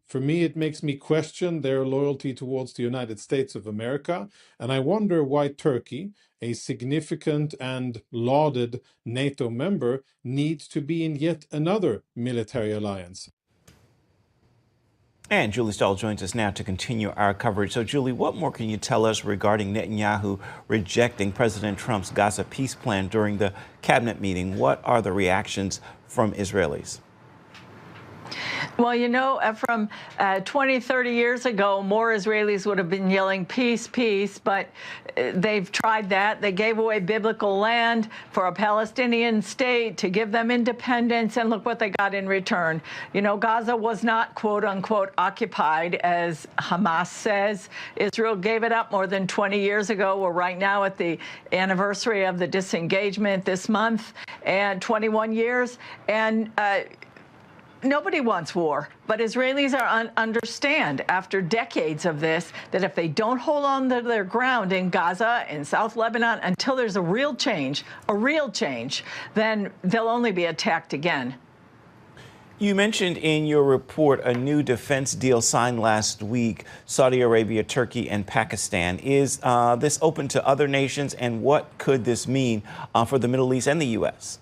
[SPEAKER 11] For me, it makes me question their loyalty towards the United States of America, and I wonder why Turkey, a significant and lauded NATO member, needs to be in yet another military alliance.
[SPEAKER 15] And Julie Stahl joins us now to continue our coverage. So, Julie, what more can you tell us regarding Netanyahu rejecting President Trump's Gaza peace plan during the cabinet meeting? What are the reactions from Israelis?
[SPEAKER 18] Well, you know, from 20, 30 years ago, more Israelis would have been yelling peace, peace, but they've tried that. They gave away biblical land for a Palestinian state to give them independence, and look what they got in return. You know, Gaza was not, quote unquote, occupied, as Hamas says. Israel gave it up more than 20 years ago. We're right now at the anniversary of the disengagement this month, and 21 years. And nobody wants war, but Israelis understand after decades of this that if they don't hold on to their ground in Gaza and South Lebanon until there's a real change, then they'll only be attacked again.
[SPEAKER 15] You mentioned in your report a new defense deal signed last week, Saudi Arabia, Turkey, and Pakistan. Is this open to other nations, and what could this mean for the Middle East and the U.S.?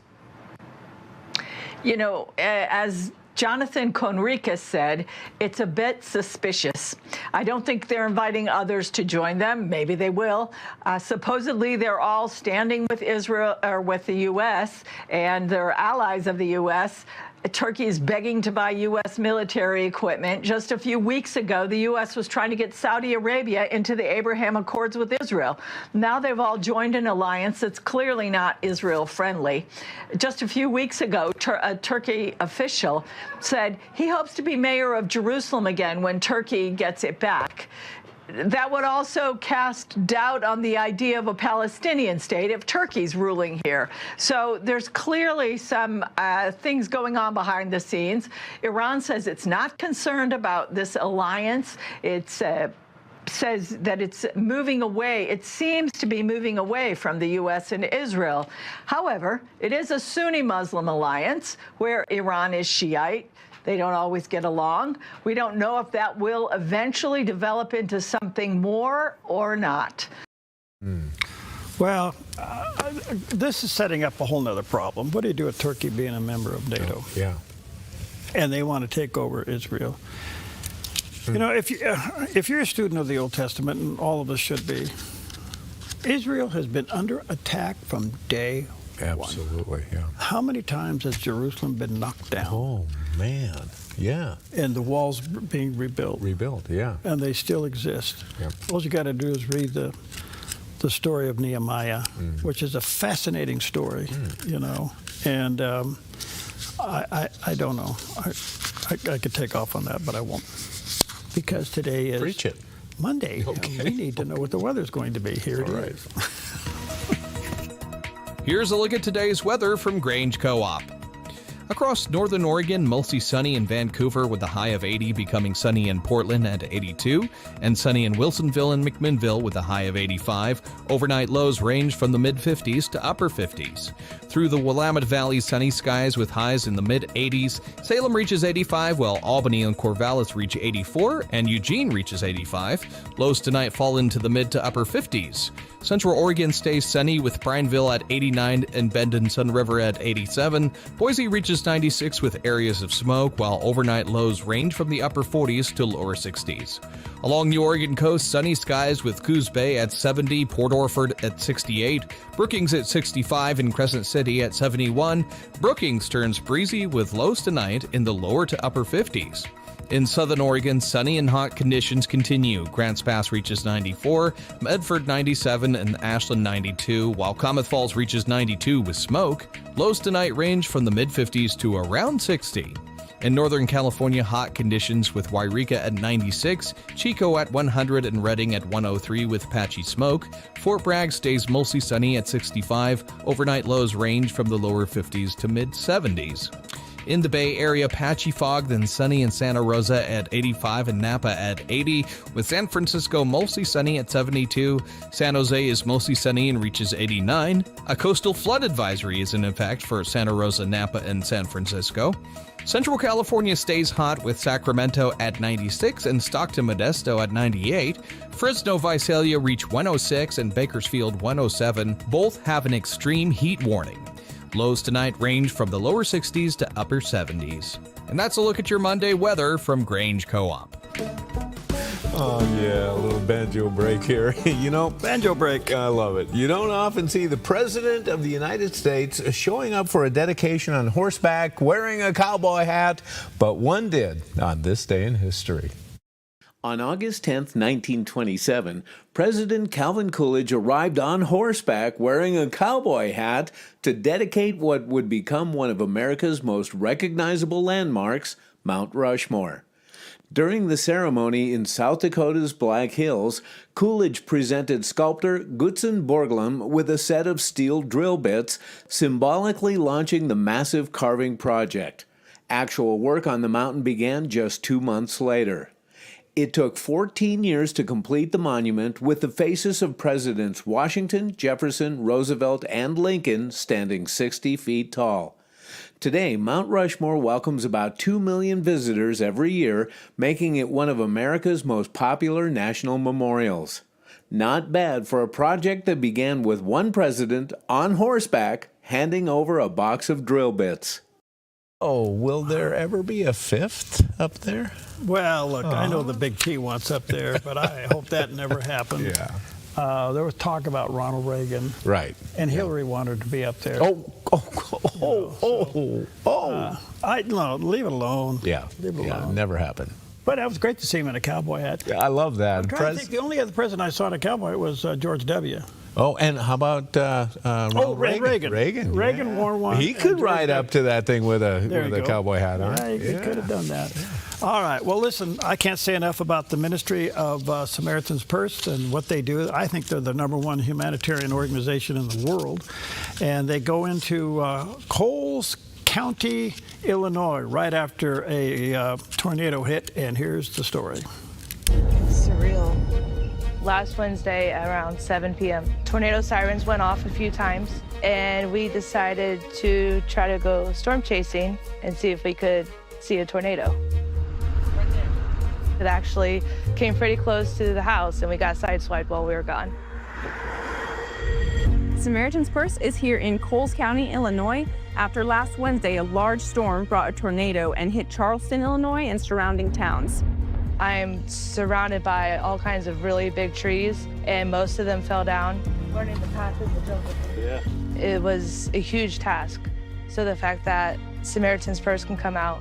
[SPEAKER 18] You know, as Jonathan Conricus said, it's a bit suspicious. I don't think they're inviting others to join them. Maybe they will. Supposedly, they're all standing with Israel or with the U.S. and they're allies of the U.S. Turkey is begging to buy U.S. military equipment. Just a few weeks ago, the U.S. was trying to get Saudi Arabia into the Abraham Accords with Israel. Now they've all joined an alliance that's clearly not Israel-friendly. Just a few weeks ago, a Turkey official said he hopes to be mayor of Jerusalem again when Turkey gets it back. that would also cast doubt on the idea of a Palestinian state if Turkey's ruling here. So there's clearly some things going on behind the scenes. Iran says it's not concerned about this alliance. It's says that it's moving away. It seems to be moving away from the U.S. and Israel. However, it is a Sunni Muslim alliance where Iran is Shiite. They don't always get along. We don't know if that will eventually develop into something more or not.
[SPEAKER 5] Well, this is setting up a whole nother problem. What do you do with Turkey being a member of NATO?
[SPEAKER 6] Yeah.
[SPEAKER 5] And they want to take over Israel. You know, if you're a student of the Old Testament, and all of us should be, Israel has been under attack from day
[SPEAKER 6] Absolutely, yeah.
[SPEAKER 5] How many times has Jerusalem been knocked down?
[SPEAKER 6] Oh, man, yeah.
[SPEAKER 5] And the walls being rebuilt.
[SPEAKER 6] Rebuilt, yeah.
[SPEAKER 5] And they still exist.
[SPEAKER 6] Yep.
[SPEAKER 5] All you got to do is read the story of Nehemiah, which is a fascinating story, you know. And I don't know. I could take off on that, but I won't. Because today is
[SPEAKER 6] Preach it.
[SPEAKER 5] Monday.
[SPEAKER 6] Okay.
[SPEAKER 5] We need to know what the weather's going to be. Here it is.
[SPEAKER 1] Here's a look at today's weather from Grange Co-op. Across northern Oregon, mostly sunny in Vancouver with a high of 80, becoming sunny in Portland at 82, and sunny in Wilsonville and McMinnville with a high of 85. Overnight lows range from the mid-50s to upper 50s. Through the Willamette Valley, sunny skies with highs in the mid-80s. Salem reaches 85, while Albany and Corvallis reach 84, and Eugene reaches 85. Lows tonight fall into the mid to upper 50s. Central Oregon stays sunny with Prineville at 89 and Bend and Sun River at 87. Boise reaches 96 with areas of smoke, while overnight lows range from the upper 40s to lower 60s. Along the Oregon coast, sunny skies with Coos Bay at 70, Port Orford at 68, Brookings at 65, and Crescent City at 71. Brookings turns breezy with lows tonight in the lower to upper 50s. In southern Oregon, sunny and hot conditions continue. Grants Pass reaches 94, Medford 97, and Ashland 92, while Klamath Falls reaches 92 with smoke. Lows tonight range from the mid-50s to around 60. In Northern California, hot conditions with Wairika at 96, Chico at 100, and Redding at 103 with patchy smoke. Fort Bragg stays mostly sunny at 65. Overnight lows range from the lower 50s to mid-70s. In the Bay Area, patchy fog, then sunny in Santa Rosa at 85 and Napa at 80, with San Francisco mostly sunny at 72. San Jose is mostly sunny and reaches 89. A coastal flood advisory is in effect for Santa Rosa, Napa, and San Francisco. Central California stays hot with Sacramento at 96 and Stockton Modesto at 98. Fresno Visalia reach 106 and Bakersfield 107. Both have an extreme heat warning. Lows tonight range from the lower 60s to upper 70s. And that's a look at your Monday weather from Grange Co-op.
[SPEAKER 6] Oh, yeah, a little banjo break here. You know,
[SPEAKER 5] banjo break.
[SPEAKER 6] I love it. You don't often see the President of the United States showing up for a dedication on horseback, wearing a cowboy hat, but one did on this day in history.
[SPEAKER 14] On August 10, 1927, President Calvin Coolidge arrived on horseback wearing a cowboy hat to dedicate what would become one of America's most recognizable landmarks, Mount Rushmore. During the ceremony in South Dakota's Black Hills, Coolidge presented sculptor Gutzon Borglum with a set of steel drill bits, symbolically launching the massive carving project. Actual work on the mountain began just 2 months later. It took 14 years to complete the monument, with the faces of Presidents Washington, Jefferson, Roosevelt, and Lincoln standing 60 feet tall. Today, Mount Rushmore welcomes about 2 million visitors every year, making it one of America's most popular national memorials. Not bad for a project that began with one president on horseback handing over a box of drill bits.
[SPEAKER 6] Oh, will there ever be a fifth up there?
[SPEAKER 5] Well, look, I know the Big T wants up there, but I hope that never happened.
[SPEAKER 6] Yeah.
[SPEAKER 5] There was talk about Ronald Reagan.
[SPEAKER 6] Right.
[SPEAKER 5] And Hillary wanted to be up there. No, leave it alone.
[SPEAKER 6] Yeah.
[SPEAKER 5] Leave it alone.
[SPEAKER 6] Never happened.
[SPEAKER 5] But it was great to see him in a cowboy hat.
[SPEAKER 6] Yeah, I love that.
[SPEAKER 5] I'm trying to think, the only other president I saw in a cowboy was George W.
[SPEAKER 6] Oh, and how about Ronald Reagan?
[SPEAKER 5] Reagan wore one.
[SPEAKER 6] He could ride up to that thing with a
[SPEAKER 5] go.
[SPEAKER 6] cowboy hat on.
[SPEAKER 5] Yeah, he could have done that. All right. Well, listen, I can't say enough about the Ministry of Samaritan's Purse and what they do. I think they're the #1 humanitarian organization in the world. And they go into Coles County, Illinois, right after a tornado hit. And here's the story.
[SPEAKER 2] Surreal. Last Wednesday around 7 p.m., tornado sirens went off a few times, and we decided to try to go storm chasing and see if we could see a tornado. It actually came pretty close to the house, and we got sideswiped while we were gone.
[SPEAKER 16] Samaritan's Purse is here in Coles County, Illinois. After last Wednesday, a large storm brought a tornado and hit Charleston, Illinois, and surrounding towns.
[SPEAKER 2] I'm surrounded by all kinds of really big trees, and most of them fell down. Learning the path in the jungle. Yeah. It was a huge task. So the fact that Samaritan's Purse can come out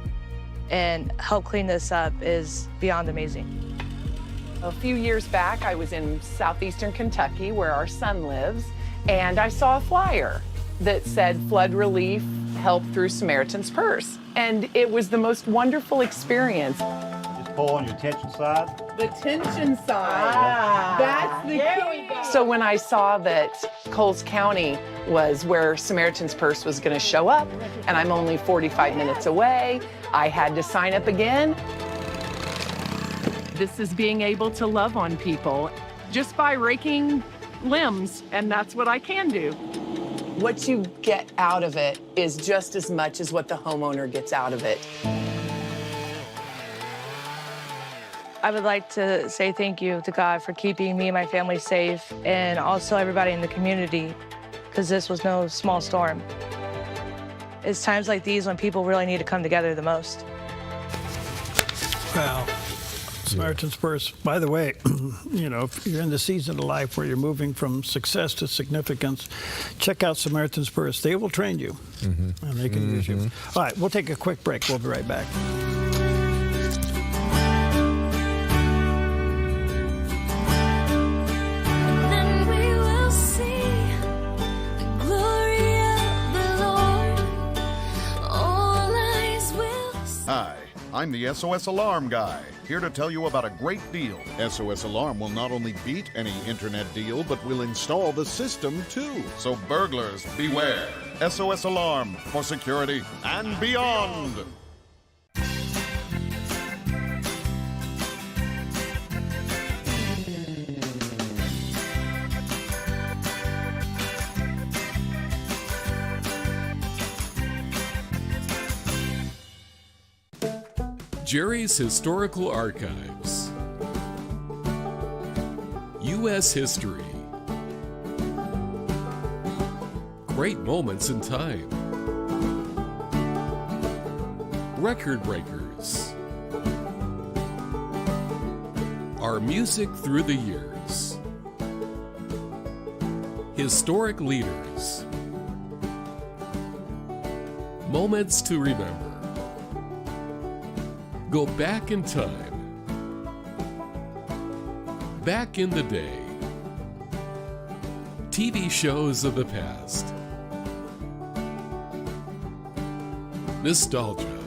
[SPEAKER 2] and help clean this up is beyond amazing.
[SPEAKER 17] A few years back, I was in southeastern Kentucky, where our son lives, and I saw a flyer that said flood relief help through Samaritan's Purse. And it was the most wonderful experience.
[SPEAKER 19] Pull on your tension side.
[SPEAKER 17] The tension side. That's the key. So when I saw that Coles County was where Samaritan's Purse was going to show up, and I'm only 45 minutes away, I had to sign up again. This is being able to love on people just by raking limbs, and that's what I can do. What you get out of it is just as much as what the homeowner gets out of it.
[SPEAKER 2] I would like to say thank you to God for keeping me and my family safe, and also everybody in the community, because this was no small storm. It's times like these when people really need to come together the most.
[SPEAKER 5] Well, Samaritan's Purse, by the way, you know, if you're in the season of life where you're moving from success to significance, check out Samaritan's Purse. They will train you, and they can use you. All right, we'll take a quick break. We'll be right back.
[SPEAKER 25] Hi, I'm the SOS Alarm guy, here to tell you about a great deal. SOS Alarm will not only beat any internet deal, but will install the system too. So burglars, beware. SOS Alarm for security and beyond.
[SPEAKER 4] Jerry's Historical Archives. U.S. History. Great moments in time. Record breakers. Our music through the years. Historic leaders. Moments to remember. Go back in time. Back in the day. TV shows of the past. Nostalgia.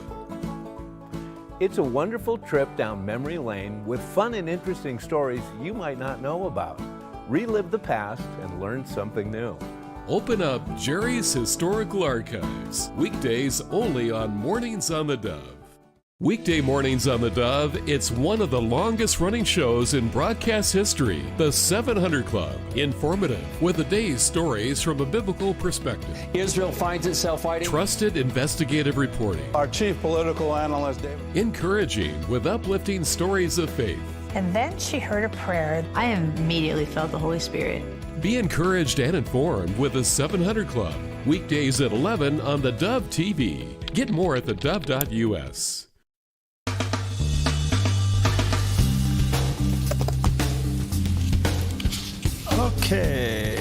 [SPEAKER 14] It's a wonderful trip down memory lane with fun and interesting stories you might not know about. Relive the past and learn something new.
[SPEAKER 4] Open up Jerry's Historical Archives. Weekdays only on Mornings on the Dove. Weekday mornings on the Dove, it's one of the longest running shows in broadcast history, the 700 Club. Informative, with the day's stories from a biblical perspective.
[SPEAKER 26] Israel finds itself fighting.
[SPEAKER 4] Trusted investigative reporting.
[SPEAKER 26] Our chief political analyst, David.
[SPEAKER 4] Encouraging, with uplifting stories of faith.
[SPEAKER 27] And then she heard a prayer. I immediately felt the Holy Spirit.
[SPEAKER 4] Be encouraged and informed with the 700 Club. Weekdays at 11 on the Dove TV. Get more at thedove.us.
[SPEAKER 5] Okay.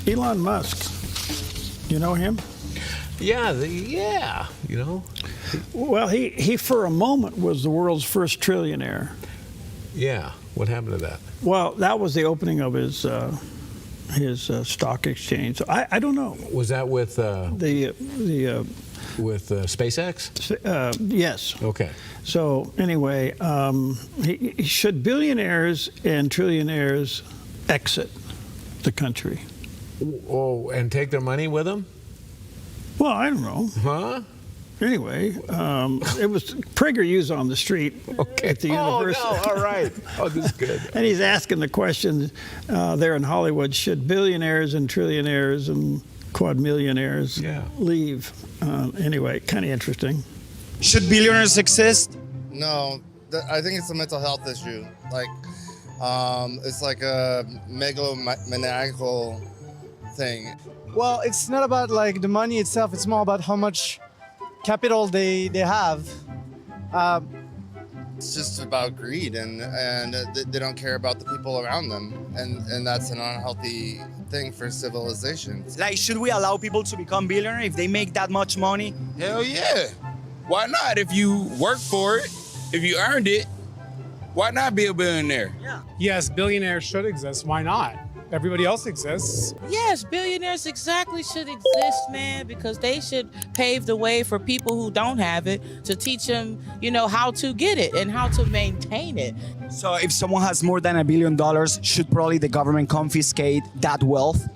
[SPEAKER 5] Elon Musk. You know him?
[SPEAKER 6] Yeah, you know.
[SPEAKER 5] Well, he for a moment was the world's first trillionaire.
[SPEAKER 6] Yeah. What happened to that?
[SPEAKER 5] Well, that was the opening of his stock exchange. So I don't know.
[SPEAKER 6] Was that with with SpaceX?
[SPEAKER 5] Yes.
[SPEAKER 6] Okay.
[SPEAKER 5] So anyway, should billionaires and trillionaires exit the country?
[SPEAKER 6] Oh, and take their money with them?
[SPEAKER 5] Well, I don't know.
[SPEAKER 6] Huh?
[SPEAKER 5] Anyway, it was PragerU's on the street at the university.
[SPEAKER 6] Oh, no, all right. Oh, this is good.
[SPEAKER 5] And he's asking the question there in Hollywood, should billionaires and trillionaires and quadmillionaires leave? Anyway, kind of interesting.
[SPEAKER 8] Should billionaires exist?
[SPEAKER 10] No, I think it's a mental health issue. Like, it's like a megalomaniacal thing.
[SPEAKER 12] Well, it's not about like the money itself. It's more about how much capital they have.
[SPEAKER 10] It's just about greed, and they don't care about the people around them, and that's an unhealthy thing for civilization.
[SPEAKER 8] Like, should we allow people to become billionaires if they make that much money?
[SPEAKER 20] Hell yeah. Why not? If you work for it, if you earned it, why not be a billionaire?
[SPEAKER 8] Yeah.
[SPEAKER 21] Yes, billionaires should exist. Why not? Everybody else exists.
[SPEAKER 22] Yes, billionaires exactly should exist, man, because they should pave the way for people who don't have it to teach them, how to get it and how to maintain it.
[SPEAKER 8] So if someone has more than $1 billion, should probably the government confiscate that wealth?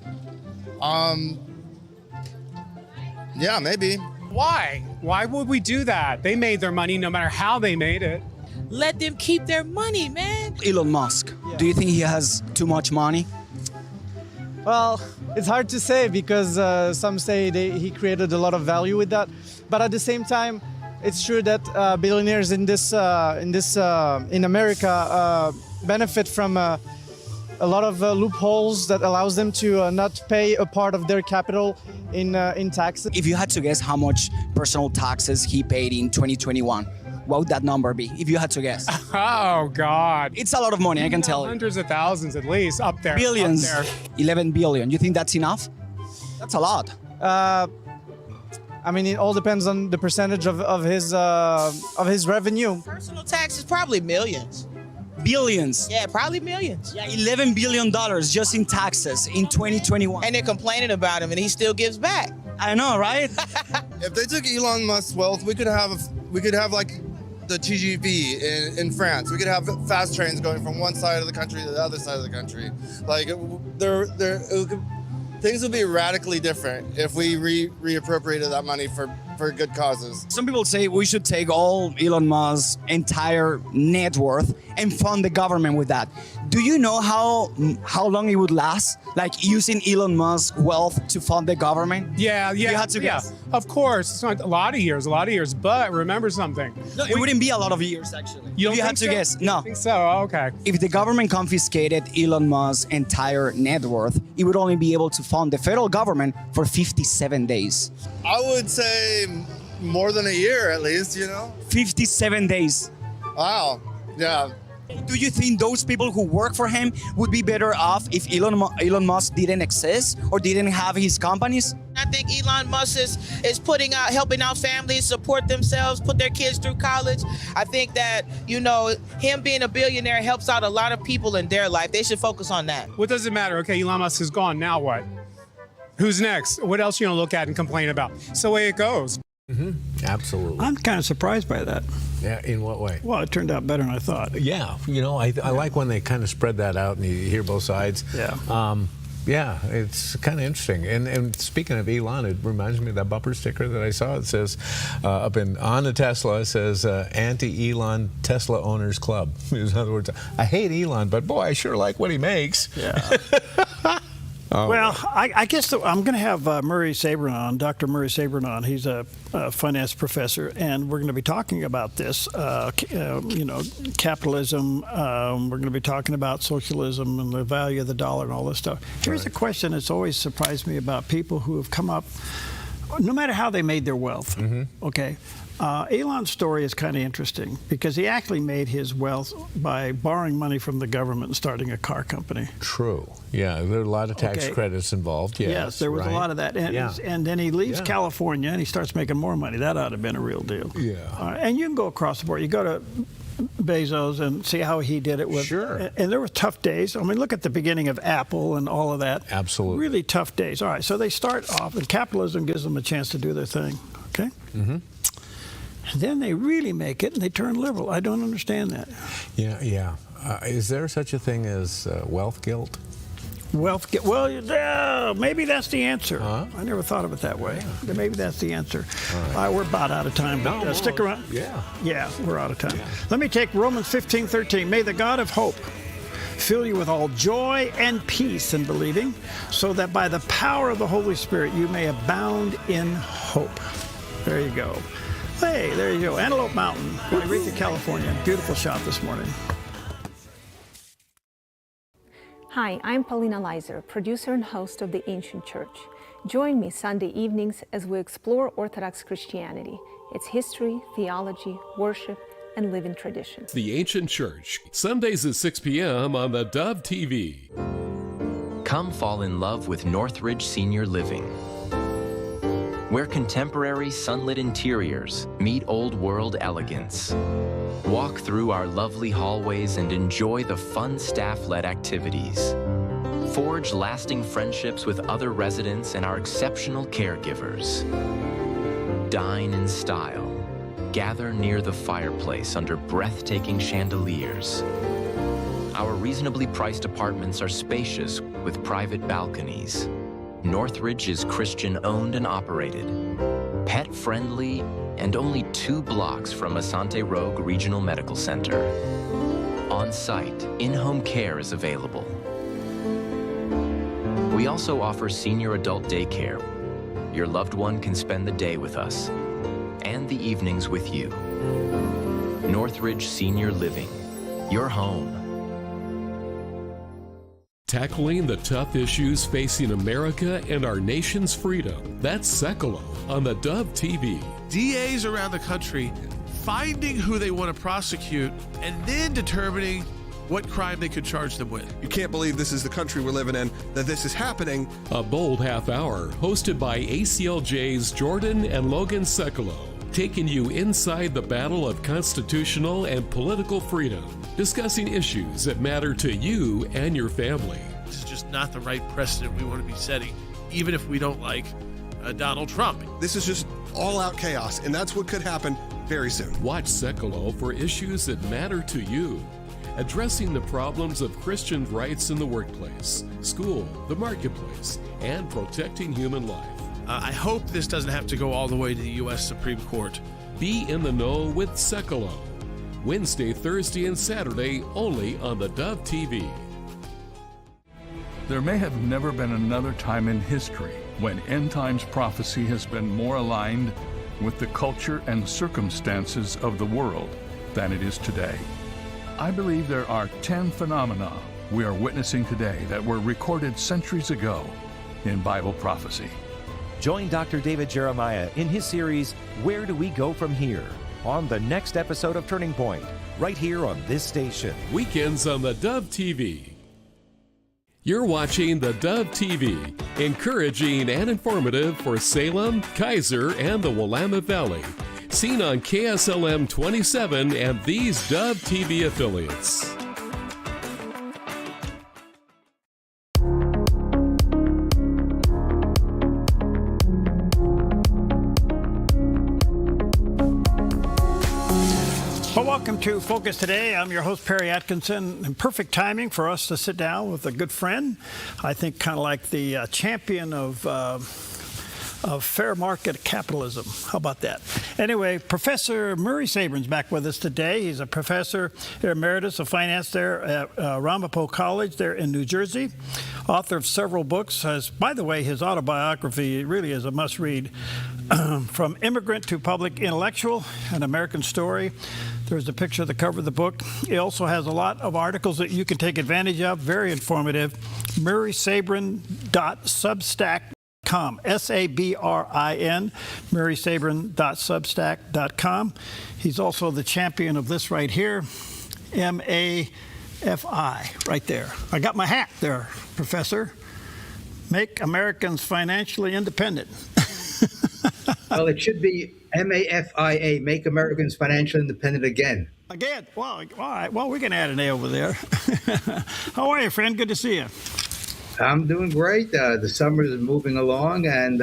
[SPEAKER 10] Yeah, maybe.
[SPEAKER 21] Why? Why would we do that? They made their money no matter how they made it.
[SPEAKER 22] Let them keep their money, man.
[SPEAKER 8] Elon Musk, do you think he has too much money?
[SPEAKER 12] Well, it's hard to say because some say he created a lot of value with that, but at the same time, it's true that billionaires in America benefit from a lot of loopholes that allows them to not pay a part of their capital in taxes.
[SPEAKER 8] If you had to guess how much personal taxes he paid in 2021, what would that number be, if you had to guess?
[SPEAKER 21] Oh, God.
[SPEAKER 8] It's a lot of money, I can tell you.
[SPEAKER 21] Hundreds of thousands at least, up there.
[SPEAKER 8] Billions.
[SPEAKER 21] Up there.
[SPEAKER 8] 11 billion. You think that's enough? That's a lot.
[SPEAKER 12] I mean, it all depends on the percentage of his revenue.
[SPEAKER 22] Personal tax is probably millions.
[SPEAKER 8] Billions.
[SPEAKER 22] Yeah, probably millions.
[SPEAKER 8] Yeah, $11 billion just in taxes in 2021.
[SPEAKER 22] And they're complaining about him, and he still gives back.
[SPEAKER 8] I know, right?
[SPEAKER 10] If they took Elon Musk's wealth, we could have like the TGV in France. We could have fast trains going from one side of the country to the other side of the country. Like, things would be radically different if we reappropriated that money for good causes.
[SPEAKER 8] Some people say we should take all Elon Musk's entire net worth and fund the government with that. Do you know how long it would last? Like using Elon Musk's wealth to fund the government?
[SPEAKER 21] Yeah.
[SPEAKER 8] You had to guess.
[SPEAKER 21] Of course, it's not a lot of years, but remember something.
[SPEAKER 8] No, it wouldn't be a lot of years, actually.
[SPEAKER 21] You don't
[SPEAKER 8] had to guess.
[SPEAKER 21] You
[SPEAKER 8] No.
[SPEAKER 21] think so? Oh, okay.
[SPEAKER 8] If the government confiscated Elon Musk's entire net worth, it would only be able to fund the federal government for 57 days.
[SPEAKER 10] I would say more than a year at least,
[SPEAKER 8] 57 days.
[SPEAKER 10] Wow. Yeah.
[SPEAKER 8] Do you think those people who work for him would be better off if Elon Musk didn't exist or didn't have his companies?
[SPEAKER 22] I think Elon Musk is helping out families support themselves, put their kids through college. I think that, him being a billionaire helps out a lot of people in their life. They should focus on that.
[SPEAKER 21] What does it matter? Okay, Elon Musk is gone. Now what? Who's next? What else are you going to look at and complain about? It's the way it goes.
[SPEAKER 6] Mm-hmm. Absolutely.
[SPEAKER 5] I'm kind of surprised by that.
[SPEAKER 6] Yeah, in what way?
[SPEAKER 5] Well, it turned out better than I thought.
[SPEAKER 6] Yeah, I like when they kind of spread that out and you hear both sides.
[SPEAKER 5] Yeah.
[SPEAKER 6] Yeah, it's kind of interesting. And speaking of Elon, it reminds me of that bumper sticker that I saw. It says on the Tesla, it says anti-Elon Tesla Owners Club. In other words, I hate Elon, but boy, I sure like what he makes.
[SPEAKER 5] Yeah. Well, I guess I'm going to have Murray Sabrin on, Dr. Murray Sabrin on. He's a finance professor, and we're going to be talking about this, capitalism. We're going to be talking about socialism and the value of the dollar and all this stuff. Here's a question that's always surprised me about people who have come up, no matter how they made their wealth, okay? Elon's story is kind of interesting because he actually made his wealth by borrowing money from the government and starting a car company.
[SPEAKER 6] True. Yeah, there are a lot of tax credits involved.
[SPEAKER 5] Yes, there was a lot of that. And then he leaves California and he starts making more money. That ought to have been a real deal.
[SPEAKER 6] Yeah.
[SPEAKER 5] And you can go across the board. You go to Bezos and see how he did it with.
[SPEAKER 6] Sure.
[SPEAKER 5] And there were tough days. I mean, look at the beginning of Apple and all of that.
[SPEAKER 6] Absolutely.
[SPEAKER 5] Really tough days. All right, so they start off, and capitalism gives them a chance to do their thing. Okay.
[SPEAKER 6] Mm-hmm.
[SPEAKER 5] And then they really make it, and they turn liberal. I don't understand that.
[SPEAKER 6] Yeah. Is there such a thing as wealth guilt?
[SPEAKER 5] Wealth guilt. Well, yeah, maybe that's the answer. I never thought of it that way. Yeah. Maybe that's the answer. All right, we're about out of time. But, stick around. Yeah, we're out of time. Yeah. Let me take Romans 15:13. May the God of hope fill you with all joy and peace in believing, so that by the power of the Holy Spirit you may abound in hope. There you go. Hey, there you go. Antelope Mountain, Eureka, California. Beautiful shot this morning.
[SPEAKER 3] Hi, I'm Paulina Leiser, producer and host of The Ancient Church. Join me Sunday evenings as we explore Orthodox Christianity, its history, theology, worship, and living traditions.
[SPEAKER 4] The Ancient Church, Sundays at 6 p.m. on the Dove TV.
[SPEAKER 7] Come fall in love with Northridge Senior Living, where contemporary sunlit interiors meet old world elegance. Walk through our lovely hallways and enjoy the fun staff-led activities. Forge lasting friendships with other residents and our exceptional caregivers. Dine in style. Gather near the fireplace under breathtaking chandeliers. Our reasonably priced apartments are spacious with private balconies. Northridge is Christian-owned and operated, pet-friendly, and only 2 blocks from Asante Rogue Regional Medical Center. On-site, in-home care is available. We also offer senior adult daycare. Your loved one can spend the day with us, and the evenings with you. Northridge Senior Living, your home.
[SPEAKER 4] Tackling the tough issues facing America and our nation's freedom. That's Sekolo on the Dove TV.
[SPEAKER 9] DAs around the country finding who they want to prosecute and then determining what crime they could charge them with.
[SPEAKER 11] You can't believe this is the country we're living in, that this is happening.
[SPEAKER 4] A bold half hour hosted by ACLJ's Jordan and Logan Sekolo, taking you inside the battle of constitutional and political freedom, discussing issues that matter to you and your family.
[SPEAKER 9] This is just not the right precedent we want to be setting, even if we don't like Donald Trump.
[SPEAKER 11] This is just all-out chaos, and that's what could happen very soon.
[SPEAKER 4] Watch Sekolo for issues that matter to you, addressing the problems of Christian rights in the workplace, school, the marketplace, and protecting human life.
[SPEAKER 9] I hope this doesn't have to go all the way to the U.S. Supreme Court.
[SPEAKER 4] Be in the know with Sekolo. Wednesday, Thursday, and Saturday only on the Dove TV.
[SPEAKER 13] There may have never been another time in history when end times prophecy has been more aligned with the culture and circumstances of the world than it is today. I believe there are 10 phenomena we are witnessing today that were recorded centuries ago in Bible prophecy.
[SPEAKER 23] Join Dr. David Jeremiah in his series, Where Do We Go From Here? On the next episode of Turning Point, right here on this station.
[SPEAKER 4] Weekends on the Dove TV. You're watching the Dove TV, encouraging and informative for Salem, Kaiser, and the Willamette Valley. Seen on KSLM 27 and these Dove TV affiliates.
[SPEAKER 5] Well, welcome to Focus Today. I'm your host, Perry Atkinson. And perfect timing for us to sit down with a good friend. I think kind of like the champion of fair market capitalism. How about that? Anyway, Professor Murray Sabrin's back with us today. He's a professor emeritus of finance there at Ramapo College there in New Jersey. Author of several books. By the way, his autobiography really is a must-read. From Immigrant to Public Intellectual, An American Story. There's a picture of the cover of the book. It also has a lot of articles that you can take advantage of. Very informative. murraysabrin.substack.com. S-A-B-R-I-N. murraysabrin.substack.com. He's also the champion of this right here. M-A-F-I. Right there. I got my hat there, Professor. Make Americans financially independent.
[SPEAKER 24] Well, it should be MAFIA, Make Americans Financially Independent Again.
[SPEAKER 5] Again, well, all right. Well, we can add an A over there. How are you, friend? Good to see you.
[SPEAKER 1] I'm doing great. The summer is moving along, and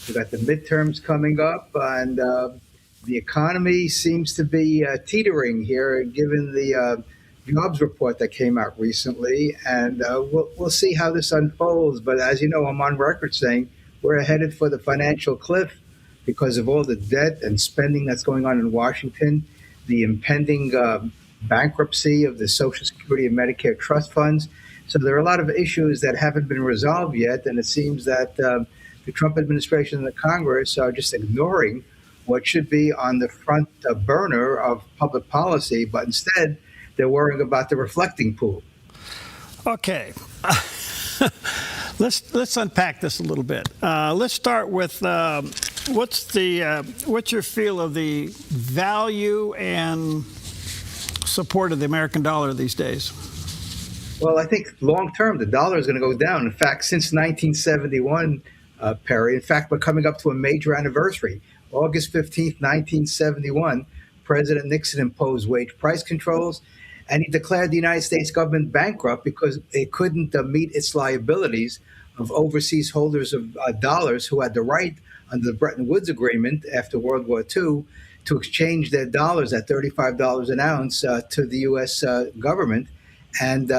[SPEAKER 1] we've got the midterms coming up, and the economy seems to be teetering here, given the jobs report that came out recently. And we'll see how this unfolds. But as you know, I'm on record saying we're headed for the financial cliff because of all the debt and spending that's going on in Washington, the impending bankruptcy of the Social Security and Medicare trust funds. So there are a lot of issues that haven't been resolved yet, and it seems that the Trump administration and the Congress are just ignoring what should be on the front burner of public policy, but instead they're worrying about the reflecting pool.
[SPEAKER 5] Okay. Let's unpack this a little bit. Let's start with what's your feel of the value and support of the American dollar these days?
[SPEAKER 1] Well, I think long term, the dollar is going to go down. In fact, since 1971, Perry, in fact, we're coming up to a major anniversary. August 15th, 1971, President Nixon imposed wage price controls, and he declared the United States government bankrupt because it couldn't meet its liabilities of overseas holders of dollars who had the right under the Bretton Woods Agreement after World War II to exchange their dollars at $35 an ounce to the U.S. government. And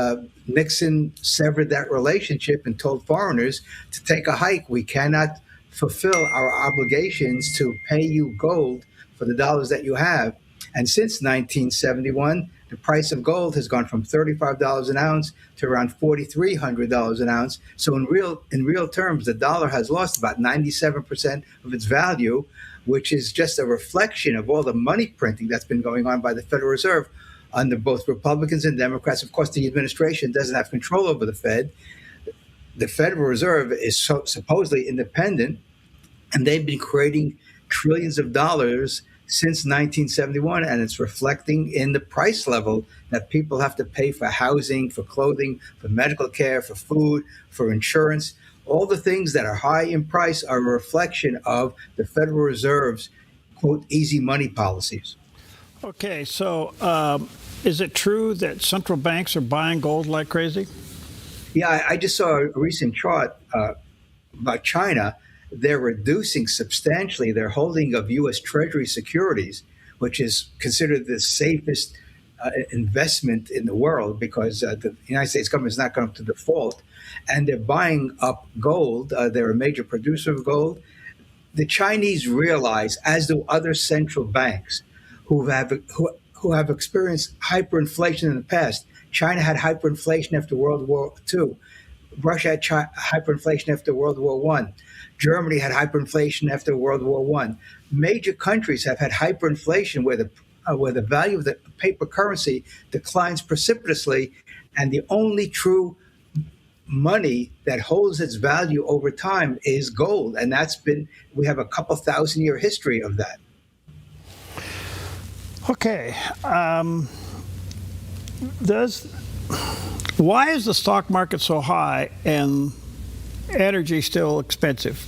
[SPEAKER 1] Nixon severed that relationship and told foreigners to take a hike. We cannot fulfill our obligations to pay you gold for the dollars that you have. And since 1971, the price of gold has gone from $35 an ounce to around $4,300 an ounce. So in real terms, the dollar has lost about 97% of its value, which is just a reflection of all the money printing that's been going on by the Federal Reserve under both Republicans and Democrats. Of course, the administration doesn't have control over the Fed. The Federal Reserve is supposedly independent, and they've been creating trillions of dollars since 1971, and it's reflecting in the price level that people have to pay for housing, for clothing, for medical care, for food, for insurance. All the things that are high in price are a reflection of the Federal Reserve's, quote, easy money policies.
[SPEAKER 5] Okay, so is it true that central banks are buying gold like crazy?
[SPEAKER 1] Yeah, I just saw a recent chart about China. They're reducing substantially their holding of U.S. Treasury securities, which is considered the safest investment in the world because the United States government is not going to default. And they're buying up gold. They're a major producer of gold. The Chinese realize, as do other central banks who have experienced hyperinflation in the past. China had hyperinflation after World War II. Russia had hyperinflation after World War I. Germany had hyperinflation after World War I. Major countries have had hyperinflation where the value of the paper currency declines precipitously, and the only true money that holds its value over time is gold, and we have a couple 1,000-year history of that.
[SPEAKER 5] Okay. Why is the stock market so high and energy still expensive?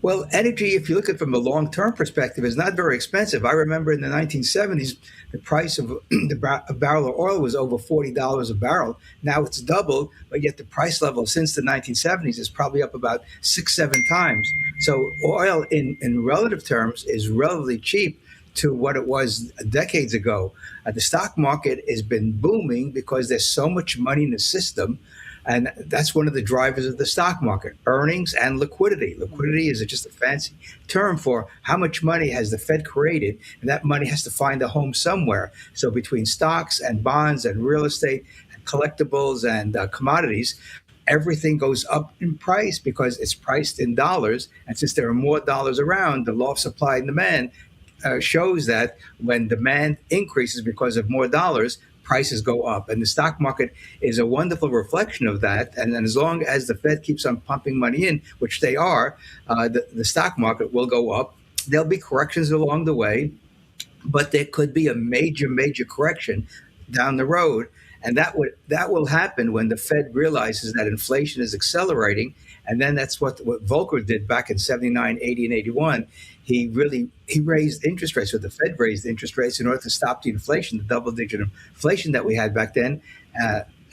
[SPEAKER 1] Well, energy, if you look at it from a long-term perspective, is not very expensive. I remember in the 1970s, the price of a barrel of oil was over $40 a barrel. Now it's doubled, but yet the price level since the 1970s is probably up about 6-7 times. So oil in relative terms is relatively cheap to what it was decades ago. The stock market has been booming because there's so much money in the system. And that's one of the drivers of the stock market, earnings and liquidity. Liquidity is just a fancy term for how much money has the Fed created, and that money has to find a home somewhere. So between stocks and bonds and real estate and collectibles and commodities, everything goes up in price because it's priced in dollars. And since there are more dollars around, the law of supply and demand shows that when demand increases because of more dollars, prices go up. And the stock market is a wonderful reflection of that. And then as long as the Fed keeps on pumping money in, which they are, the stock market will go up. There'll be corrections along the way, but there could be a major correction down the road. And that will happen when the Fed realizes that inflation is accelerating And then that's what Volcker did back in 79, 80, and 81. He raised interest rates, or the Fed raised interest rates in order to stop the inflation, the double-digit inflation that we had back then.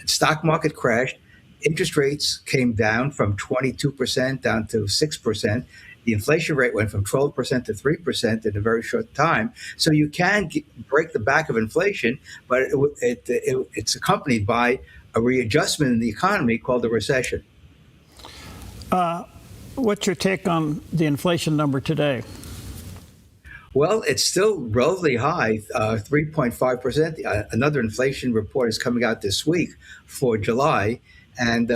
[SPEAKER 1] Stock market crashed. Interest rates came down from 22% down to 6%. The inflation rate went from 12% to 3% in a very short time. So you can break the back of inflation, but it's accompanied by a readjustment in the economy called a recession.
[SPEAKER 5] What's your take on the inflation number today?
[SPEAKER 1] Well, it's still relatively high, 3.5%. Another inflation report is coming out this week for July, and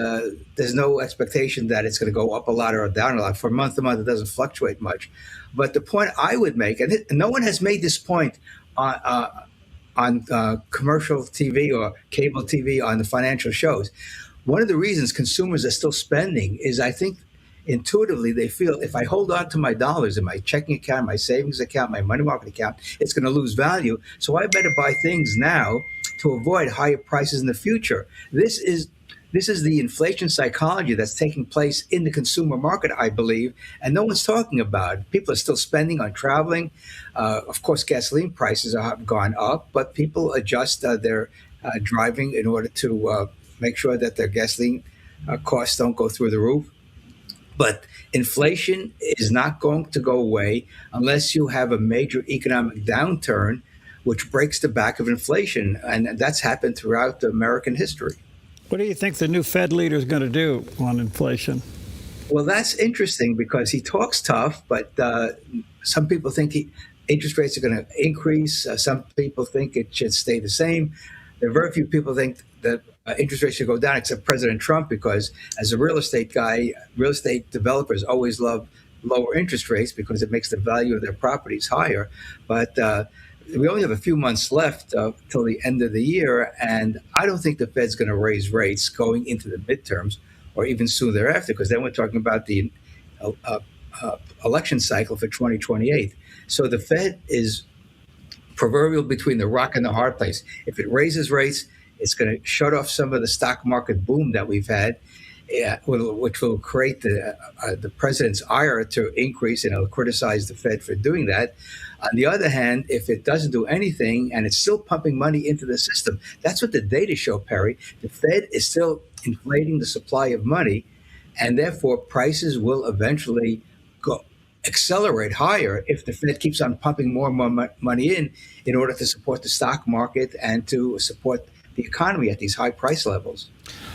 [SPEAKER 1] there's no expectation that it's going to go up a lot or down a lot. For month to month, it doesn't fluctuate much. But the point I would make, and no one has made this point on commercial TV or cable TV on the financial shows, one of the reasons consumers are still spending is, I think, intuitively they feel, if I hold on to my dollars in my checking account, my savings account, my money market account, it's going to lose value. So I better buy things now to avoid higher prices in the future. This is the inflation psychology that's taking place in the consumer market, I believe, and no one's talking about it. People are still spending on traveling. Of course, gasoline prices have gone up, but people adjust their driving in order to make sure that their gasoline costs don't go through the roof. But inflation is not going to go away unless you have a major economic downturn, which breaks the back of inflation. And that's happened throughout American history.
[SPEAKER 5] What do you think the new Fed leader is going to do on inflation?
[SPEAKER 1] Well, that's interesting because he talks tough, but some people think interest rates are going to increase. Some people think it should stay the same. There are very few people think that interest rates should go down, except President Trump, because as a real estate guy, real estate developers always love lower interest rates because it makes the value of their properties higher. But we only have a few months left till the end of the year, and I don't think the Fed's going to raise rates going into the midterms or even soon thereafter, because then we're talking about the election cycle for 2028. So the Fed is proverbial between the rock and the hard place. If it raises rates, it's going to shut off some of the stock market boom that we've had, which will create the president's ire to increase, and it'll criticize the Fed for doing that. On the other hand, if it doesn't do anything and it's still pumping money into the system, that's what the data show, Perry. The Fed is still inflating the supply of money, and therefore prices will eventually accelerate higher if the Fed keeps on pumping more and more money in order to support the stock market and to support the economy at these high price levels.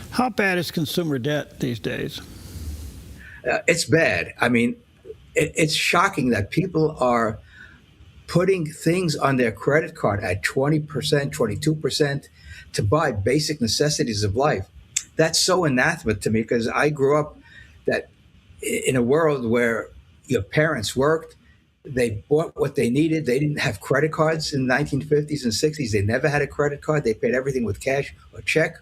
[SPEAKER 5] How bad is consumer debt these days?
[SPEAKER 1] It's bad. I mean, it's shocking that people are putting things on their credit card at 20%, 22% to buy basic necessities of life. That's so anathema to me, because I grew up in a world where your parents worked, they bought what they needed. They didn't have credit cards in the 1950s and 60s. They never had a credit card. They paid everything with cash or check.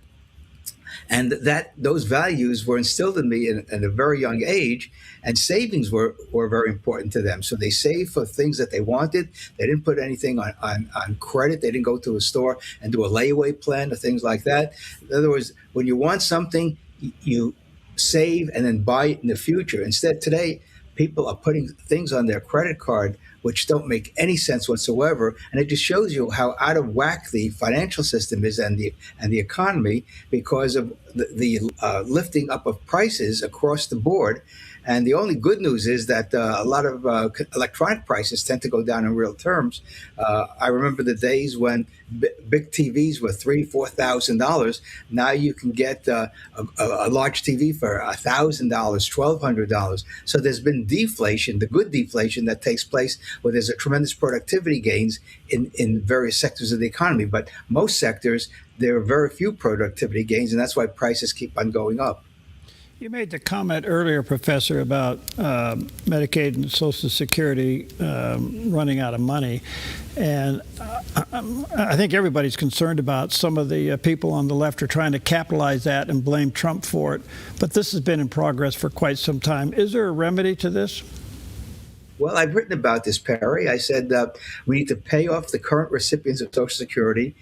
[SPEAKER 1] And those values were instilled in me at a very young age, and savings were very important to them. So they saved for things that they wanted. They didn't put anything on credit. They didn't go to a store and do a layaway plan or things like that. In other words, when you want something, you save and then buy it in the future. Instead, today, people are putting things on their credit card which don't make any sense whatsoever, and it just shows you how out of whack the financial system is and the economy because of the lifting up of prices across the board. And the only good news is that a lot of electronic prices tend to go down in real terms. I remember the days when big TVs were $3,000, $4,000. Now you can get a large TV for $1,000, $1,200. So there's been deflation, the good deflation that takes place where there's a tremendous productivity gains in various sectors of the economy. But most sectors, there are very few productivity gains, and that's why prices keep on going up.
[SPEAKER 5] You made the comment earlier, Professor, about Medicaid and Social Security running out of money. And I think everybody's concerned about some of the people on the left are trying to capitalize that and blame Trump for it. But this has been in progress for quite some time. Is there a remedy to this?
[SPEAKER 1] Well, I've written about this, Perry. I said we need to pay off the current recipients of Social Security,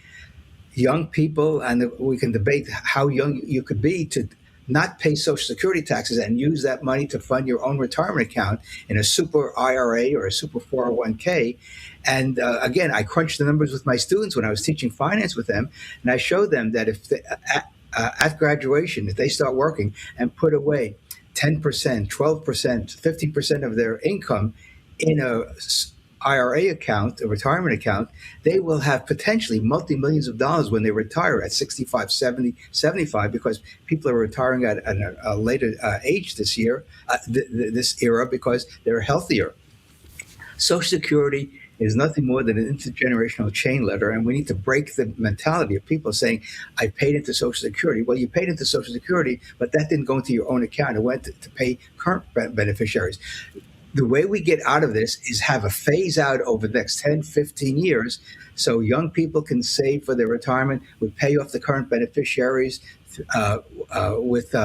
[SPEAKER 1] young people, and we can debate how young you could be to not pay Social Security taxes and use that money to fund your own retirement account in a super IRA or a super 401k. And again, I crunched the numbers with my students when I was teaching finance with them, and I showed them that if at graduation, if they start working and put away 10%, 12%, 50% of their income in a IRA account, a retirement account, they will have potentially multi-millions of dollars when they retire at 65, 70, 75, because people are retiring at a later age this year, this era, because they're healthier. Social Security is nothing more than an intergenerational chain letter, and we need to break the mentality of people saying, I paid into Social Security. Well, you paid into Social Security, but that didn't go into your own account. It went to pay current beneficiaries. The way we get out of this is have a phase out over the next 10, 15 years so young people can save for their retirement. We pay off the current beneficiaries with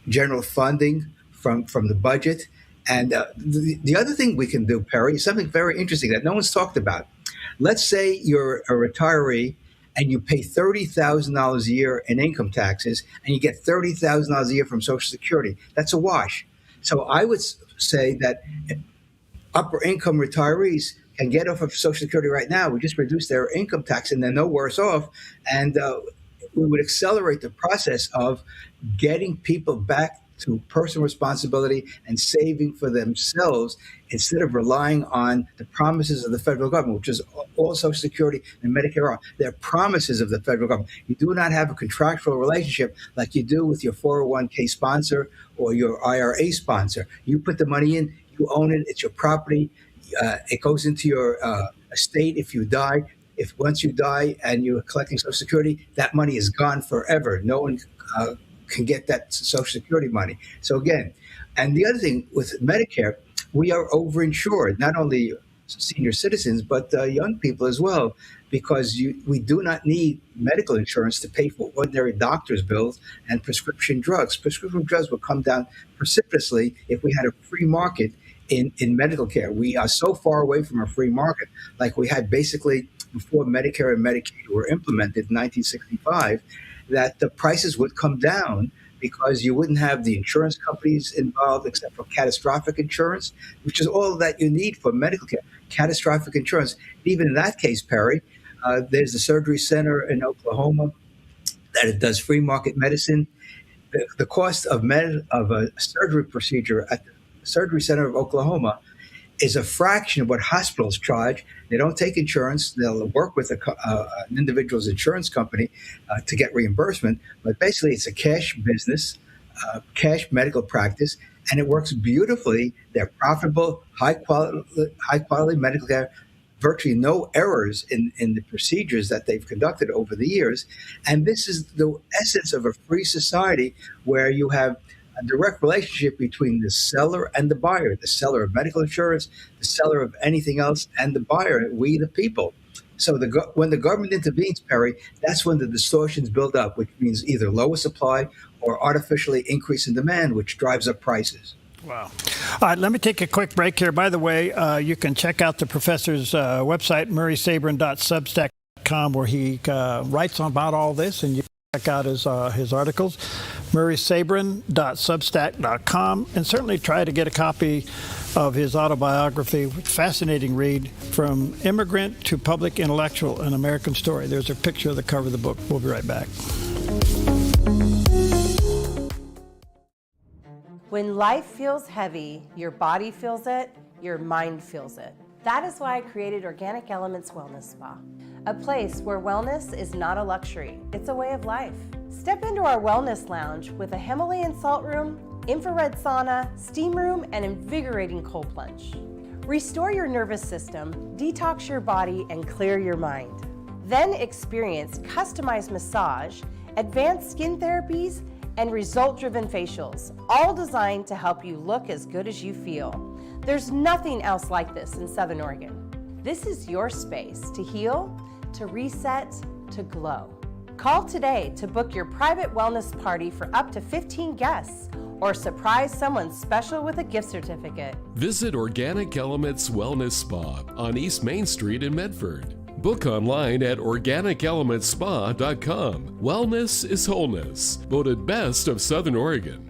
[SPEAKER 1] general funding from the budget. And the other thing we can do, Perry, is something very interesting that no one's talked about. Let's say you're a retiree and you pay $30,000 a year in income taxes and you get $30,000 a year from Social Security. That's a wash. So I would say that upper income retirees can get off of Social Security right now. We just reduce their income tax and they're no worse off. And we would accelerate the process of getting people back to personal responsibility and saving for themselves instead of relying on the promises of the federal government, which is all Social Security and Medicare are. They're promises of the federal government. You do not have a contractual relationship like you do with your 401k sponsor or your IRA sponsor. You put the money in, you own it, it's your property. It goes into your estate if you die. If once you die and you're collecting Social Security, that money is gone forever. No one can get that Social Security money. So again, and the other thing with Medicare, we are overinsured, not only senior citizens, but young people as well, because we do not need medical insurance to pay for ordinary doctor's bills and prescription drugs. Prescription drugs will come down precipitously if we had a free market in medical care. We are so far away from a free market, like we had basically before Medicare and Medicaid were implemented in 1965, that the prices would come down because you wouldn't have the insurance companies involved except for catastrophic insurance, which is all that you need for medical care, catastrophic insurance. Even in that case, Perry, there's the surgery center in Oklahoma that it does free market medicine. The cost of a surgery procedure at the surgery center of Oklahoma is a fraction of what hospitals charge. They don't take insurance. They'll work with an individual's insurance company to get reimbursement. But basically, it's a cash business, cash medical practice, and it works beautifully. They're profitable, high quality medical care, virtually no errors in the procedures that they've conducted over the years. And this is the essence of a free society where you have a direct relationship between the seller and the buyer, the seller of medical insurance, the seller of anything else, and the buyer, we the people. So when the government intervenes, Perry, that's when the distortions build up, which means either lower supply or artificially increase in demand, which drives up prices.
[SPEAKER 5] Wow. All right, let me take a quick break here. By the way, you can check out the professor's website, murraysabrin.substack.com, where he writes about all this, and you can check out his articles, murraysabrin.substack.com, and certainly try to get a copy of his autobiography. Fascinating read, From Immigrant to Public Intellectual, An American Story. There's a picture of the cover of the book. We'll be right back.
[SPEAKER 2] When life feels heavy, your body feels it, your mind feels it. That is why I created Organic Elements Wellness Spa, a place where wellness is not a luxury, it's a way of life. Step into our wellness lounge with a Himalayan salt room, infrared sauna, steam room, and invigorating cold plunge. Restore your nervous system, detox your body, and clear your mind. Then experience customized massage, advanced skin therapies, and result-driven facials, all designed to help you look as good as you feel. There's nothing else like this in Southern Oregon. This is your space to heal, to reset, to glow. Call today to book your private wellness party for up to 15 guests or surprise someone special with a gift certificate.
[SPEAKER 4] Visit Organic Elements Wellness Spa on East Main Street in Medford. Book online at organicelementspa.com. Wellness is wholeness. Voted best of Southern Oregon.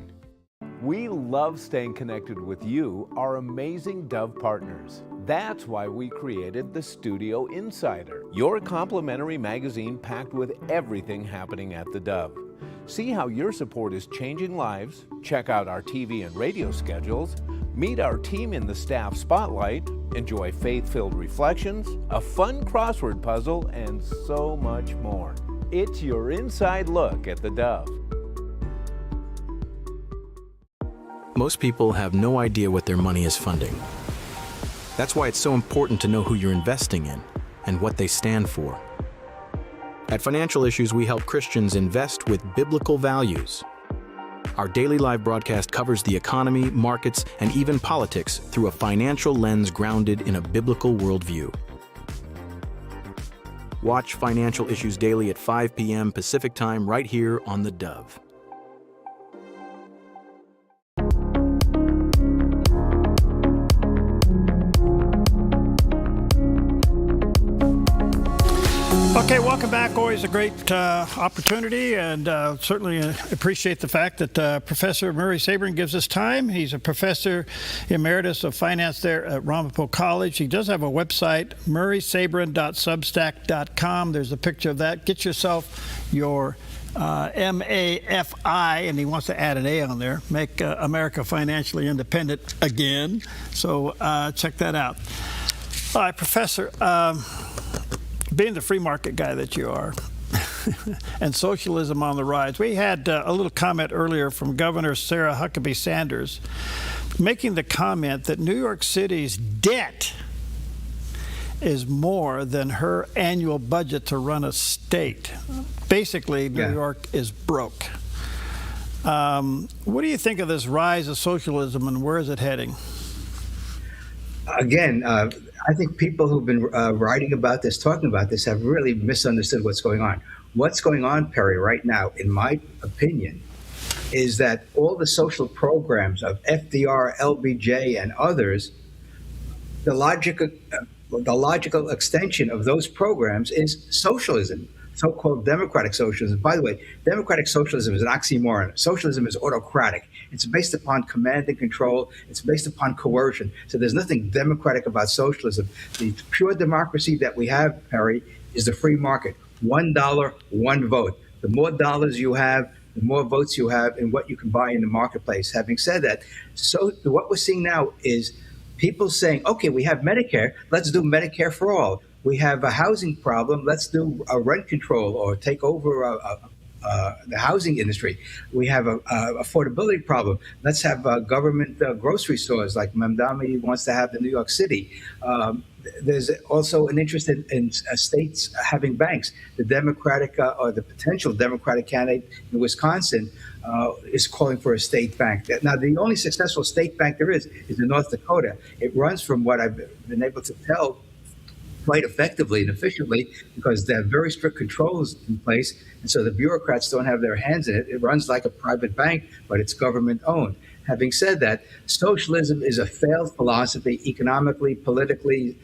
[SPEAKER 6] We love staying connected with you, our amazing Dove partners. That's why we created the Studio Insider, your complimentary magazine packed with everything happening at the Dove. See how your support is changing lives, check out our TV and radio schedules, meet our team in the staff spotlight, enjoy faith-filled reflections, a fun crossword puzzle, and so much more. It's your inside look at the Dove.
[SPEAKER 15] Most people have no idea what their money is funding. That's why it's so important to know who you're investing in and what they stand for. At Financial Issues, we help Christians invest with biblical values. Our daily live broadcast covers the economy, markets, and even politics through a financial lens grounded in a biblical worldview. Watch Financial Issues daily at 5 p.m. Pacific Time right here on the Dove.
[SPEAKER 5] Okay, welcome back. Always a great opportunity, and certainly appreciate the fact that Professor Murray Sabrin gives us time. He's a professor emeritus of finance there at Ramapo College. He does have a website, murraysabrin.substack.com. There's a picture of that. Get yourself your MAFI, and he wants to add an A on there, Make America Financially Independent Again. So check that out. All right, Professor. Being the free market guy that you are, and socialism on the rise, we had a little comment earlier from Governor Sarah Huckabee Sanders making the comment that New York City's debt is more than her annual budget to run a state. Basically, New York is broke. What do you think of this rise of socialism, and where is it heading?
[SPEAKER 1] Again, I think people who've been writing about this, talking about this, have really misunderstood what's going on. What's going on, Perry, right now, in my opinion, is that all the social programs of FDR, LBJ, and others, the logical extension of those programs is socialism, so-called democratic socialism. By the way, democratic socialism is an oxymoron. Socialism is autocratic. It's based upon command and control. It's based upon coercion. So there's nothing democratic about socialism. The pure democracy that we have, Perry, is the free market. $1, one vote. The more dollars you have, the more votes you have, and what you can buy in the marketplace. Having said that, so what we're seeing now is people saying, okay, we have Medicare, let's do Medicare for all. We have a housing problem, let's do a rent control or take over the housing industry. We have a affordability problem. Let's have government grocery stores like Mamdani wants to have in New York City. There's also an interest in states having banks. The Democratic or the potential Democratic candidate in Wisconsin is calling for a state bank. Now, the only successful state bank there is in North Dakota. It runs, from what I've been able to tell, quite effectively and efficiently, because they have very strict controls in place, and so the bureaucrats don't have their hands in it. It runs like a private bank, but it's government owned. Having said that, socialism is a failed philosophy economically, politically,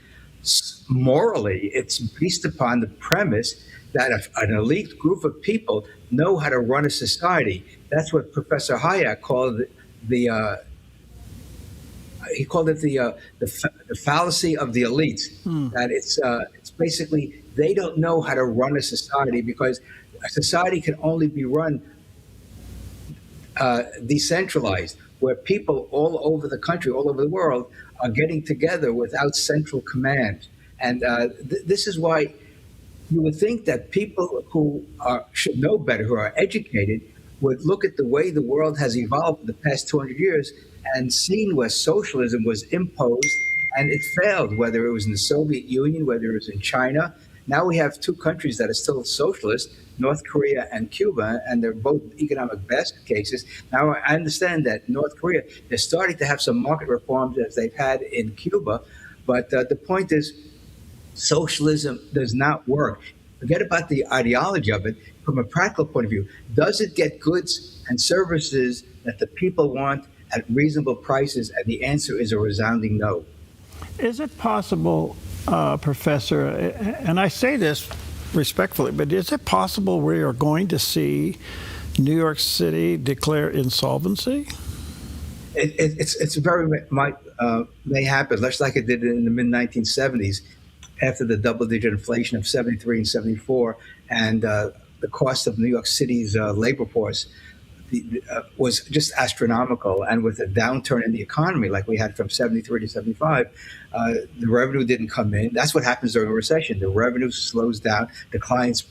[SPEAKER 1] morally. It's based upon the premise that an elite group of people know how to run a society. That's what Professor Hayek called the fallacy of the elites. That it's basically they don't know how to run a society, because a society can only be run decentralized, where people all over the country, all over the world, are getting together without central command. And this is why you would think that people who should know better, who are educated, would look at the way the world has evolved in the past 200 years and seen where socialism was imposed and it failed, whether it was in the Soviet Union, whether it was in China. Now we have two countries that are still socialist, North Korea and Cuba, and they're both economic basket cases. Now, I understand that North Korea, they're starting to have some market reforms as they've had in Cuba, but the point is socialism does not work. Forget about the ideology of it. From a practical point of view, does it get goods and services that the people want at reasonable prices? And the answer is a resounding no.
[SPEAKER 5] Is it possible Professor, and I say this respectfully, but is it possible we are going to see New York City declare insolvency?
[SPEAKER 1] It's very may happen, just like it did in the mid 1970s, after the double-digit inflation of 73 and 74, and the cost of New York City's labor force was just astronomical. And with a downturn in the economy, like we had from 73 to 75, the revenue didn't come in. That's what happens during a recession. The revenue slows down, declines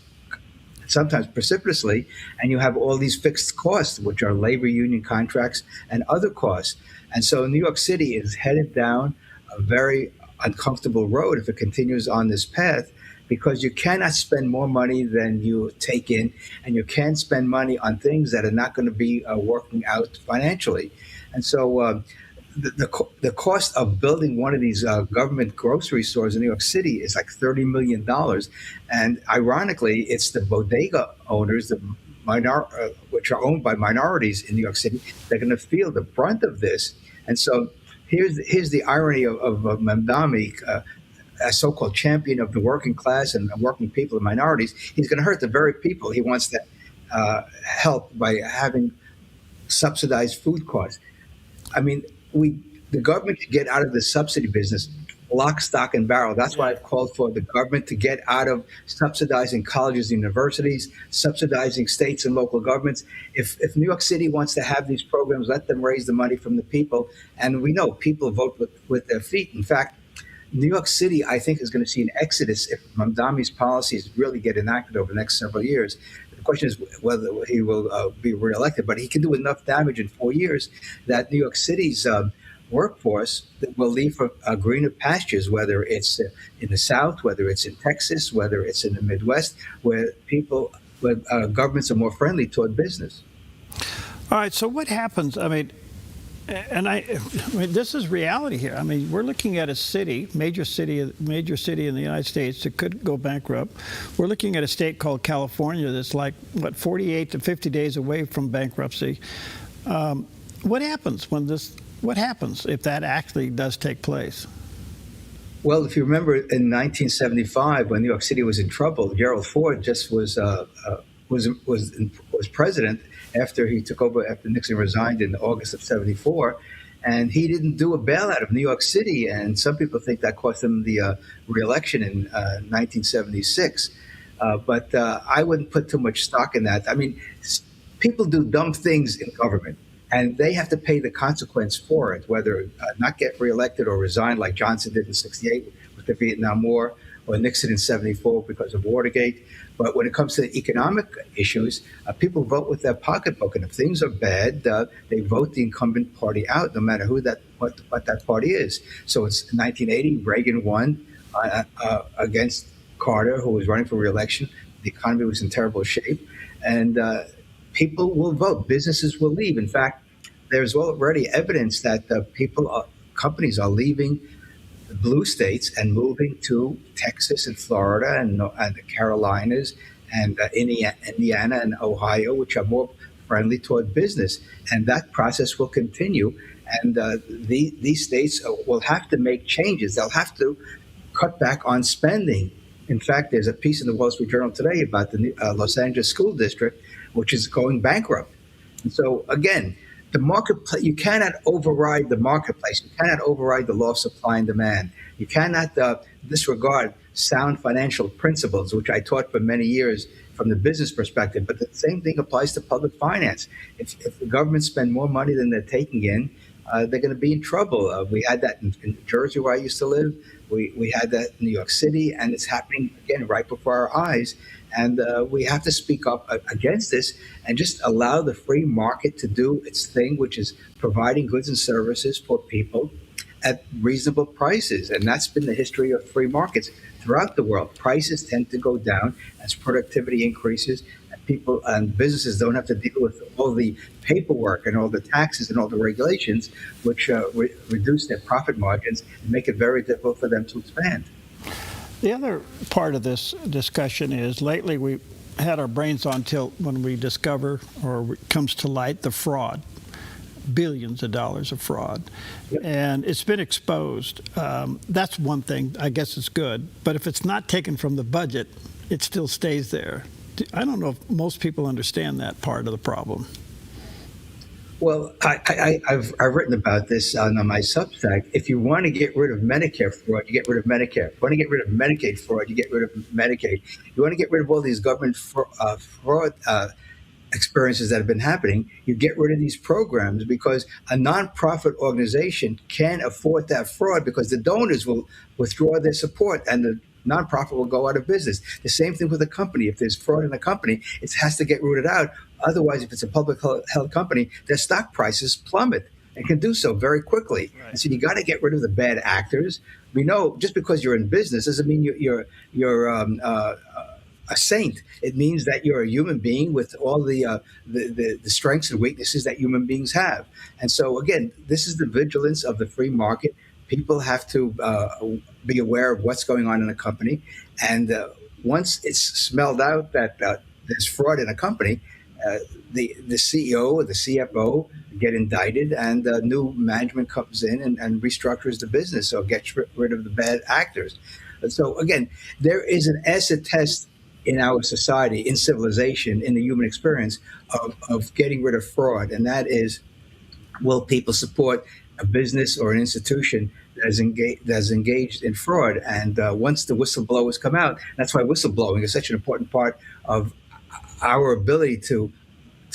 [SPEAKER 1] sometimes precipitously, and you have all these fixed costs, which are labor union contracts and other costs. And so New York City is headed down a very uncomfortable road if it continues on this path, because you cannot spend more money than you take in, and you can't spend money on things that are not going to be working out financially. And so the cost of building one of these government grocery stores in New York City is like $30 million. And ironically, it's the bodega owners, which are owned by minorities in New York City, they're going to feel the brunt of this. And so here's the irony of Mamdani, a so-called champion of the working class and working people and minorities. He's going to hurt the very people he wants to help by having subsidized food costs. I mean, the government should get out of the subsidy business, lock, stock, and barrel. That's why I've called for the government to get out of subsidizing colleges and universities, subsidizing states and local governments. If New York City wants to have these programs, let them raise the money from the people. And we know people vote with their feet. In fact, New York City, I think, is going to see an exodus if Mamdani's policies really get enacted over the next several years. The question is whether he will be reelected, but he can do enough damage in 4 years that New York City's workforce will leave for greener pastures, whether it's in the South, whether it's in Texas, whether it's in the Midwest, where governments are more friendly toward business.
[SPEAKER 5] All right, so what happens? I mean, this is reality here. I mean, we're looking at a major city in the United States that could go bankrupt. We're looking at a state called California that's like, 48 to 50 days away from bankruptcy. What happens if that actually does take place?
[SPEAKER 1] Well, if you remember in 1975, when New York City was in trouble, Gerald Ford just was president after he took over, after Nixon resigned in August of 74, and he didn't do a bailout of New York City, and some people think that cost him the re-election in 1976. But I wouldn't put too much stock in that. I mean, people do dumb things in government, and they have to pay the consequence for it, whether not get reelected or resign like Johnson did in 68 with the Vietnam War, or Nixon in 74 because of Watergate. But when it comes to economic issues, people vote with their pocketbook, and if things are bad, they vote the incumbent party out, no matter what that party is. So it's 1980, Reagan won against Carter, who was running for re-election. The economy was in terrible shape, and people will vote. Businesses will leave. In fact, there's already evidence that companies are leaving the blue states and moving to Texas and Florida and the Carolinas and Indiana and Ohio, which are more friendly toward business. And that process will continue. And these states will have to make changes. They'll have to cut back on spending. In fact, there's a piece in the Wall Street Journal today about the Los Angeles School District, which is going bankrupt. And so, again, the marketplace, you cannot override the marketplace. You cannot override the law of supply and demand. You cannot disregard sound financial principles, which I taught for many years from the business perspective. But the same thing applies to public finance. If the government spend more money than they're taking in, they're going to be in trouble. We had that in New Jersey, where I used to live. We had that in New York City, and it's happening again right before our eyes. And we have to speak up against this and just allow the free market to do its thing, which is providing goods and services for people at reasonable prices. And that's been the history of free markets throughout the world. Prices tend to go down as productivity increases, and people and businesses don't have to deal with all the paperwork and all the taxes and all the regulations, which reduce their profit margins and make it very difficult for them to expand.
[SPEAKER 5] The other part of this discussion is lately we had our brains on tilt when we discover, or it comes to light, the fraud. billions of dollars of fraud. And it's been exposed. That's one thing. I guess it's good. But if it's not taken from the budget, it still stays there. I don't know if most people understand that part of the problem.
[SPEAKER 1] Well, I've written about this on my Substack. If you want to get rid of Medicare fraud, you get rid of Medicare. If you want to get rid of Medicaid fraud, you get rid of Medicaid. You want to get rid of all these government fraud experiences that have been happening, you get rid of these programs, because a nonprofit organization can't afford that fraud because the donors will withdraw their support and the nonprofit will go out of business. The same thing with a company. If there's fraud in a company, it has to get rooted out. Otherwise, if it's a public held company, their stock prices plummet and can do so very quickly. Right. And so you got to get rid of the bad actors. We know just because you're in business doesn't mean you're a saint. It means that you're a human being with all the strengths and weaknesses that human beings have. And so, again, this is the vigilance of the free market. People have to be aware of what's going on in a company. And once it's smelled out that there's fraud in a company, the CEO or the CFO get indicted, and new management comes in and restructures the business or gets rid of the bad actors. And so, again, there is an acid test in our society, in civilization, in the human experience of getting rid of fraud. And that is, will people support a business or an institution that's engaged in fraud? And once the whistleblowers come out, that's why whistleblowing is such an important part of our ability to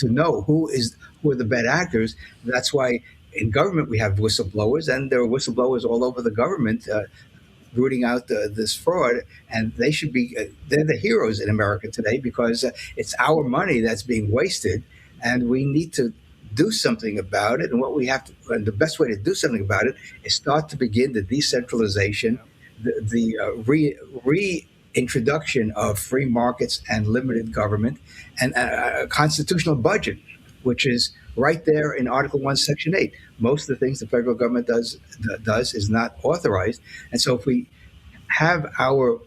[SPEAKER 1] know who are the bad actors. That's why in government we have whistleblowers, and there are whistleblowers all over the government rooting out this fraud, and they should be they're the heroes in America today, because it's our money that's being wasted, and we need to do something about it. And what we have to, and the best way to do something about it is start to begin the decentralization, the reintroduction of free markets and limited government, and a constitutional budget, which is right there in Article 1, Section 8. Most of the things the federal government does is not authorized. And so if we have our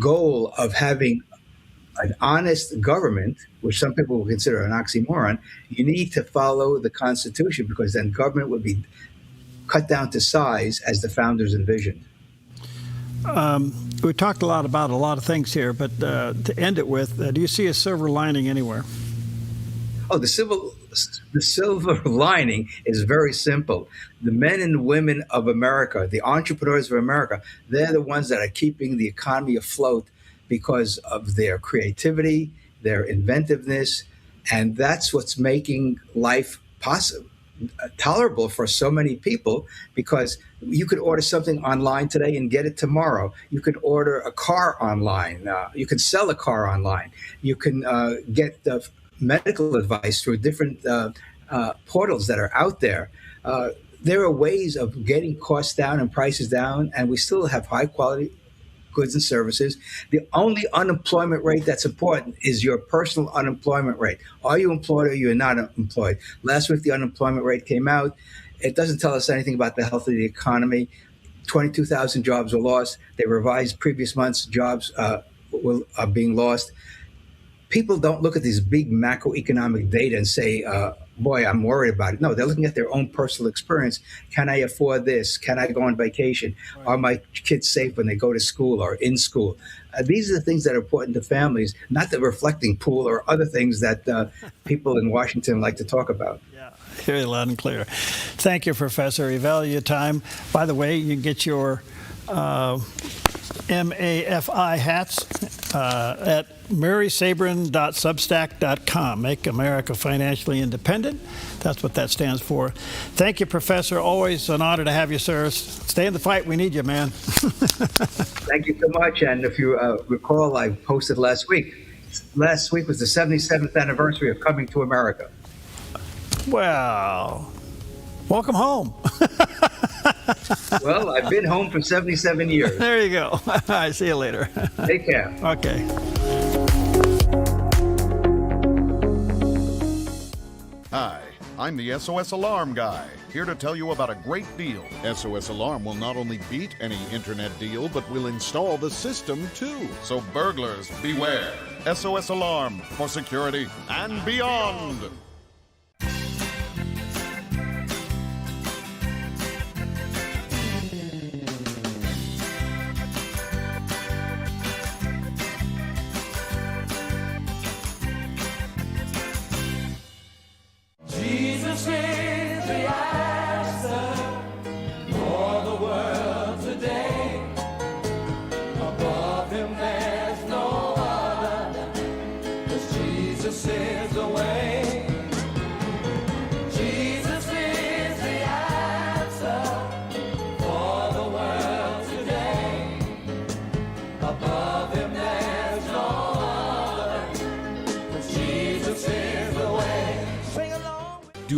[SPEAKER 1] goal of having an honest government, which some people will consider an oxymoron, you need to follow the Constitution, because then government would be cut down to size as the founders envisioned.
[SPEAKER 5] We talked a lot about a lot of things here, but to end it with, do you see a silver lining anywhere?
[SPEAKER 1] Oh, the silver lining is very simple. The men and women of America, the entrepreneurs of America, they're the ones that are keeping the economy afloat because of their creativity, their inventiveness, and that's what's making life possible, tolerable for so many people, because you could order something online today and get it tomorrow. You could order a car online. You can sell a car online. You can get medical advice through different portals that are out there. There are ways of getting costs down and prices down, and we still have high quality goods and services. The only unemployment rate that's important is your personal unemployment rate. Are you employed or you're not employed? Last week, the unemployment rate came out. It doesn't tell us anything about the health of the economy. 22,000 jobs were lost. They revised previous months' jobs are being lost. People don't look at these big macroeconomic data and say, boy, I'm worried about it. No, they're looking at their own personal experience. Can I afford this? Can I go on vacation? Right. Are my kids safe when they go to school or in school? These are the things that are important to families, not the reflecting pool or other things that people in Washington like to talk about.
[SPEAKER 5] Yeah, hear you loud and clear. Thank you, Professor. We value your time. By the way, you can get your MAFI hats at marysabrin.substack.com. Make America Financially Independent. That's what that stands for. Thank you, Professor. Always an honor to have you, sir. Stay in the fight. We need you, man.
[SPEAKER 1] Thank you so much. And if you recall, I posted last week. Last week was the 77th anniversary of coming to America.
[SPEAKER 5] Well, welcome home.
[SPEAKER 1] Well, I've been home for 77 years.
[SPEAKER 5] There you go. All right, see you later.
[SPEAKER 1] Take care.
[SPEAKER 5] Okay.
[SPEAKER 14] Hi, I'm the SOS Alarm guy, here to tell you about a great deal. SOS Alarm will not only beat any internet deal, but will install the system too. So burglars, beware. SOS Alarm for security and beyond.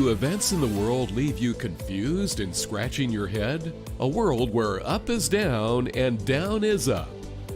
[SPEAKER 4] Do events in the world leave you confused and scratching your head? A world where up is down and down is up.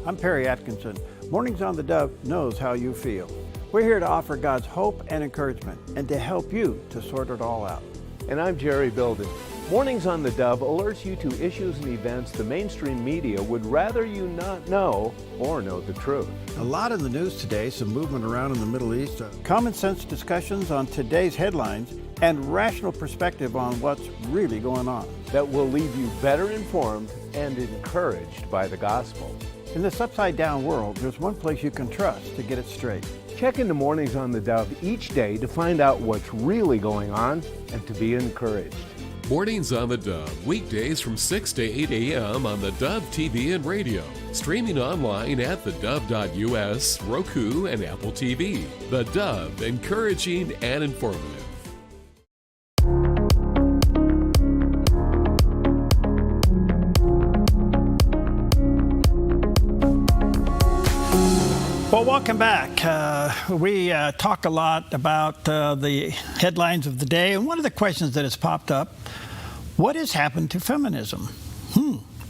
[SPEAKER 5] I'm Perry Atkinson. Mornings on the Dove knows how you feel. We're here to offer God's hope and encouragement and to help you to sort it all out.
[SPEAKER 6] And I'm Jerry Bilden. Mornings on the Dove alerts you to issues and events the mainstream media would rather you not know or know the truth.
[SPEAKER 5] A lot in the news today, some movement around in the Middle East, common sense discussions on today's headlines, and rational perspective on what's really going on.
[SPEAKER 6] That will leave you better informed and encouraged by the gospel.
[SPEAKER 5] In this upside-down world, there's one place you can trust to get it straight.
[SPEAKER 6] Check into Mornings on the Dove each day to find out what's really going on and to be encouraged.
[SPEAKER 4] Mornings on the Dove, weekdays from 6 to 8 a.m. on the Dove TV and radio. Streaming online at thedove.us, Roku, and Apple TV. The Dove, encouraging and informative.
[SPEAKER 5] Well, welcome back. We talk a lot about the headlines of the day, and one of the questions that has popped up, what has happened to feminism?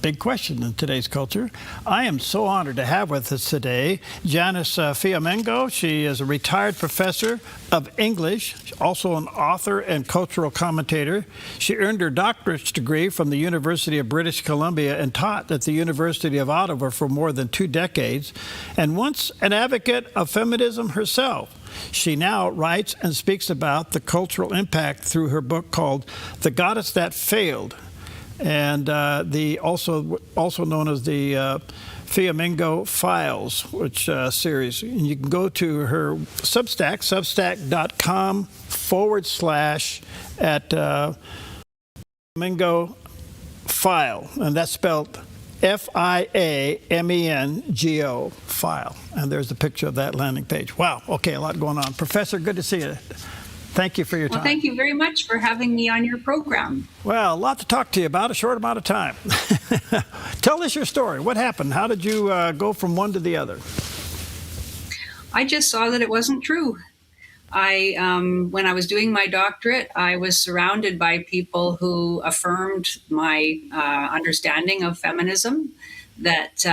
[SPEAKER 5] Big question in today's culture. I am so honored to have with us today Janice Fiamengo. She is a retired professor of English, also an author and cultural commentator. She earned her doctorate degree from the University of British Columbia and taught at the University of Ottawa for more than 2 decades, and once an advocate of feminism herself. She now writes and speaks about the cultural impact through her book called The Goddess That Failed, and the also known as the Fiamengo Files, which series. And you can go to her Substack, substack.com/ Fiamengo File, and that's spelled Fiamengo File. And there's a picture of that landing page. Wow, okay, a lot going on. Professor, good to see you. Thank you for your time.
[SPEAKER 16] Well, thank you very much for having me on your program.
[SPEAKER 5] Well, a lot to talk to you about, a short amount of time. Tell us your story. What happened? How did you go from one to the other?
[SPEAKER 16] I just saw that it wasn't true. When I was doing my doctorate, I was surrounded by people who affirmed my understanding of feminism, that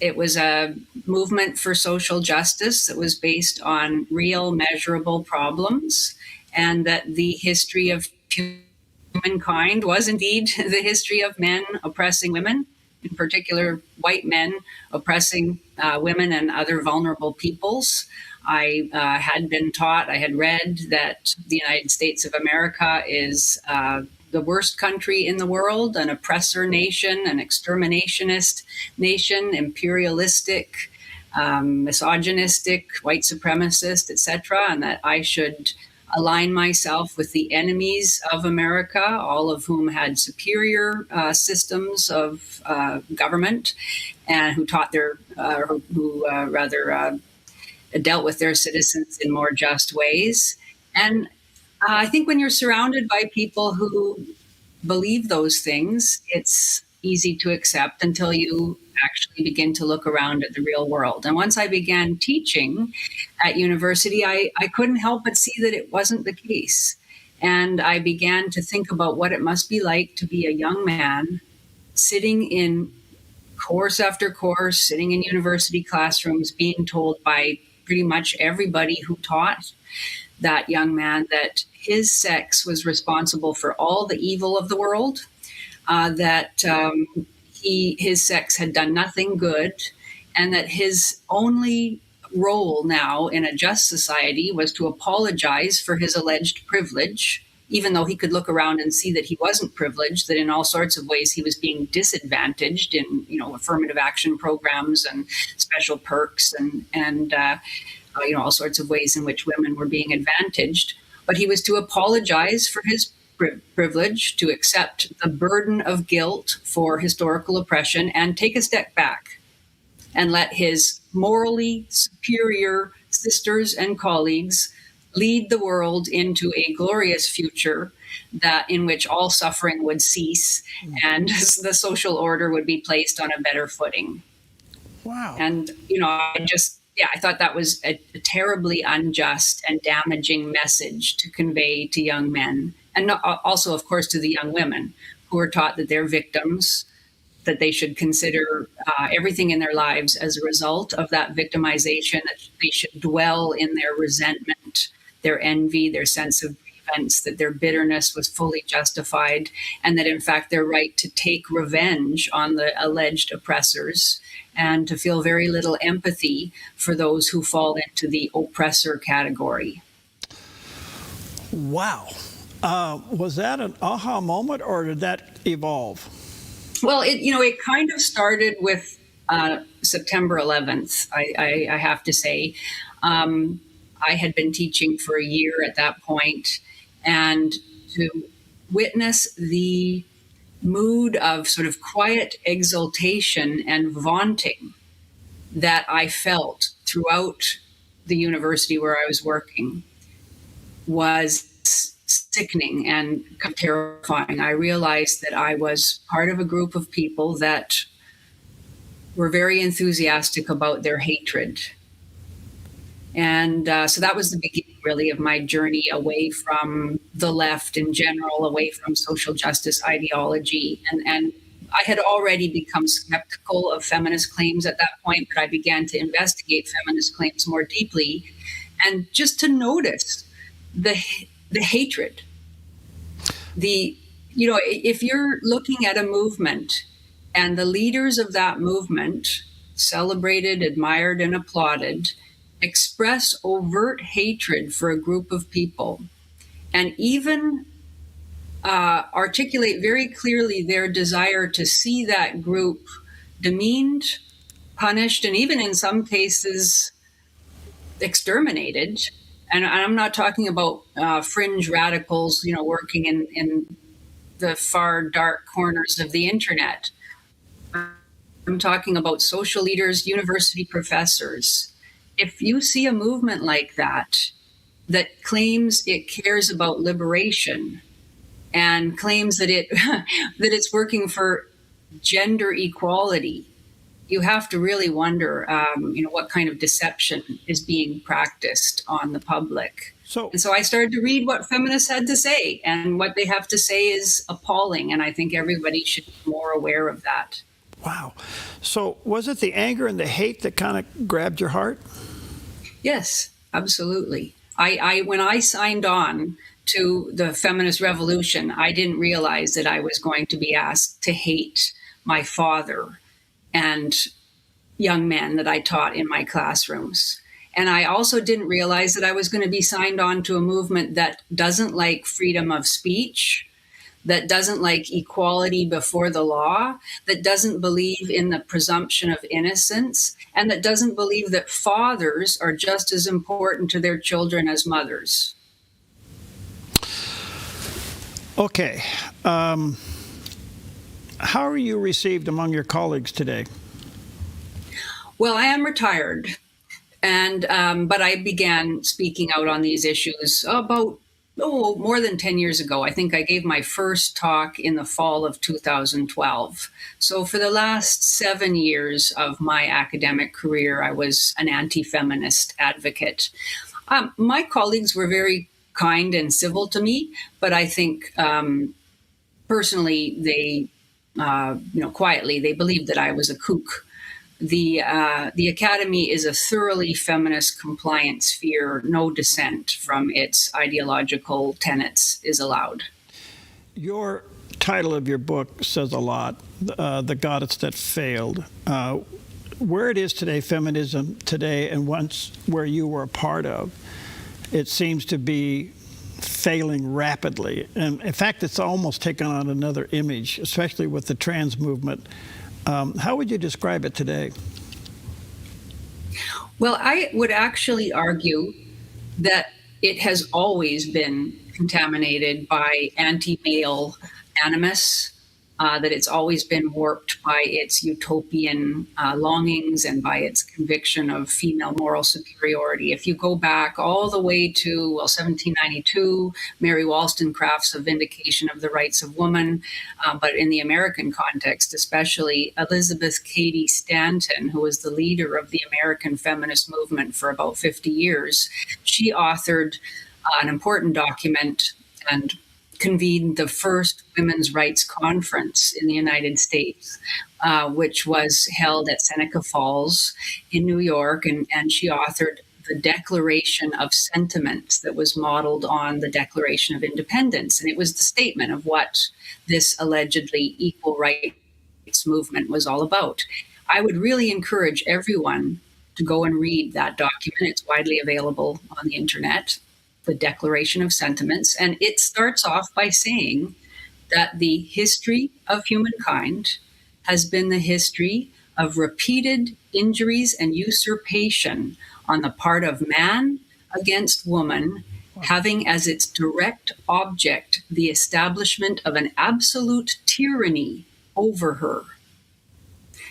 [SPEAKER 16] it was a movement for social justice that was based on real, measurable problems, and that the history of humankind was indeed the history of men oppressing women, in particular white men oppressing women and other vulnerable peoples. I had been taught, I had read that the United States of America is the worst country in the world, an oppressor nation, an exterminationist nation, imperialistic, misogynistic, white supremacist, etc., and that I should align myself with the enemies of America, all of whom had superior systems of government, and who taught their, dealt with their citizens in more just ways. And I think when you're surrounded by people who believe those things, it's easy to accept until you actually begin to look around at the real world. And once I began teaching at university, I couldn't help but see that it wasn't the case. And I began to think about what it must be like to be a young man sitting in course after course, sitting in university classrooms, being told by pretty much everybody who taught that young man that his sex was responsible for all the evil of the world, that his sex had done nothing good, and that his only role now in a just society was to apologize for his alleged privilege, even though he could look around and see that he wasn't privileged, that in all sorts of ways he was being disadvantaged in, affirmative action programs and special perks and all sorts of ways in which women were being advantaged. But he was to apologize for his privilege, to accept the burden of guilt for historical oppression, and take a step back and let his morally superior sisters and colleagues lead the world into a glorious future in which all suffering would cease and the social order would be placed on a better footing.
[SPEAKER 5] Wow.
[SPEAKER 16] And, I just yeah, I thought that was a terribly unjust and damaging message to convey to young men, and also, of course, to the young women who are taught that they're victims, that they should consider everything in their lives as a result of that victimization, that they should dwell in their resentment, their envy, their sense of grievance, that their bitterness was fully justified, and that in fact their right to take revenge on the alleged oppressors and to feel very little empathy for those who fall into the oppressor category.
[SPEAKER 5] Wow. Was that an aha moment, or did that evolve?
[SPEAKER 16] Well, it kind of started with September 11th, I have to say. I had been teaching for a year at that point, and to witness the mood of sort of quiet exultation and vaunting that I felt throughout the university where I was working was sickening and terrifying. I realized that I was part of a group of people that were very enthusiastic about their hatred. And so that was the beginning, really, of my journey away from the left in general, away from social justice ideology. And I had already become skeptical of feminist claims at that point, but I began to investigate feminist claims more deeply and just to notice the hatred. If you're looking at a movement and the leaders of that movement, celebrated, admired, and applauded, express overt hatred for a group of people, and even articulate very clearly their desire to see that group demeaned, punished, and even in some cases exterminated. And I'm not talking about fringe radicals, working in the far dark corners of the internet. I'm talking about social leaders, university professors. If you see a movement like that claims it cares about liberation and claims that that it's working for gender equality, you have to really wonder, what kind of deception is being practiced on the public. And so I started to read what feminists had to say, and what they have to say is appalling. And I think everybody should be more aware of that.
[SPEAKER 5] Wow. So was it the anger and the hate that kind of grabbed your heart?
[SPEAKER 16] Yes, absolutely. When I signed on to the feminist revolution, I didn't realize that I was going to be asked to hate my father and young men that I taught in my classrooms. And I also didn't realize that I was going to be signed on to a movement that doesn't like freedom of speech, that doesn't like equality before the law, that doesn't believe in the presumption of innocence, and that doesn't believe that fathers are just as important to their children as mothers.
[SPEAKER 5] Okay. How are you received among your colleagues today?
[SPEAKER 16] Well, I am retired, and but I began speaking out on these issues about more than 10 years ago. I think I gave my first talk in the fall of 2012. So for the last 7 years of my academic career, I was an anti-feminist advocate. My colleagues were very kind and civil to me, but I think personally, they, quietly, they believed that I was a kook. The Academy is a thoroughly feminist compliant sphere. No dissent from its ideological tenets is allowed.
[SPEAKER 5] Your title of your book says a lot, The Goddess That Failed. Where it is today, feminism today, and once where you were a part of, it seems to be failing rapidly. And in fact, it's almost taken on another image, especially with the trans movement. How would you describe it today?
[SPEAKER 16] Well, I would actually argue that it has always been contaminated by anti-male animus that it's always been warped by its utopian longings and by its conviction of female moral superiority. If you go back all the way to 1792, Mary Wollstonecraft's A Vindication of the Rights of Woman, but in the American context, especially Elizabeth Cady Stanton, who was the leader of the American feminist movement for about 50 years, she authored an important document and convened the first women's rights conference in the United States, which was held at Seneca Falls in New York. And she authored the Declaration of Sentiments that was modeled on the Declaration of Independence. And it was the statement of what this allegedly equal rights movement was all about. I would really encourage everyone to go and read that document. It's widely available on the internet, the Declaration of Sentiments. And it starts off by saying that the history of humankind has been the history of repeated injuries and usurpation on the part of man against woman, having as its direct object the establishment of an absolute tyranny over her.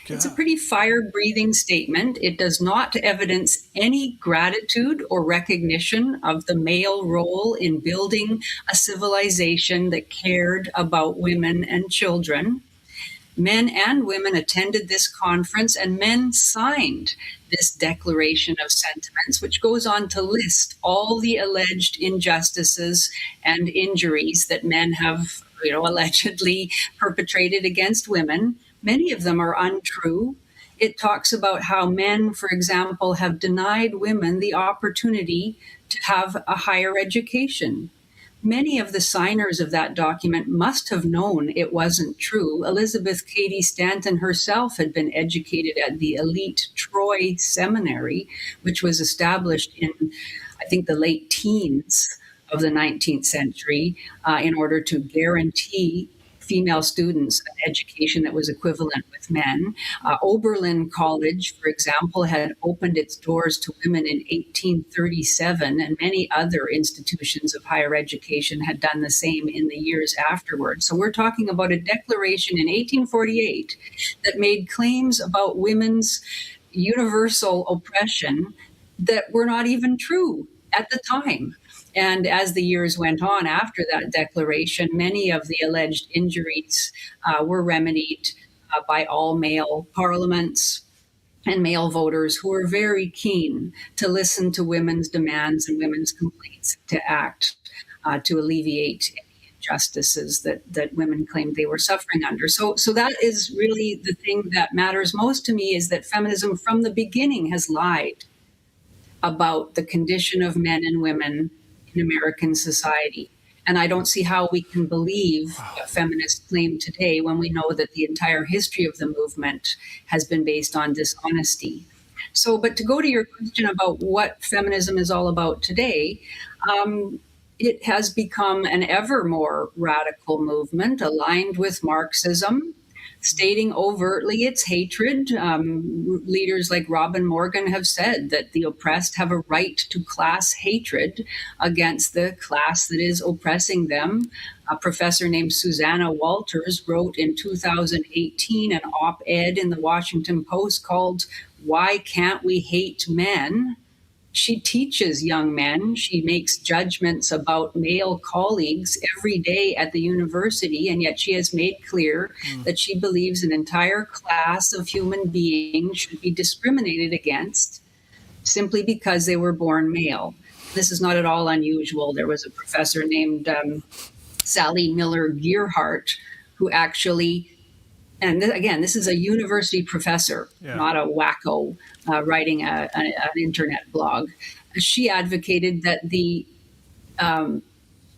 [SPEAKER 16] It's a pretty fire-breathing statement. It does not evidence any gratitude or recognition of the male role in building a civilization that cared about women and children. Men and women attended this conference, and men signed this Declaration of Sentiments, which goes on to list all the alleged injustices and injuries that men have, allegedly perpetrated against women. Many of them are untrue. It talks about how men, for example, have denied women the opportunity to have a higher education. Many of the signers of that document must have known it wasn't true. Elizabeth Cady Stanton herself had been educated at the elite Troy Seminary, which was established in, I think, the late teens of the 19th century in order to guarantee female students an education that was equivalent with men. Oberlin College, for example, had opened its doors to women in 1837, and many other institutions of higher education had done the same in the years afterwards. So we're talking about a declaration in 1848 that made claims about women's universal oppression that were not even true at the time. And as the years went on after that declaration, many of the alleged injuries were remedied by all male parliaments and male voters who were very keen to listen to women's demands and women's complaints, to act to alleviate any injustices that women claimed they were suffering under. So that is really the thing that matters most to me, is that feminism from the beginning has lied about the condition of men and women in American society. And I don't see how we can believe what feminists claim today when we know that the entire history of the movement has been based on dishonesty. So, but to go to your question about what feminism is all about today, it has become an ever more radical movement aligned with Marxism, stating overtly its hatred. Leaders like Robin Morgan have said that the oppressed have a right to class hatred against the class that is oppressing them. A professor named Susanna Walters wrote in 2018 an op-ed in the Washington Post called "Why Can't We Hate Men?" She teaches young men. She makes judgments about male colleagues every day at the university, and yet she has made clear that she believes an entire class of human beings should be discriminated against simply because they were born male. This is not at all unusual. There was a professor named Sally Miller Gearhart who actually, and again, this is a university professor, not a wacko writing an internet blog. She advocated that the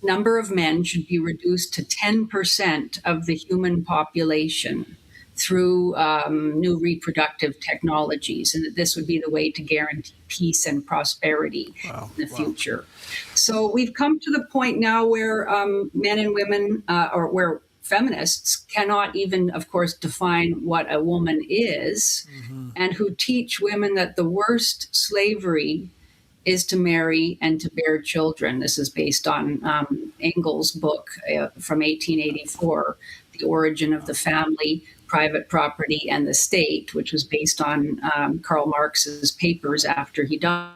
[SPEAKER 16] number of men should be reduced to 10% of the human population through new reproductive technologies, and that this would be the way to guarantee peace and prosperity in the future. So we've come to the point now where men and women, or where feminists cannot even, of course, define what a woman is, and who teach women that the worst slavery is to marry and to bear children. This is based on Engels' book from 1884, The the origin of the family, private property, and the state, which was based on Karl Marx's papers after he died,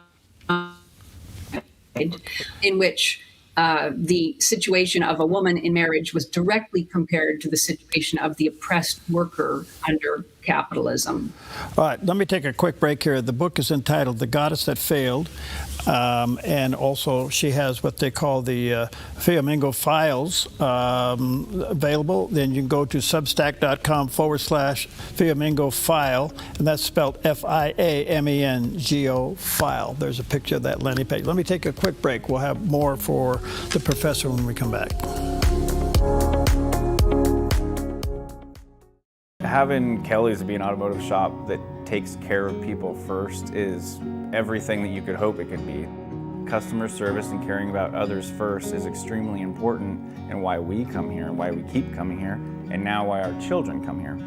[SPEAKER 16] in which the situation of a woman in marriage was directly compared to the situation of the oppressed worker under capitalism.
[SPEAKER 5] All right, let me take a quick break here. The book is entitled The Goddess That Failed. And also she has what they call the Fiamingo files available. Then you can go to substack.com/Fiamingo file, and that's spelled Fiamengo file. There's a picture of that landing page. Let me take a quick break. We'll have more for the professor when we come back.
[SPEAKER 17] Having Kelly's be an automotive shop that takes care of people first is everything that you could hope it could be. Customer service and caring about others first is extremely important, and why we come here and why we keep coming here, and now why our children come here.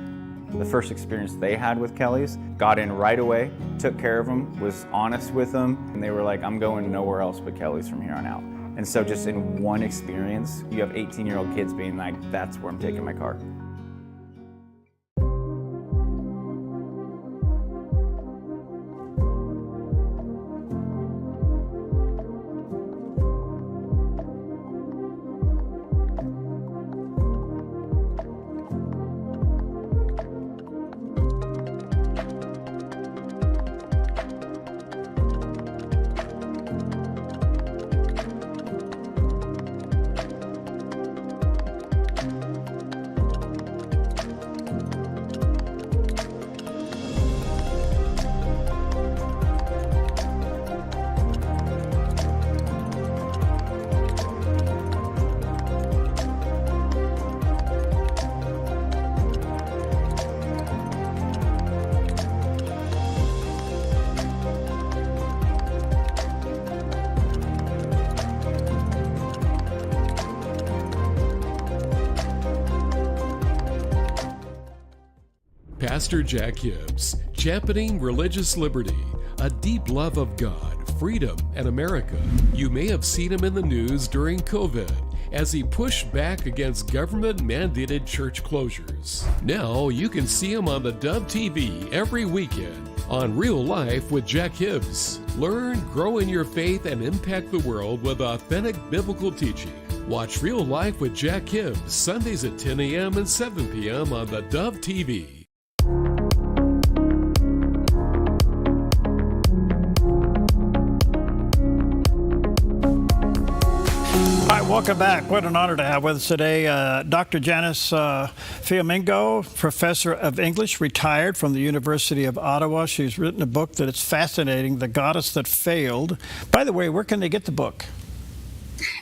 [SPEAKER 17] The first experience they had with Kelly's, got in right away, took care of them, was honest with them, and they were like, I'm going nowhere else but Kelly's from here on out. And so just in one experience, you have 18-year-old kids being like, that's where I'm taking my car.
[SPEAKER 4] Pastor Jack Hibbs, championing religious liberty, a deep love of God, freedom, and America. You may have seen him in the news during COVID as he pushed back against government-mandated church closures. Now you can see him on theDove TV every weekend on Real Life with Jack Hibbs. Learn, grow in your faith, and impact the world with authentic biblical teaching. Watch Real Life with Jack Hibbs Sundays at 10 a.m. and 7 p.m. on theDove TV.
[SPEAKER 5] Welcome back. What an honor to have with us today Dr. Janice Fiamingo, professor of English, retired from the University of Ottawa. She's written a book that is fascinating, The Goddess That Failed. By the way, where can they get the book?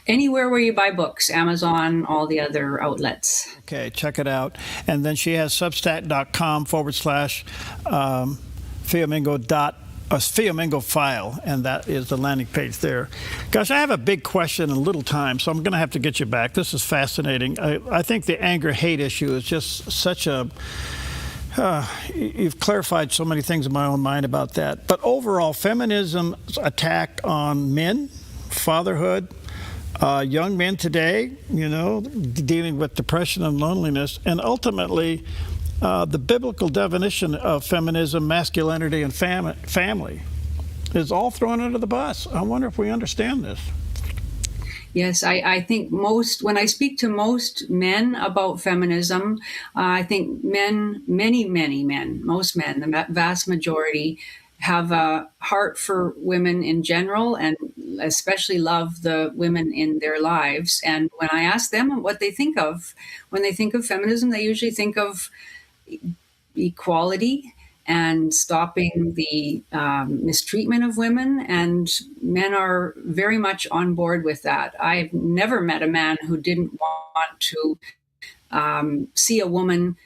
[SPEAKER 16] Anywhere where you buy books, Amazon, all the other outlets.
[SPEAKER 5] Okay, check it out. And then she has substack.com/Fiamingo file, and that is the landing page there. Gosh, I have a big question in little time, so I'm going to have to get you back. This is fascinating. I think the anger-hate issue is just such a... you've clarified so many things in my own mind about that. But overall, feminism's attack on men, fatherhood, young men today, dealing with depression and loneliness, and ultimately the biblical definition of feminism, masculinity, and family is all thrown under the bus. I wonder if we understand this.
[SPEAKER 16] Yes, I think when I speak to most men about feminism, I think many men, most men, the vast majority, have a heart for women in general and especially love the women in their lives. And when I ask them what they think of, when they think of feminism, they usually think of equality and stopping the mistreatment of women, and men are very much on board with that. I've never met a man who didn't want to see a woman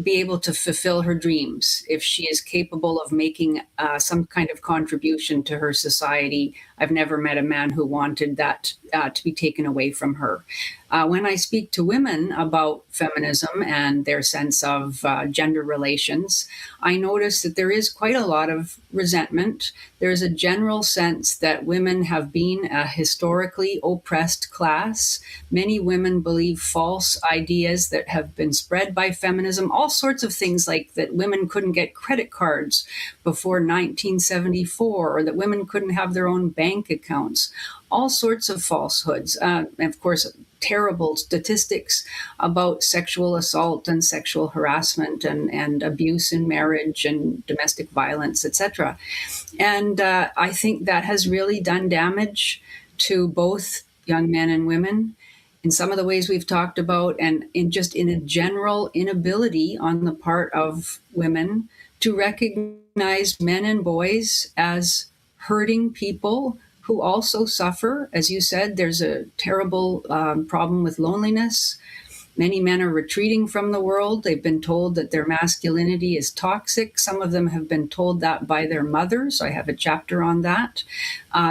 [SPEAKER 16] be able to fulfill her dreams, if she is capable of making some kind of contribution to her society. I've never met a man who wanted that to be taken away from her. When I speak to women about feminism and their sense of gender relations, I notice that there is quite a lot of resentment. There's a general sense that women have been a historically oppressed class. Many women believe false ideas that have been spread by feminism, all sorts of things like that women couldn't get credit cards before 1974, or that women couldn't have their own bank accounts, all sorts of falsehoods. And of course, terrible statistics about sexual assault and sexual harassment and abuse in marriage and domestic violence, etc. And I think that has really done damage to both young men and women in some of the ways we've talked about, and in a general inability on the part of women to recognize men and boys as hurting people who also suffer. As you said, there's a terrible problem with loneliness. Many men are retreating from the world. They've been told that their masculinity is toxic. Some of them have been told that by their mothers. I have a chapter on that.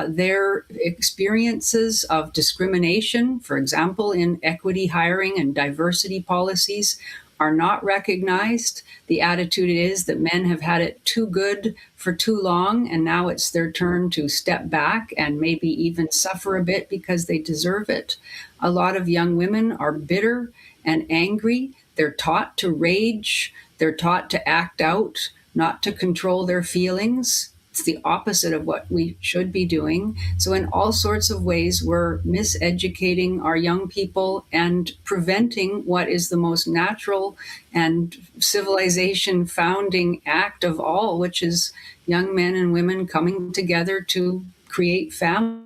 [SPEAKER 16] Their experiences of discrimination, for example, in equity hiring and diversity policies, are not recognized. The attitude is that men have had it too good for too long, and now it's their turn to step back and maybe even suffer a bit because they deserve it. A lot of young women are bitter and angry. They're taught to rage. They're taught to act out, not to control their feelings. It's the opposite of what we should be doing. So in all sorts of ways, we're miseducating our young people and preventing what is the most natural and civilization founding act of all, which is young men and women coming together to create families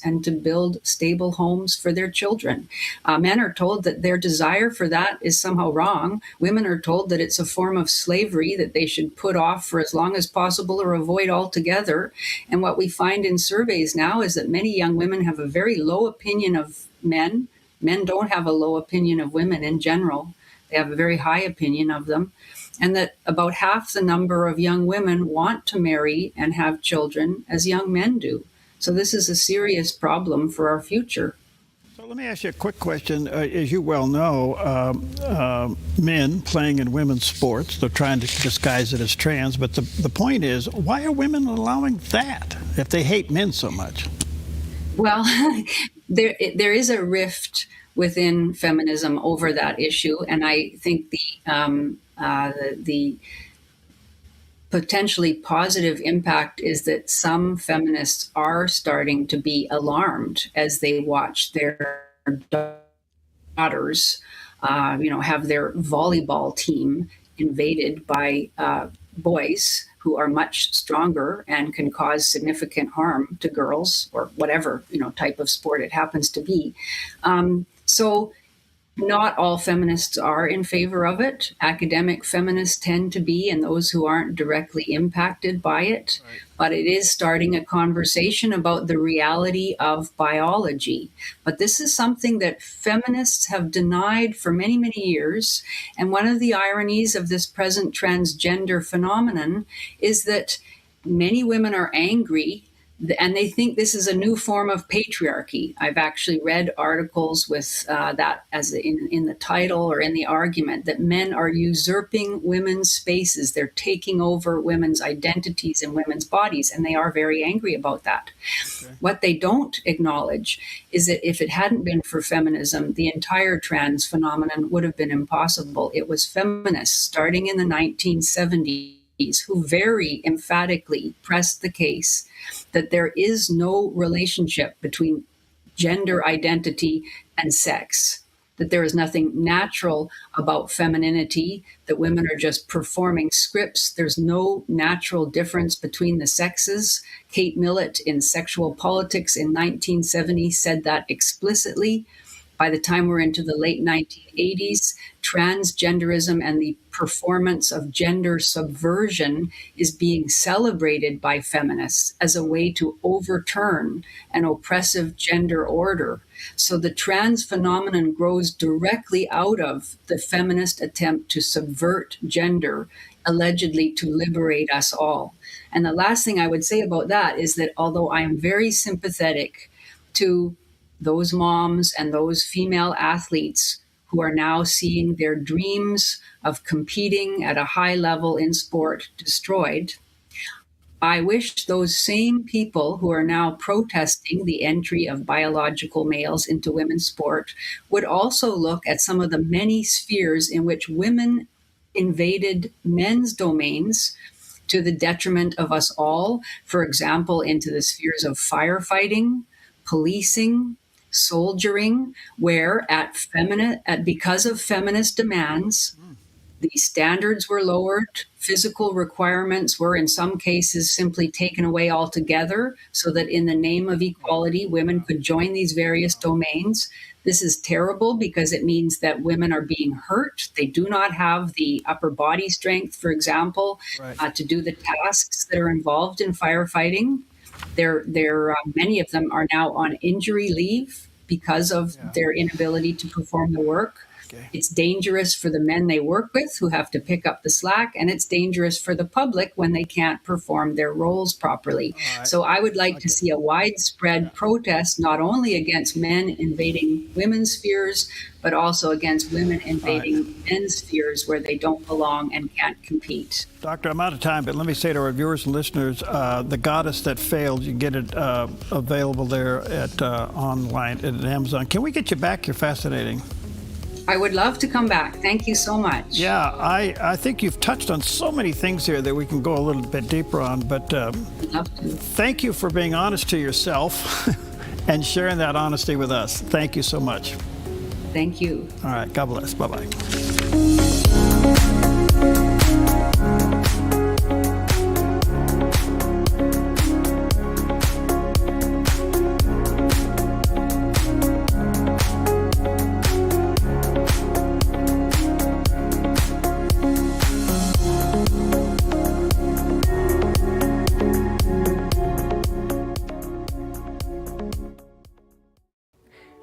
[SPEAKER 16] and to build stable homes for their children. Men are told that their desire for that is somehow wrong. Women are told that it's a form of slavery that they should put off for as long as possible or avoid altogether. And what we find in surveys now is that many young women have a very low opinion of men. Men don't have a low opinion of women in general. They have a very high opinion of them. And that about half the number of young women want to marry and have children as young men do. So this is a serious problem for our future.
[SPEAKER 5] So let me ask you a quick question. As you well know, men playing in women's sports, they're trying to disguise it as trans, but the point is, why are women allowing that if they hate men so much?
[SPEAKER 16] Well, there is a rift within feminism over that issue, and I think the potentially positive impact is that some feminists are starting to be alarmed as they watch their daughters, have their volleyball team invaded by boys who are much stronger and can cause significant harm to girls or whatever, type of sport it happens to be. So not all feminists are in favor of it. Academic feminists tend to be, and those who aren't directly impacted by it. Right. But it is starting a conversation about the reality of biology. But this is something that feminists have denied for many, many years. And one of the ironies of this present transgender phenomenon is that many women are angry and they think this is a new form of patriarchy. I've actually read articles with that as in the title or in the argument, that men are usurping women's spaces. They're taking over women's identities and women's bodies, and they are very angry about that. Okay. What they don't acknowledge is that if it hadn't been for feminism, the entire trans phenomenon would have been impossible. It was feminists starting in the 1970s who very emphatically pressed the case that there is no relationship between gender identity and sex, that there is nothing natural about femininity, that women are just performing scripts. There's no natural difference between the sexes. Kate Millett in Sexual Politics in 1970 said that explicitly. By the time we're into the late 1980s, transgenderism and the performance of gender subversion is being celebrated by feminists as a way to overturn an oppressive gender order. So the trans phenomenon grows directly out of the feminist attempt to subvert gender, allegedly to liberate us all. And the last thing I would say about that is that although I am very sympathetic to those moms and those female athletes who are now seeing their dreams of competing at a high level in sport destroyed, I wish those same people who are now protesting the entry of biological males into women's sport would also look at some of the many spheres in which women invaded men's domains to the detriment of us all. For example, into the spheres of firefighting, policing, soldiering, where because of feminist demands, the standards were lowered, physical requirements were in some cases simply taken away altogether, so that in the name of equality, women could join these various domains. This is terrible because it means that women are being hurt. They do not have the upper body strength, for example, to do the tasks that are involved in firefighting. Many of them are now on injury leave because of their inability to perform the work. It's dangerous for the men they work with who have to pick up the slack, and it's dangerous for the public when they can't perform their roles properly. So I would like to see a widespread protest, not only against men invading women's spheres, but also against women invading men's spheres where they don't belong and can't compete.
[SPEAKER 5] Doctor, I'm out of time, but let me say to our viewers and listeners, The Goddess That Failed, you get it available there at online at Amazon. Can we get you back? You're fascinating.
[SPEAKER 16] I would love to come back. Thank you so much.
[SPEAKER 5] Yeah, I think you've touched on so many things here that we can go a little bit deeper on, but thank you for being honest to yourself and sharing that honesty with us. Thank you so much.
[SPEAKER 16] Thank you.
[SPEAKER 5] All right, God bless. Bye-bye.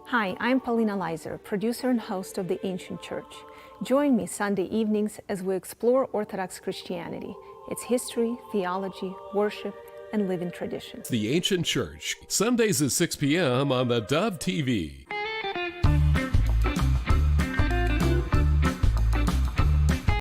[SPEAKER 3] Hi, I'm Paulina Leiser, producer and host of The Ancient Church. Join me Sunday evenings as we explore Orthodox Christianity, its history, theology, worship, and living traditions.
[SPEAKER 4] The Ancient Church, Sundays at 6 p.m. on the Dove TV.